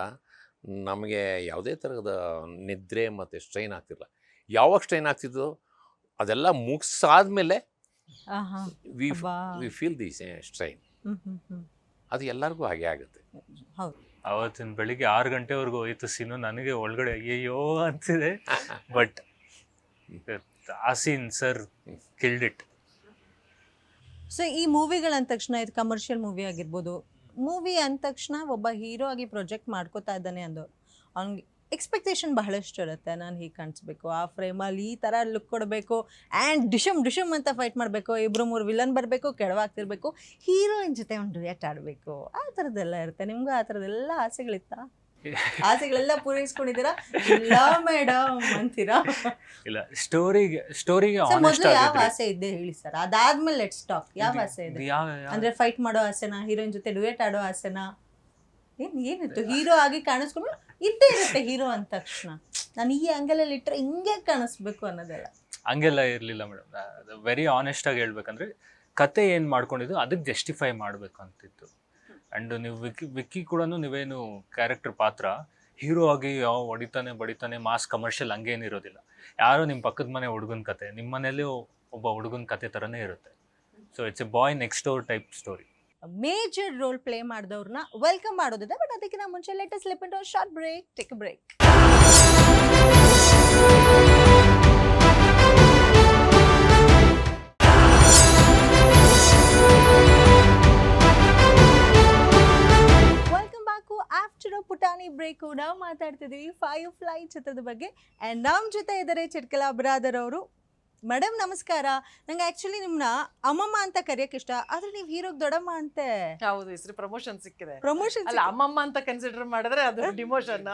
F: ನಮಗೆ ಯಾವುದೇ ಥರದ ನಿದ್ರೆ ಮತ್ತು ಸ್ಟ್ರೈನ್ ಆಗ್ತಿರಲ್ಲ. ಯಾವಾಗ ಸ್ಟ್ರೈನ್ ಆಗ್ತಿದ್ದೋ ಅದೆಲ್ಲ ಮುಗಿಸಾದ್ಮೇಲೆ ವಿ ಫೀಲ್ ದಿ ಸ್ಟ್ರೈನ್. ಅದು ಎಲ್ಲರಿಗೂ ಹಾಗೆ ಆಗುತ್ತೆ.
A: ಹೌದು.
D: ಅವತ್ತಿನ ಬೆಳಿಗ್ಗೆ 6 ಗಂಟೆವರೆಗೂ ಹೋಯ್ತು ಸೀನು. ನನಗೆ ಒಳಗಡೆ ಅಯ್ಯೋ ಅಂತಿದೆ. ಬಟ್ ಆ scene sir killed it.
A: So ಈ ಮೂವಿಗಳು ಅಂದ ತಕ್ಷಣ ಇದು ಕಮರ್ಷಿಯಲ್ ಮೂವಿ ಆಗಿರ್ಬೋದು. ಮೂವಿ ಅಂದ ತಕ್ಷಣ ಒಬ್ಬ ಹೀರೋ ಆಗಿ ಪ್ರೊಜೆಕ್ಟ್ ಮಾಡ್ಕೋತಾ ಇದ್ದಾನೆ ಅಂದು ಅವ್ನಿಗೆ ಎಕ್ಸ್ಪೆಕ್ಟೇಷನ್ ಬಹಳಷ್ಟು ಇರುತ್ತೆ. ನಾನು ಹೀಗೆ ಕಾಣಿಸ್ಬೇಕು, ಆ ಫ್ರೇಮಲ್ಲಿ ಈ ಥರ ಲುಕ್ ಕೊಡಬೇಕು, ಆ್ಯಂಡ್ ಡಿಶಮ್ ಅಂತ ಫೈಟ್ ಮಾಡಬೇಕು, 2-3 ವಿಲನ್ ಬರಬೇಕು, ಕೆಳವಾಗ್ತಿರ್ಬೇಕು, ಹೀರೋಯಿನ್ ಜೊತೆ ಒಂದು ಡ್ಯುಯೆಟ್ ಆಡಬೇಕು, ಆ ಥರದ್ದೆಲ್ಲ ಇರುತ್ತೆ. ನಿಮ್ಗೂ ಆ ಥರದ್ದೆಲ್ಲ ಆಸೆಗಳಿತ್ತಾ? ಆಸೆಗಳೆಲ್ಲ ಪೂರೈಸ್ಕೊಂಡಿದ್ದೀರಾ? ಇಲ್ಲ ಮೇಡಮ್ ಅಂತೀರಾ?
D: ಇಲ್ಲ, ಸ್ಟೋರಿಗೆ
A: ಮೊದಲು ಯಾವ ಆಸೆ ಇದ್ದೆ ಹೇಳಿ ಸರ್, ಅದಾದ್ಮೇಲೆ ಲೆಟ್ಸ್ ಟಾಕ್. ಯಾವ ಆಸೆ ಇದೆ ಅಂದ್ರೆ ಫೈಟ್ ಮಾಡೋ ಆಸೆನಾ, ಹೀರೋಯಿನ್ ಜೊತೆ ಡ್ಯುಯೆಟ್ ಆಡೋ ಆಸೆನಾ, ಏನಿತ್ತು? ಹೀರೋ ಆಗಿ ಕಾಣಿಸ್ಕೊಂಡು ಇದ್ದೇ ಇರುತ್ತೆ ಹೀರೋ ಅಂದ ತಕ್ಷಣ, ನಾನು ಈ ಆಂಗಲಲ್ಲಿ ಇಟ್ಟರೆ ಹಿಂಗೆ ಕಾಣಿಸ್ಬೇಕು ಅನ್ನೋದೆಲ್ಲ.
D: ಹಂಗೆಲ್ಲ ಇರಲಿಲ್ಲ ಮೇಡಮ್. ವೆರಿ ಆನೆಸ್ಟಾಗಿ ಹೇಳ್ಬೇಕಂದ್ರೆ ಕತೆ ಏನು ಮಾಡ್ಕೊಂಡಿದ್ದು ಅದಕ್ಕೆ ಜಸ್ಟಿಫೈ ಮಾಡಬೇಕು ಅಂತಿತ್ತು. ಆ್ಯಂಡ್ ನೀವು ವಿಕ್ಕಿ ಕೂಡ ನೀವೇನು ಕ್ಯಾರೆಕ್ಟರ್ ಪಾತ್ರ ಹೀರೋ ಆಗಿ ಬಡಿತಾನೆ ಮಾಸ್ ಕಮರ್ಷಿಯಲ್ ಹಂಗೇನಿರೋದಿಲ್ಲ. ಯಾರೋ ನಿಮ್ಮ ಪಕ್ಕದ ಮನೆ ಹುಡುಗನ ಕತೆ, ನಿಮ್ಮ ಮನೇಲಿ ಒಬ್ಬ ಹುಡುಗನ ಕತೆ ಥರನೇ ಇರುತ್ತೆ. So it's a boy next door type story.
A: Major role play ಮಾಡಿದವ್ರನ್ನ ವೆಲ್ಕಮ್ ಮಾಡೋದಿದೆ. ಬಟ್ ಅದಕ್ಕಿಂತ ಮುಂಚೆ let us slip into short break. Take a break. Welcome back. After a ಪುಟಾಣಿ ಬ್ರೇಕ್ ನಾವು ಮಾತಾಡ್ತಿದ್ದೀವಿ ಫೈರ್ಫ್ಲೈ ಚಿತ್ರದ ಬಗ್ಗೆ. ಆ್ಯಂಡ್ ನಮ್ಮ ಜೊತೆ ಇದ್ದಾರೆ ಚಿಟ್ಕಲಾ ಬ್ರಾದರ್ ಅವರು. ಮೇಡಮ್ ನಮಸ್ಕಾರ. ನಂಗೆ ಆಕ್ಚುಲಿ ನಿಮ್ಮನ್ನ ಅಮ್ಮಮ್ಮ ಅಂತ ಕರೆಯಕ್ಕೆ ಇಷ್ಟ, ಆದ್ರೆ ನೀವು ಹೀರೋಗ್ ದೊಡ್ಡಮ್ಮ ಅಂತೆ.
G: ಹೌದು, ಹೆಸರು ಪ್ರಮೋಷನ್ ಸಿಕ್ಕಿದೆ.
A: ಪ್ರಮೋಷನ್
G: ಅಲ್ಲ, ಅಮ್ಮಮ್ಮ ಅಂತ ಕನ್ಸಿಡರ್ ಮಾಡಿದ್ರೆ ಅದು ಡಿಮೋಷನ್,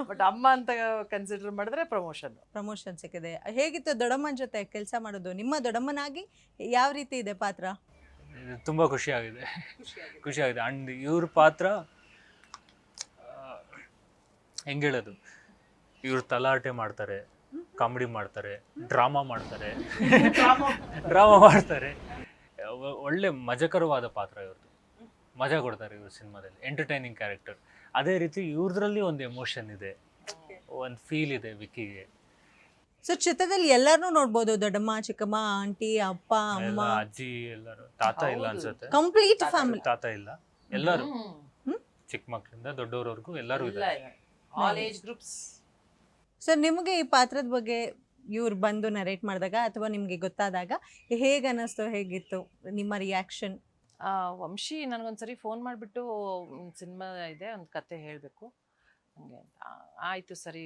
G: ಬಟ್ ಅಮ್ಮ ಅಂತ ಕನ್ಸಿಡರ್ ಮಾಡಿದ್ರೆ ಪ್ರಮೋಷನ್
A: ಸಿಕ್ಕಿದೆ. ಹೇಗಿತ್ತು ದೊಡ್ಡಮ್ಮನ ಜೊತೆ ಕೆಲಸ ಮಾಡೋದು? ನಿಮ್ಮ ದೊಡ್ಡಮ್ಮನಾಗಿ ಯಾವ ರೀತಿ ಇದೆ ಪಾತ್ರ?
D: ತುಂಬ ಖುಷಿಯಾಗಿದೆ. ಆ್ಯಂಡ್ ಇವ್ರ ಪಾತ್ರ ಹೆಂಗೆ ಹೇಳೋದು, ಇವ್ರು ತಲಾಟೆ ಮಾಡ್ತಾರೆ, ಕಾಮಿಡಿ ಮಾಡ್ತಾರೆ, ಡ್ರಾಮಾ ಮಾಡ್ತಾರೆ, ಡ್ರಾಮಾ ಮಾಡ್ತಾರೆ. ಒಳ್ಳೆ ಮಜಕರವಾದ ಪಾತ್ರ ಇವ್ರದ್ದು, ಮಜಾ ಕೊಡ್ತಾರೆ ಇವ್ರ ಸಿನಿಮಾದಲ್ಲಿ, ಎಂಟರ್ಟೈನಿಂಗ್ ಕ್ಯಾರೆಕ್ಟರ್. ಅದೇ ರೀತಿ ಇವ್ರದ್ರಲ್ಲಿ ಒಂದು ಎಮೋಷನ್ ಇದೆ, ಒಂದು ಫೀಲ್ ಇದೆ ವಿಕ್ಕಿಗೆ.
A: ಸೊ ಚಿತ್ರದಲ್ಲಿ ಎಲ್ಲಾರನ್ನೂ ನೋಡ್ಬೋದು, ದೊಡ್ಡಮ್ಮ, ಚಿಕ್ಕಮ್ಮ, ಆಂಟಿ, ಅಪ್ಪ, ಅಮ್ಮ,
D: ಎಲ್ಲ ಅಜ್ಜಿ, ಎಲ್ಲರೂ. ತಾತ ಇಲ್ಲ ಅನ್ಸುತ್ತೆ,
A: ಕಂಪ್ಲೀಟ್ ಫ್ಯಾಮಿಲಿ.
D: ತಾತ ಇಲ್ಲ, ಎಲ್ಲರೂ ಚಿಕ್ಕ ಮಕ್ಕಳಿಂದ ದೊಡ್ಡವರವರೆಗೂ ಎಲ್ಲರೂ ಇದ್ದಾರೆ.
G: All age groups.
A: ಸೊ ನಿಮಗೆ ಈ ಪಾತ್ರದ ಬಗ್ಗೆ ಇವ್ರು ಬಂದು ನರೇಟ್ ಮಾಡಿದಾಗ ಅಥವಾ ನಿಮಗೆ ಗೊತ್ತಾದಾಗ ಹೇಗೆ ಅನ್ನಿಸ್ತು, ಹೇಗಿತ್ತು ನಿಮ್ಮ ರಿಯಾಕ್ಷನ್?
G: ವಂಶಿ ನನಗೊಂದ್ಸರಿ ಫೋನ್ ಮಾಡಿಬಿಟ್ಟು ಸಿನಿಮಾ ಇದೆ, ಒಂದು ಕತೆ ಹೇಳಬೇಕು ಹಂಗೆ ಅಂತ. ಆಯಿತು ಸರಿ,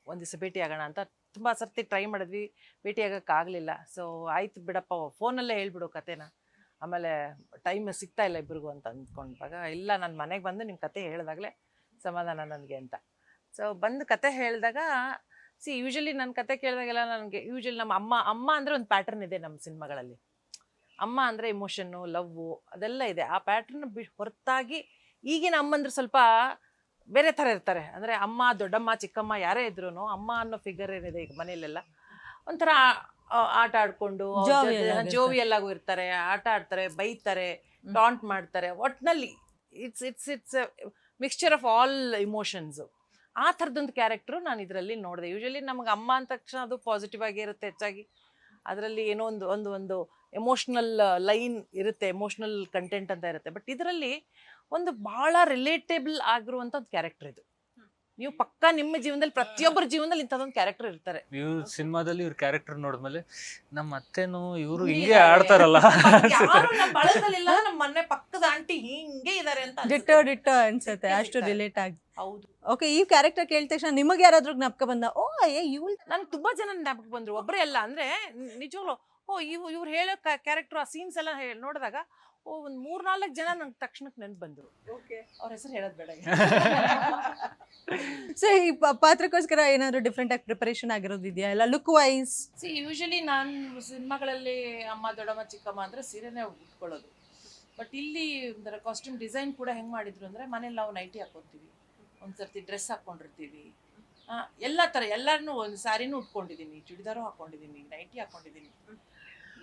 G: ಒಂದು ದಿವಸ ಭೇಟಿ ಆಗೋಣ ಅಂತ ತುಂಬ ಸರ್ತಿ ಟ್ರೈ ಮಾಡಿದ್ವಿ, ಭೇಟಿ ಆಗೋಕ್ಕಾಗಲಿಲ್ಲ. ಸೊ ಆಯ್ತು ಬಿಡಪ್ಪ, ಫೋನಲ್ಲೇ ಹೇಳ್ಬಿಡು ಕತೆನ, ಆಮೇಲೆ ಟೈಮ್ ಸಿಗ್ತಾ ಇಲ್ಲ ಇಬ್ಬರಿಗೂ ಅಂತ ಅಂದ್ಕೊಂಡಾಗ, ಇಲ್ಲ ನಾನು ಮನೆಗೆ ಬಂದು ನಿಮ್ಮ ಕತೆ ಹೇಳಿದಾಗಲೇ ಸಮಾಧಾನ ನನಗೆ ಅಂತ. ಸೊ ಬಂದು ಕತೆ ಹೇಳಿದಾಗ, ಯೂಶಲಿ ನನ್ನ ಕತೆ ಕೇಳಿದಾಗೆಲ್ಲ ನನಗೆ ಯೂಶಲಿ ನಮ್ಮ ಅಮ್ಮ ಅಂದರೆ ಒಂದು ಪ್ಯಾಟರ್ನ್ ಇದೆ ನಮ್ಮ ಸಿನಿಮಾಗಳಲ್ಲಿ. ಅಮ್ಮ ಅಂದರೆ ಇಮೋಷನ್ನು, ಲವ್ವು ಅದೆಲ್ಲ ಇದೆ. ಆ ಪ್ಯಾಟರ್ನ್ ಹೊರತಾಗಿ ಈಗಿನ ಅಮ್ಮಂದ್ರೆ ಸ್ವಲ್ಪ ಬೇರೆ ಥರ ಇರ್ತಾರೆ. ಅಂದರೆ ಅಮ್ಮ, ದೊಡ್ಡಮ್ಮ, ಚಿಕ್ಕಮ್ಮ ಯಾರೇ ಇದ್ರೂ ಅಮ್ಮ ಅನ್ನೋ ಫಿಗರ್ ಏನಿದೆ ಈಗ ಮನೇಲೆಲ್ಲ ಒಂಥರ ಆಟ ಆಡ್ಕೊಂಡು ಜೋವಿಯಲ್ಲಾಗೂ ಇರ್ತಾರೆ, ಆಟ ಆಡ್ತಾರೆ, ಬೈತಾರೆ, ಟಾಂಟ್ ಮಾಡ್ತಾರೆ. ಒಟ್ಟಿನಲ್ಲಿ it's mixture of all emotions. ಆ ಥರದೊಂದು ಕ್ಯಾರೆಕ್ಟ್ರು ನಾನು ಇದರಲ್ಲಿ ನೋಡಿದೆ. ಯೂಶಲಿ ನಮಗೆ ಅಮ್ಮ ಅಂದ ತಕ್ಷಣ ಅದು ಪಾಸಿಟಿವ್ ಆಗಿ ಇರುತ್ತೆ ಹೆಚ್ಚಾಗಿ. ಅದರಲ್ಲಿ ಏನೋ ಒಂದು ಎಮೋಷ್ನಲ್ ಲೈನ್ ಇರುತ್ತೆ, ಎಮೋಷ್ನಲ್ ಕಂಟೆಂಟ್ ಅಂತ ಇರುತ್ತೆ. ಬಟ್ ಇದರಲ್ಲಿ ಒಂದು ಭಾಳ ರಿಲೇಟೇಬಲ್ ಆಗಿರುವಂಥ ಒಂದು ಕ್ಯಾರೆಕ್ಟರ್ ಇದು. ನೀವು ಪಕ್ಕ ನಿಮ್ಮ ಜೀವನದಲ್ಲಿ, ಪ್ರತಿಯೊಬ್ಬರ ಜೀವನದಲ್ಲಿ ಇಂಥದ್ದೊಂದು ಕ್ಯಾರೆಕ್ಟರ್ ಇರ್ತಾರೆ.
D: ಇವ್ರ ಸಿನಿಮಾದಲ್ಲಿ ಇವ್ರ ಕ್ಯಾರೆಕ್ಟರ್ ನೋಡಿದ್ಮೇಲೆ ನಮ್ಮ ಅತ್ತೆನೂ ಇವರು ಹಿಂಗೆ ಆಡ್ತಾರಲ್ಲ,
G: ಬಳಗದಲ್ಲಿಲ್ಲ, ನಮ್ಮ ಮನೆ ಪಕ್ಕದ ಆಂಟಿ ಹಿಂಗೆ ಇದಾರೆ ಅಂತ
A: ಡಿಟ್ಟೋ ಅನ್ಸುತ್ತೆ, ಅಷ್ಟು ರಿಲೇಟ್ ಆಗಿ.
G: ಹೌದು.
A: ಓಕೆ, ಈ ಕ್ಯಾರೆಕ್ಟರ್ ಕೇಳಿದ ತಕ್ಷಣ ನಿಮಗೆ ಯಾರಾದ್ರೂ ಜ್ಞಾಪಕ ಬಂದ? ಓ ಇವಳು.
G: ನನ್ಗೆ ತುಂಬಾ ಜನ ಜ್ಞಾಪಕ ಬಂದ್ರು, ಒಬ್ಬರೇ ಅಲ್ಲ. ಅಂದ್ರೆ ನಿಜವಾಗ್ಲು ಇವ್ರು ಹೇಳೋ ಕ್ಯಾರೆಕ್ಟರ್, ಆ ಸೀನ್ಸ್ ಎಲ್ಲ ನೋಡಿದಾಗ ಒಂದು 3-4 ಜನ ನಂಗೆ ತಕ್ಷಣಕ್ಕೆ ನೆನ್ಪು ಬಂದ್ರು. ಅವ್ರ ಹೆಸರು ಹೇಳೋದು ಬೇಡ.
A: ಸೊ ಈ ಪಾತ್ರಕ್ಕೋಸ್ಕರ ಏನಾದ್ರು ಡಿಫ್ರೆಂಟ್ ಆಗಿ ಪ್ರಿಪರೇಷನ್ ಆಗಿರೋದಿದೆಯಾ, ಎಲ್ಲ ಲುಕ್ ವೈಸ್?
G: ಯೂಶಲಿ ನಾನು ಸಿನಿಮಾಗಳಲ್ಲಿ ಅಮ್ಮ, ದೊಡ್ಡಮ್ಮ, ಚಿಕ್ಕಮ್ಮ ಅಂದ್ರೆ ಸೀರೆನೇ ಉಟ್ಕೊಳ್ಳೋದು. ಬಟ್ ಇಲ್ಲಿ ಒಂಥರ ಕಾಸ್ಟ್ಯೂಮ್ ಡಿಸೈನ್ ಕೂಡ ಹೆಂಗೆ ಮಾಡಿದ್ರು ಅಂದರೆ, ಮನೇಲಿ ನಾವು ನೈಟಿ ಹಾಕ್ಕೊತೀವಿ, ಒಂದ್ಸರ್ತಿ ಡ್ರೆಸ್ ಹಾಕ್ಕೊಂಡಿರ್ತೀವಿ, ಎಲ್ಲ ಥರ ಎಲ್ಲರನ್ನೂ, ಒಂದು ಸ್ಯಾರಿನೂ ಉಟ್ಕೊಂಡಿದ್ದೀನಿ, ಚೂಡಿದಾರು ಹಾಕ್ಕೊಂಡಿದ್ದೀನಿ, ನೈಟಿ ಹಾಕ್ಕೊಂಡಿದ್ದೀನಿ.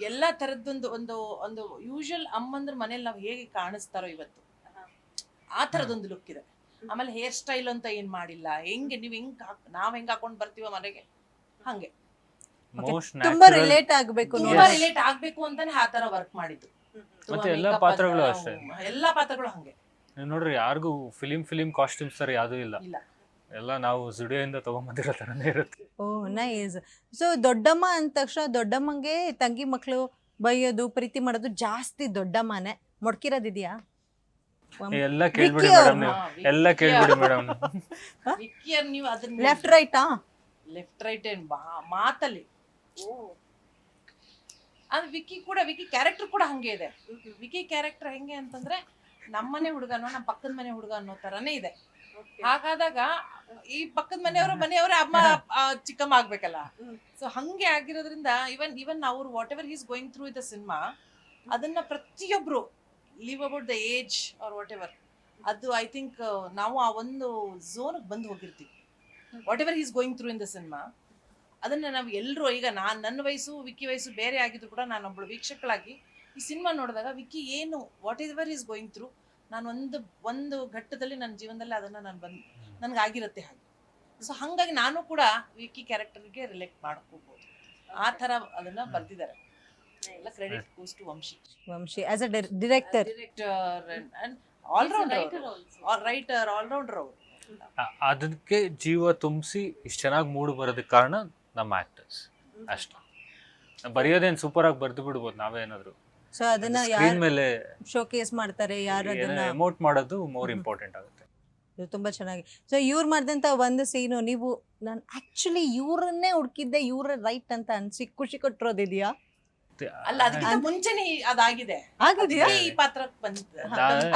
G: ಎಲ್ಲ ಥರದ್ದೊಂದು ಒಂದು ಒಂದು ಯೂಶುವಲ್ ಅಮ್ಮಂದ್ರ ಮನೇಲಿ ನಾವು ಹೇಗೆ ಕಾಣಿಸ್ತಾರೋ ಇವತ್ತು, ಆ ಥರದೊಂದು ಲುಕ್ ಇದೆ. ಆಮೇಲೆ ಹೇರ್ ಸ್ಟೈಲ್ ಅಂತ ಏನು ಮಾಡಿಲ್ಲ, ಹೆಂಗೆ ನೀವು ನಾವು ಹೆಂಗೆ ಹಾಕೊಂಡು ಬರ್ತೀವೋ ಮನೆಗೆ ಹಂಗೆ
A: ತುಂಬಾ ರಿಲೇಟ್ ಆಗಬೇಕು,
G: ತುಂಬಾ ರಿಲೇಟ್ ಆಗಬೇಕು ಅಂತಾನೆ ಆ ಥರ ವರ್ಕ್ ಮಾಡಿದ್ದು.
D: ಮತ್ತೆ ಎಲ್ಲ ಪಾತ್ರಗಳು ಅಷ್ಟೇ,
G: ಎಲ್ಲ ಪಾತ್ರಗಳು ಹಂಗೆ.
D: ನೀವು ನೋಡ್ರಿ, ಯಾರಿಗೂ ಫಿಲಿಂ ಕಾಸ್ಟ್ಯೂಮ್ಸ್ ಥರ ಯಾವುದೂ ಇಲ್ಲ, ಎಲ್ಲ ನಾವು ಸ್ಟುಡಿಯೋಯಿಂದ ತೊಗೊಂಬಂದಿರೋ ಥರನೇ ಇರುತ್ತೆ.
A: ಓ ನೈಸ್. ಸೊ ದೊಡ್ಡಮ್ಮ ಅಂದ ತಕ್ಷಣ ದೊಡ್ಡಮ್ಮಂಗೆ ತಂಗಿ ಮಕ್ಕಳು ಬೈಯೋದು, ಪ್ರೀತಿ ಮಾಡೋದು ಜಾಸ್ತಿ ದೊಡ್ಡಮ್ಮನೆ. ಮೊಡ್ಕಿರೋದಿದೆಯಾ?
D: ಎಲ್ಲ ಕೇಳ್ಬಿಡಿ ಮೇಡಮ್, ನೀವು ಎಲ್ಲ ಕೇಳ್ಬಿಡಿ ಮೇಡಮ್.
G: ನೀವು ಅದನ್ನ
A: ಲೆಫ್ಟ್ ರೈಟಾ?
G: ಲೆಫ್ಟ್ ರೈಟ್ ಏನ್ ಮಾತಲ್ಲಿ. ಅದು ವಿಕ್ಕಿ ಕ್ಯಾರೆಕ್ಟರ್ ಕೂಡ ಹಂಗೆ ಇದೆ. ವಿಕ್ಕಿ ಕ್ಯಾರೆಕ್ಟರ್ ಹೆಂಗೆ ಅಂತಂದ್ರೆ, ನಮ್ಮನೆ ಹುಡುಗನೋ ನಮ್ಮ ಪಕ್ಕದ ಮನೆ ಹುಡುಗ ಅನ್ನೋ ತರನೇ ಇದೆ. ಹಾಗಾದಾಗ ಈ ಪಕ್ಕದ ಮನೆಯವರ ಅಮ್ಮ, ಚಿಕ್ಕಮ್ಮ ಆಗ್ಬೇಕಲ್ಲ. ಸೊ ಹಂಗೆ ಆಗಿರೋದ್ರಿಂದ ಇವನ್ ಅವ್ರು whatever is going through the cinema, ಅದನ್ನ ಪ್ರತಿಯೊಬ್ರು live about the age or whatever, ಅದು ಐ ಥಿಂಕ್ ನಾವು ಆ ಒಂದು ಝೋನ್ಗೆ ಬಂದು ಹೋಗಿರ್ತೀವಿ. Whatever is going through in the cinema, ಅದನ್ನ ನಾವು ಎಲ್ಲರೂ, ಈಗ ನನ್ನ ವಯಸ್ಸು ವಿಕ್ಕಿ ವಯಸ್ಸು ಬೇರೆ ಆಗಿದ್ರು ಕೂಡ, ನಾನೊಬ್ಬಳು ವೀಕ್ಷಕಳಾಗಿ ಈ ಸಿನಿಮಾ ನೋಡಿದಾಗ ವಿಕ್ಕಿ ಏನು what ever is going through, ನಾನು ಒಂದು ಘಟ್ಟದಲ್ಲಿ ನನ್ನ ಜೀವನದಲ್ಲಿ ಅದನ್ನು ನನಗಾಗಿರುತ್ತೆ ಹಾಗೆ. ಸೊ ಹಾಗಾಗಿ ನಾನು ಕೂಡ ವಿಕ್ಕಿ ಕ್ಯಾರೆಕ್ಟರ್ಗೆ ರಿಲೇಟ್ ಮಾಡ್ಕೋಬಹುದು, ಆ ಥರ ಅದನ್ನ ಬರ್ದಿದ್ದಾರೆ. ಎಲ್ಲ credit goes to Vamshi
A: as a director
G: and all rounder, writer, all rounder ಅವರು.
D: ಅದಕ್ಕೆ ಜೀವ ತುಂಬಿಸಿ ಇಷ್ಟು ಚೆನ್ನಾಗಿ ಮೂಡ್ ಬರೋದಕ್ಕೆ ಕಾರಣ ನಮ್ಮ ಆಕ್ಟರ್ಸ್ ಅಷ್ಟೇ. ಬರೆಯೋದೇನು ಸೂಪರ್ ಆಗಿ ಬರ್ದು ಬಿಡ್ಬೋದು ನಾವೇನಾದ್ರು,
A: ಸೊ ಅದನ್ನ
D: ಸ್ಕ್ರೀನ್ ಮೇಲೆ
A: ಶೋಕೇಸ್ ಮಾಡ್ತಾರೆ, ಯಾರು ಅದನ್ನ
D: ಎಮೋಟ್ ಮಾಡೋದು ಮೋರ್ ಇಂಪಾರ್ಟೆಂಟ್ ಆಗುತ್ತೆ.
A: ಇದು ತುಂಬಾ ಚೆನ್ನಾಗಿ. ಸೊ ಇವ್ರು ಮಾಡಿದಂಥ ಒಂದು ಸೀನು ನೀವು, ನಾನು ಆಕ್ಚುಲಿ ಇವ್ರನ್ನೇ ಹುಡುಕಿದ್ದೆ, ಇವ್ರ ರೈಟ್ ಅಂತ ಅನ್ಸಿ ಖುಷಿ ಕೊಟ್ಟಿರೋದಿದೆಯಾ?
G: ಅಲ್ಲ, ಅದಕ್ಕಿಂತ ಮುಂಚೆನೆ ಅದಾಗಿದೆ,
A: ಆಗಿದೆಯಾ?
G: ಈ ಪಾತ್ರಕ್ಕೆ ಬಂದ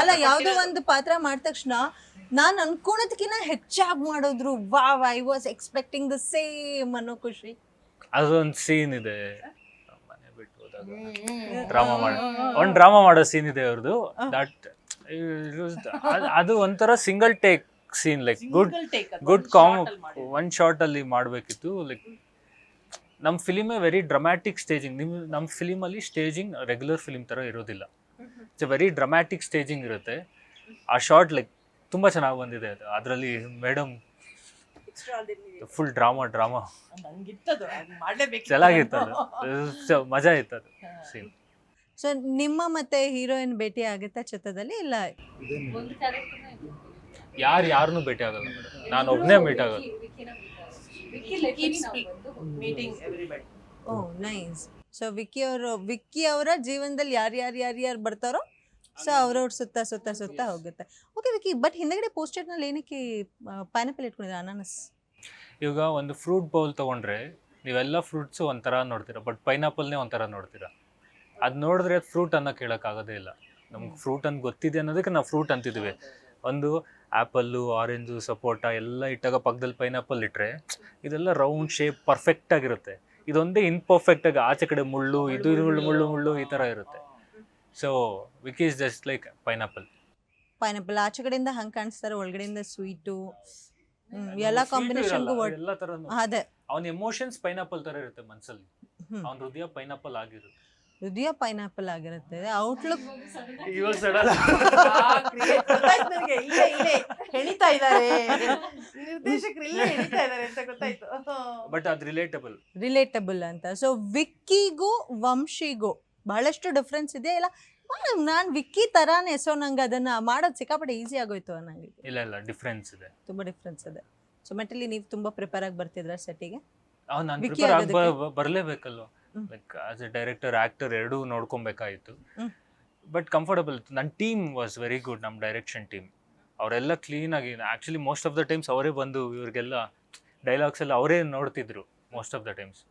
A: ಅಲ್ಲ, ಯಾವುದೋ ಒಂದು ಪಾತ್ರ ಮಾಡಿದ ತಕ್ಷಣ ನಾನು ಅನ್ಕೊಳೋದಕ್ಕಿಂತ ಹೆಚ್ಚಾಗಿ ಮಾಡಿದ್ರು, wow, I was expecting the same ಅನ್ನೋ ಖುಷಿ.
D: ಅದೊಂದು ಸೀನ್ ಇದೆ, ಮನೆ ಬಿಟ್ಟು ಹೋದಾಗ ಡ್ರಾಮಾ ಮಾಡೋ ಸೀನ್ ಇದೆ ಅವ್ರದ್ದು. ದಟ್ ಅದು ಒಂಥರ single take scene like good one ಶಾರ್ಟಲ್ಲಿ ಮಾಡಬೇಕಿತ್ತು. ಲೈಕ್ ನಮ್ಮ ಫಿಲಿಮೇ ವೆರಿ ಡ್ರಮ್ಯಾಟಿಕ್ ಸ್ಟೇಜಿಂಗ್. ನಮ್ಮ ಫಿಲಿಮಲ್ಲಿ ಸ್ಟೇಜಿಂಗ್ ರೆಗ್ಯುಲರ್ ಫಿಲಿಮ್ ಥರ ಇರೋದಿಲ್ಲ. ಇಟ್ಸ್ ವೆರಿ ಡ್ರಮ್ಯಾಟಿಕ್ ಸ್ಟೇಜಿಂಗ್ ಇರುತ್ತೆ. ಆ ಶಾರ್ಟ್ ಲೈಕ್ ತುಂಬ ಚೆನ್ನಾಗಿ ಬಂದಿದೆ ಅದು. ಅದರಲ್ಲಿ ಮೇಡಮ್ ಫುಲ್ ಡ್ರಾಮಾ ಚೆನ್ನಾಗಿತ್ತು ಅದು. ಮಜಾ ಇತ್ತು ಅದು ಸೀನ್.
A: ಸೊ ನಿಮ್ಮ ಮತ್ತೆ ಹೀರೋಯಿನ್ ಭೇಟಿ ಆಗುತ್ತಾ ಚಿತ್ರದಲ್ಲಿ? ಇಲ್ಲ
D: ಯಾರನ್ನೂ ಭೇಟಿ ಆಗಲ್ಲ ಮೇಡಮ್, ನಾನು ಒಬ್ಬನೇ ಮೀಟ್ ಆಗೋದು.
G: Meeting everybody.
A: Oh nice. So Vicky ಅವರ ಜೀವನದಲ್ಲಿ ಯಾರು ಬರ್ತಾರೋ ಸೊ ಅವ್ರವ್ರ ಸುತ್ತ ಹೋಗುತ್ತೆ. ಓಕೆ ವಿಕ್ಕಿ, ಬಟ್ ಹಿಂದಗಡೆ ಪೋಸ್ಟರ್ನಲ್ಲಿ ಏನಕ್ಕೆ ಪೈನಾಪಲ್ ಇಟ್ಕೊಂಡಿದ್ದಾರೆ? ಅನಾನಸ್.
D: ಇವಾಗ ಒಂದು ಫ್ರೂಟ್ ಬೌಲ್ ತೊಗೊಂಡ್ರೆ ನೀವೆಲ್ಲ ಫ್ರೂಟ್ಸು ಒಂಥರ ನೋಡ್ತೀರಾ, ಬಟ್ ಪೈನಾಪಲ್ನೇ ಒಂಥರ ನೋಡ್ತೀರಾ. ಅದು ನೋಡಿದ್ರೆ ಅದು ಫ್ರೂಟ್ ಅನ್ನೋ ಕೇಳೋಕ್ಕಾಗೋದೇ ಇಲ್ಲ. ನಮ್ಗೆ ಫ್ರೂಟ್ ಅಂತ ಗೊತ್ತಿದೆ ಅನ್ನೋದಕ್ಕೆ ನಾವು ಫ್ರೂಟ್ ಅಂತಿದ್ದೀವಿ. ಒಂದು ಆ್ಯಪಲ್ಲು, ಆರೆಂಜು, ಸಪೋಟ ಎಲ್ಲ ಇಟ್ಟಾಗ ಪಕ್ಕದಲ್ಲಿ ಪೈನಾಪಲ್ ಇಟ್ಟರೆ ಇದೆಲ್ಲ ರೌಂಡ್ ಶೇಪ್ ಪರ್ಫೆಕ್ಟಾಗಿರುತ್ತೆ. ಇದೊಂದೇ ಇನ್ಪರ್ಫೆಕ್ಟಾಗಿ ಆಚೆ ಕಡೆ ಮುಳ್ಳು, ಇದು ಮುಳ್ಳು ಈ ಥರ ಇರುತ್ತೆ. So Vicky is just like pineapple.
A: ಆಚೆ ಕಡೆಯಿಂದ ಹಂಗೆ ಕಾಣಿಸ್ತಾರೆ, ಒಳಗಡೆಯಿಂದ ಸ್ವೀಟು, ಎಲ್ಲ ಕಾಂಬಿನೇಷನ್ಗೂ
D: ಎಲ್ಲ ಥರನೂ.
A: ಅದೇ
D: ಅವನ ಎಮೋಷನ್ಸ್ ಪೈನಾಪಲ್ ಥರ ಇರುತ್ತೆ ಮನಸ್ಸಲ್ಲಿ. ಅವನ ಹೃದಯ ಪೈನಾಪಲ್ ಆಗಿರುತ್ತೆ.
A: ಹೃದಯ ಪೈನಾಪಲ್ ಆಗಿರುತ್ತೆ. ಔಟ್ಲುಕ್
D: ಇವಾಗ ಸಡನ್
G: ಹೆಣಿತಾ ಇದ್ದಾರೆ ನಿರ್ದೇಶಕರು, ಇಲ್ಲೇ ಹೆಣಿತಾ ಇದ್ದಾರೆ ಅಂತ ಗೊತ್ತಾಯ್ತು.
D: ಬಟ್ ಅದು
A: ರಿಲೇಟಬಲ್ ಅಂತ. ಸೊ ವಿಕ್ಕಿಗೂ ವಂಶಿಗೂ ಬಹಳಷ್ಟು ಡಿಫ್ರೆನ್ಸ್ ಇದೆ. ಇಲ್ಲ ನಾನು ವಿಕ್ಕಿ ತರಾನೇ, ಸೊ ನಂಗೆ ಅದನ್ನ ಮಾಡೋದು ಸಿಕ್ಕಾಪಟ್ಟೆ ಈಸಿ ಆಗೋಯ್ತು ನನಗೆ.
D: ಇಲ್ಲ ಡಿಫ್ರೆನ್ಸ್ ಇದೆ,
A: ತುಂಬಾ ಡಿಫ್ರೆನ್ಸ್ ಇದೆ. ಸೊ ಮೆಟಲಿ ನೀವು ತುಂಬಾ ಪ್ರಿಪೇರ್ ಆಗಿ ಬರ್ತಿದ್ರ ಸೆಟ್ಟಿಗೆ?
D: ನಾನು ಪ್ರಿಪೇರ್ ಆಗಿ ಬರಲೇಬೇಕಲ್ವ. Like as a director actor ಎರಡೂ ನೋಡ್ಕೊಬೇಕಾಯಿತು. But comfortable. ನನ್ನ ಟೀಮ್ ವಾಸ್ ವೆರಿ ಗುಡ್. ನಮ್ಮ ಡೈರೆಕ್ಷನ್ ಟೀಮ್ ಅವರೆಲ್ಲ ಕ್ಲೀನಾಗಿ, actually most of the times ಅವರೇ ಬಂದು ಇವ್ರಿಗೆಲ್ಲ ಡೈಲಾಗ್ಸ್ ಎಲ್ಲ ಅವರೇ ನೋಡ್ತಿದ್ರು ಮೋಸ್ಟ್ ಆಫ್ ದ ಟೈಮ್ಸ್.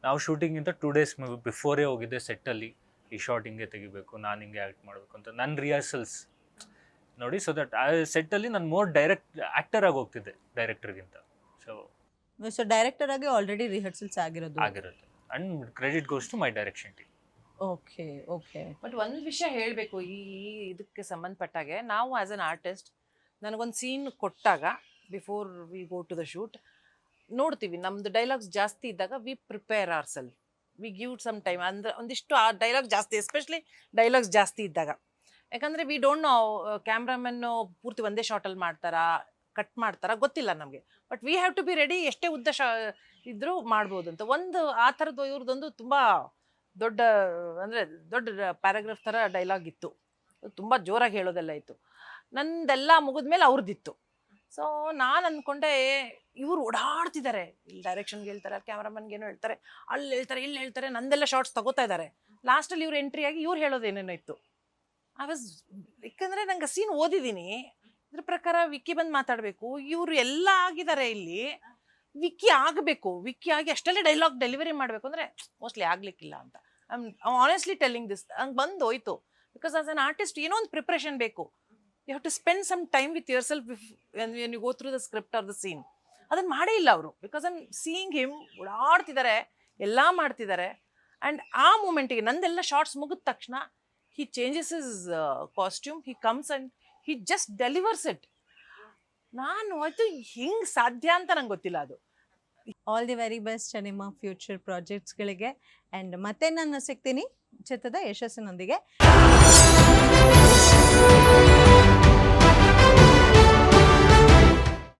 D: ನಾವು ಶೂಟಿಂಗಿಂತ 2 days ಬಿಫೋರೇ ಹೋಗಿದ್ದೆ ಸೆಟ್ಟಲ್ಲಿ. ಈ ಶಾರ್ಟ್ ಹಿಂಗೆ ತೆಗಿಬೇಕು, ನಾನು ಹಿಂಗೆ ಆ್ಯಕ್ಟ್ ಮಾಡಬೇಕು ಅಂತ ನನ್ನ ರಿಹರ್ಸಲ್ಸ್ ನೋಡಿ. ಸೊ ದಟ್ ಆ ಸೆಟ್ಟಲ್ಲಿ ನಾನು ಮೋರ್ ಆ್ಯಕ್ಟರ್ ಆಗಿ ಹೋಗ್ತಿದ್ದೆ ಡೈರೆಕ್ಟರ್ಗಿಂತ.
A: ಸೊ ಡೈರೆಕ್ಟರ್ ಆಗಿ ಆಲ್ರೆಡಿ ರಿಹರ್ಸಲ್ಸ್
D: ಆಗಿರುತ್ತೆ. And credit goes to my direction team.
A: Okay.
G: But ಒಂದು ವಿಷಯ ಹೇಳಬೇಕು ಈ ಇದಕ್ಕೆ ಸಂಬಂಧಪಟ್ಟಾಗೆ, ನಾವು ಆ್ಯಸ್ ಅನ್ ಆರ್ಟಿಸ್ಟ್ ನನಗೊಂದು ಸೀನ್ ಕೊಟ್ಟಾಗ before we go to the shoot ನೋಡ್ತೀವಿ, ನಮ್ಮದು ಡೈಲಾಗ್ಸ್ ಜಾಸ್ತಿ ಇದ್ದಾಗ we prepare ourself, we give some time. ಅಂದರೆ ಒಂದಿಷ್ಟು ಆ ಡೈಲಾಗ್ ಜಾಸ್ತಿ, ಎಸ್ಪೆಷಲಿ ಡೈಲಾಗ್ಸ್ ಜಾಸ್ತಿ ಇದ್ದಾಗ. ಯಾಕಂದರೆ ವಿ ಡೋಂಟ್ ನೋ ಕ್ಯಾಮ್ರಾಮನ್ನು ಪೂರ್ತಿ ಒಂದೇ ಶಾರ್ಟಲ್ಲಿ ಮಾಡ್ತಾರಾ, ಕಟ್ ಮಾಡ್ತಾರಾ, ಗೊತ್ತಿಲ್ಲ ನಮಗೆ. But we have to be ready, ಎಷ್ಟೇ ಉದ್ದ ಇದ್ರೂ ಮಾಡ್ಬೋದು ಅಂತ. ಒಂದು ಆ ಥರದ್ದು ಇವ್ರದ್ದೊಂದು ತುಂಬ ದೊಡ್ಡ ಪ್ಯಾರಾಗ್ರಾಫ್ ಥರ ಡೈಲಾಗ್ ಇತ್ತು. ತುಂಬ ಜೋರಾಗಿ ಹೇಳೋದೆಲ್ಲ ಇತ್ತು. ನಂದೆಲ್ಲ ಮುಗಿದ್ಮೇಲೆ ಅವ್ರದ್ದಿತ್ತು. ಸೊ ನಾನು ಅಂದ್ಕೊಂಡೆ ಇವ್ರು ಓಡಾಡ್ತಿದ್ದಾರೆ, ಇಲ್ಲಿ ಡೈರೆಕ್ಷನ್ಗೆ ಹೇಳ್ತಾರೆ, ಕ್ಯಾಮ್ರಾಮನ್ಗೆ ಏನೋ ಹೇಳ್ತಾರೆ, ಅಲ್ಲಿ ಹೇಳ್ತಾರೆ, ಇಲ್ಲಿ ಹೇಳ್ತಾರೆ, ನಂದೆಲ್ಲ ಶಾರ್ಟ್ಸ್ ತಗೋತಾ ಇದ್ದಾರೆ. ಲಾಸ್ಟಲ್ಲಿ ಇವ್ರು ಎಂಟ್ರಿ ಆಗಿ ಇವ್ರು ಹೇಳೋದೇನೇನೋ ಇತ್ತು. ಯಾಕಂದರೆ ನಂಗೆ ಸೀನ್ ಓದಿದ್ದೀನಿ, ಇದ್ರ ಪ್ರಕಾರ ವಿಕ್ಕಿ ಬಂದು ಮಾತಾಡಬೇಕು, ಇವರು ಎಲ್ಲ ಆಗಿದ್ದಾರೆ ಇಲ್ಲಿ, ವಿಕ್ಕಿ ಆಗಬೇಕು, ವಿಕ್ಕಿ ಆಗಿ ಅಷ್ಟೆಲ್ಲ ಡೈಲಾಗ್ ಡೆಲಿವರಿ ಮಾಡಬೇಕು ಅಂದರೆ ಮೋಸ್ಟ್ಲಿ ಆಗ್ಲಿಕ್ಕಿಲ್ಲ ಅಂತ. ಆನೆಸ್ಟ್ಲಿ ಟೆಲ್ಲಿಂಗ್ ದಿಸ್ ಹಂಗೆ ಬಂದು ಹೋಯ್ತು. ಬಿಕಾಸ್ ಆಸ್ ಅನ್ ಆರ್ಟಿಸ್ಟ್ ಏನೋ ಒಂದು ಪ್ರಿಪ್ರೇಷನ್ ಬೇಕು. You have to spend some time with yourself when you go through the script or the scene. ಅದನ್ನು ಮಾಡೇ ಇಲ್ಲ ಅವರು. Because I am seeing him ಓಡಾಡ್ತಿದ್ದಾರೆ, ಎಲ್ಲ ಮಾಡ್ತಿದ್ದಾರೆ. ಆ್ಯಂಡ್ ಆ ಮೂಮೆಂಟಿಗೆ ನಂದೆಲ್ಲ ಶಾರ್ಟ್ಸ್ ಮುಗಿದ ತಕ್ಷಣ he changes his costume, he comes and he just delivers it. ನಾನು ಅದು ಹೆಂಗೆ ಸಾಧ್ಯ ಅಂತ ನಂಗೆ ಗೊತ್ತಿಲ್ಲ. ಅದು
A: ಆಲ್ ದಿ ವೆರಿ ಬೆಸ್ಟ್ ನಿಮ್ಮ ಫ್ಯೂಚರ್ ಪ್ರಾಜೆಕ್ಟ್ಸ್ಗಳಿಗೆ. ಆ್ಯಂಡ್ ಮತ್ತೆ ನಾನು ಸಿಗ್ತೀನಿ ಚಿತ್ರದ ಯಶಸ್ಸಿನೊಂದಿಗೆ.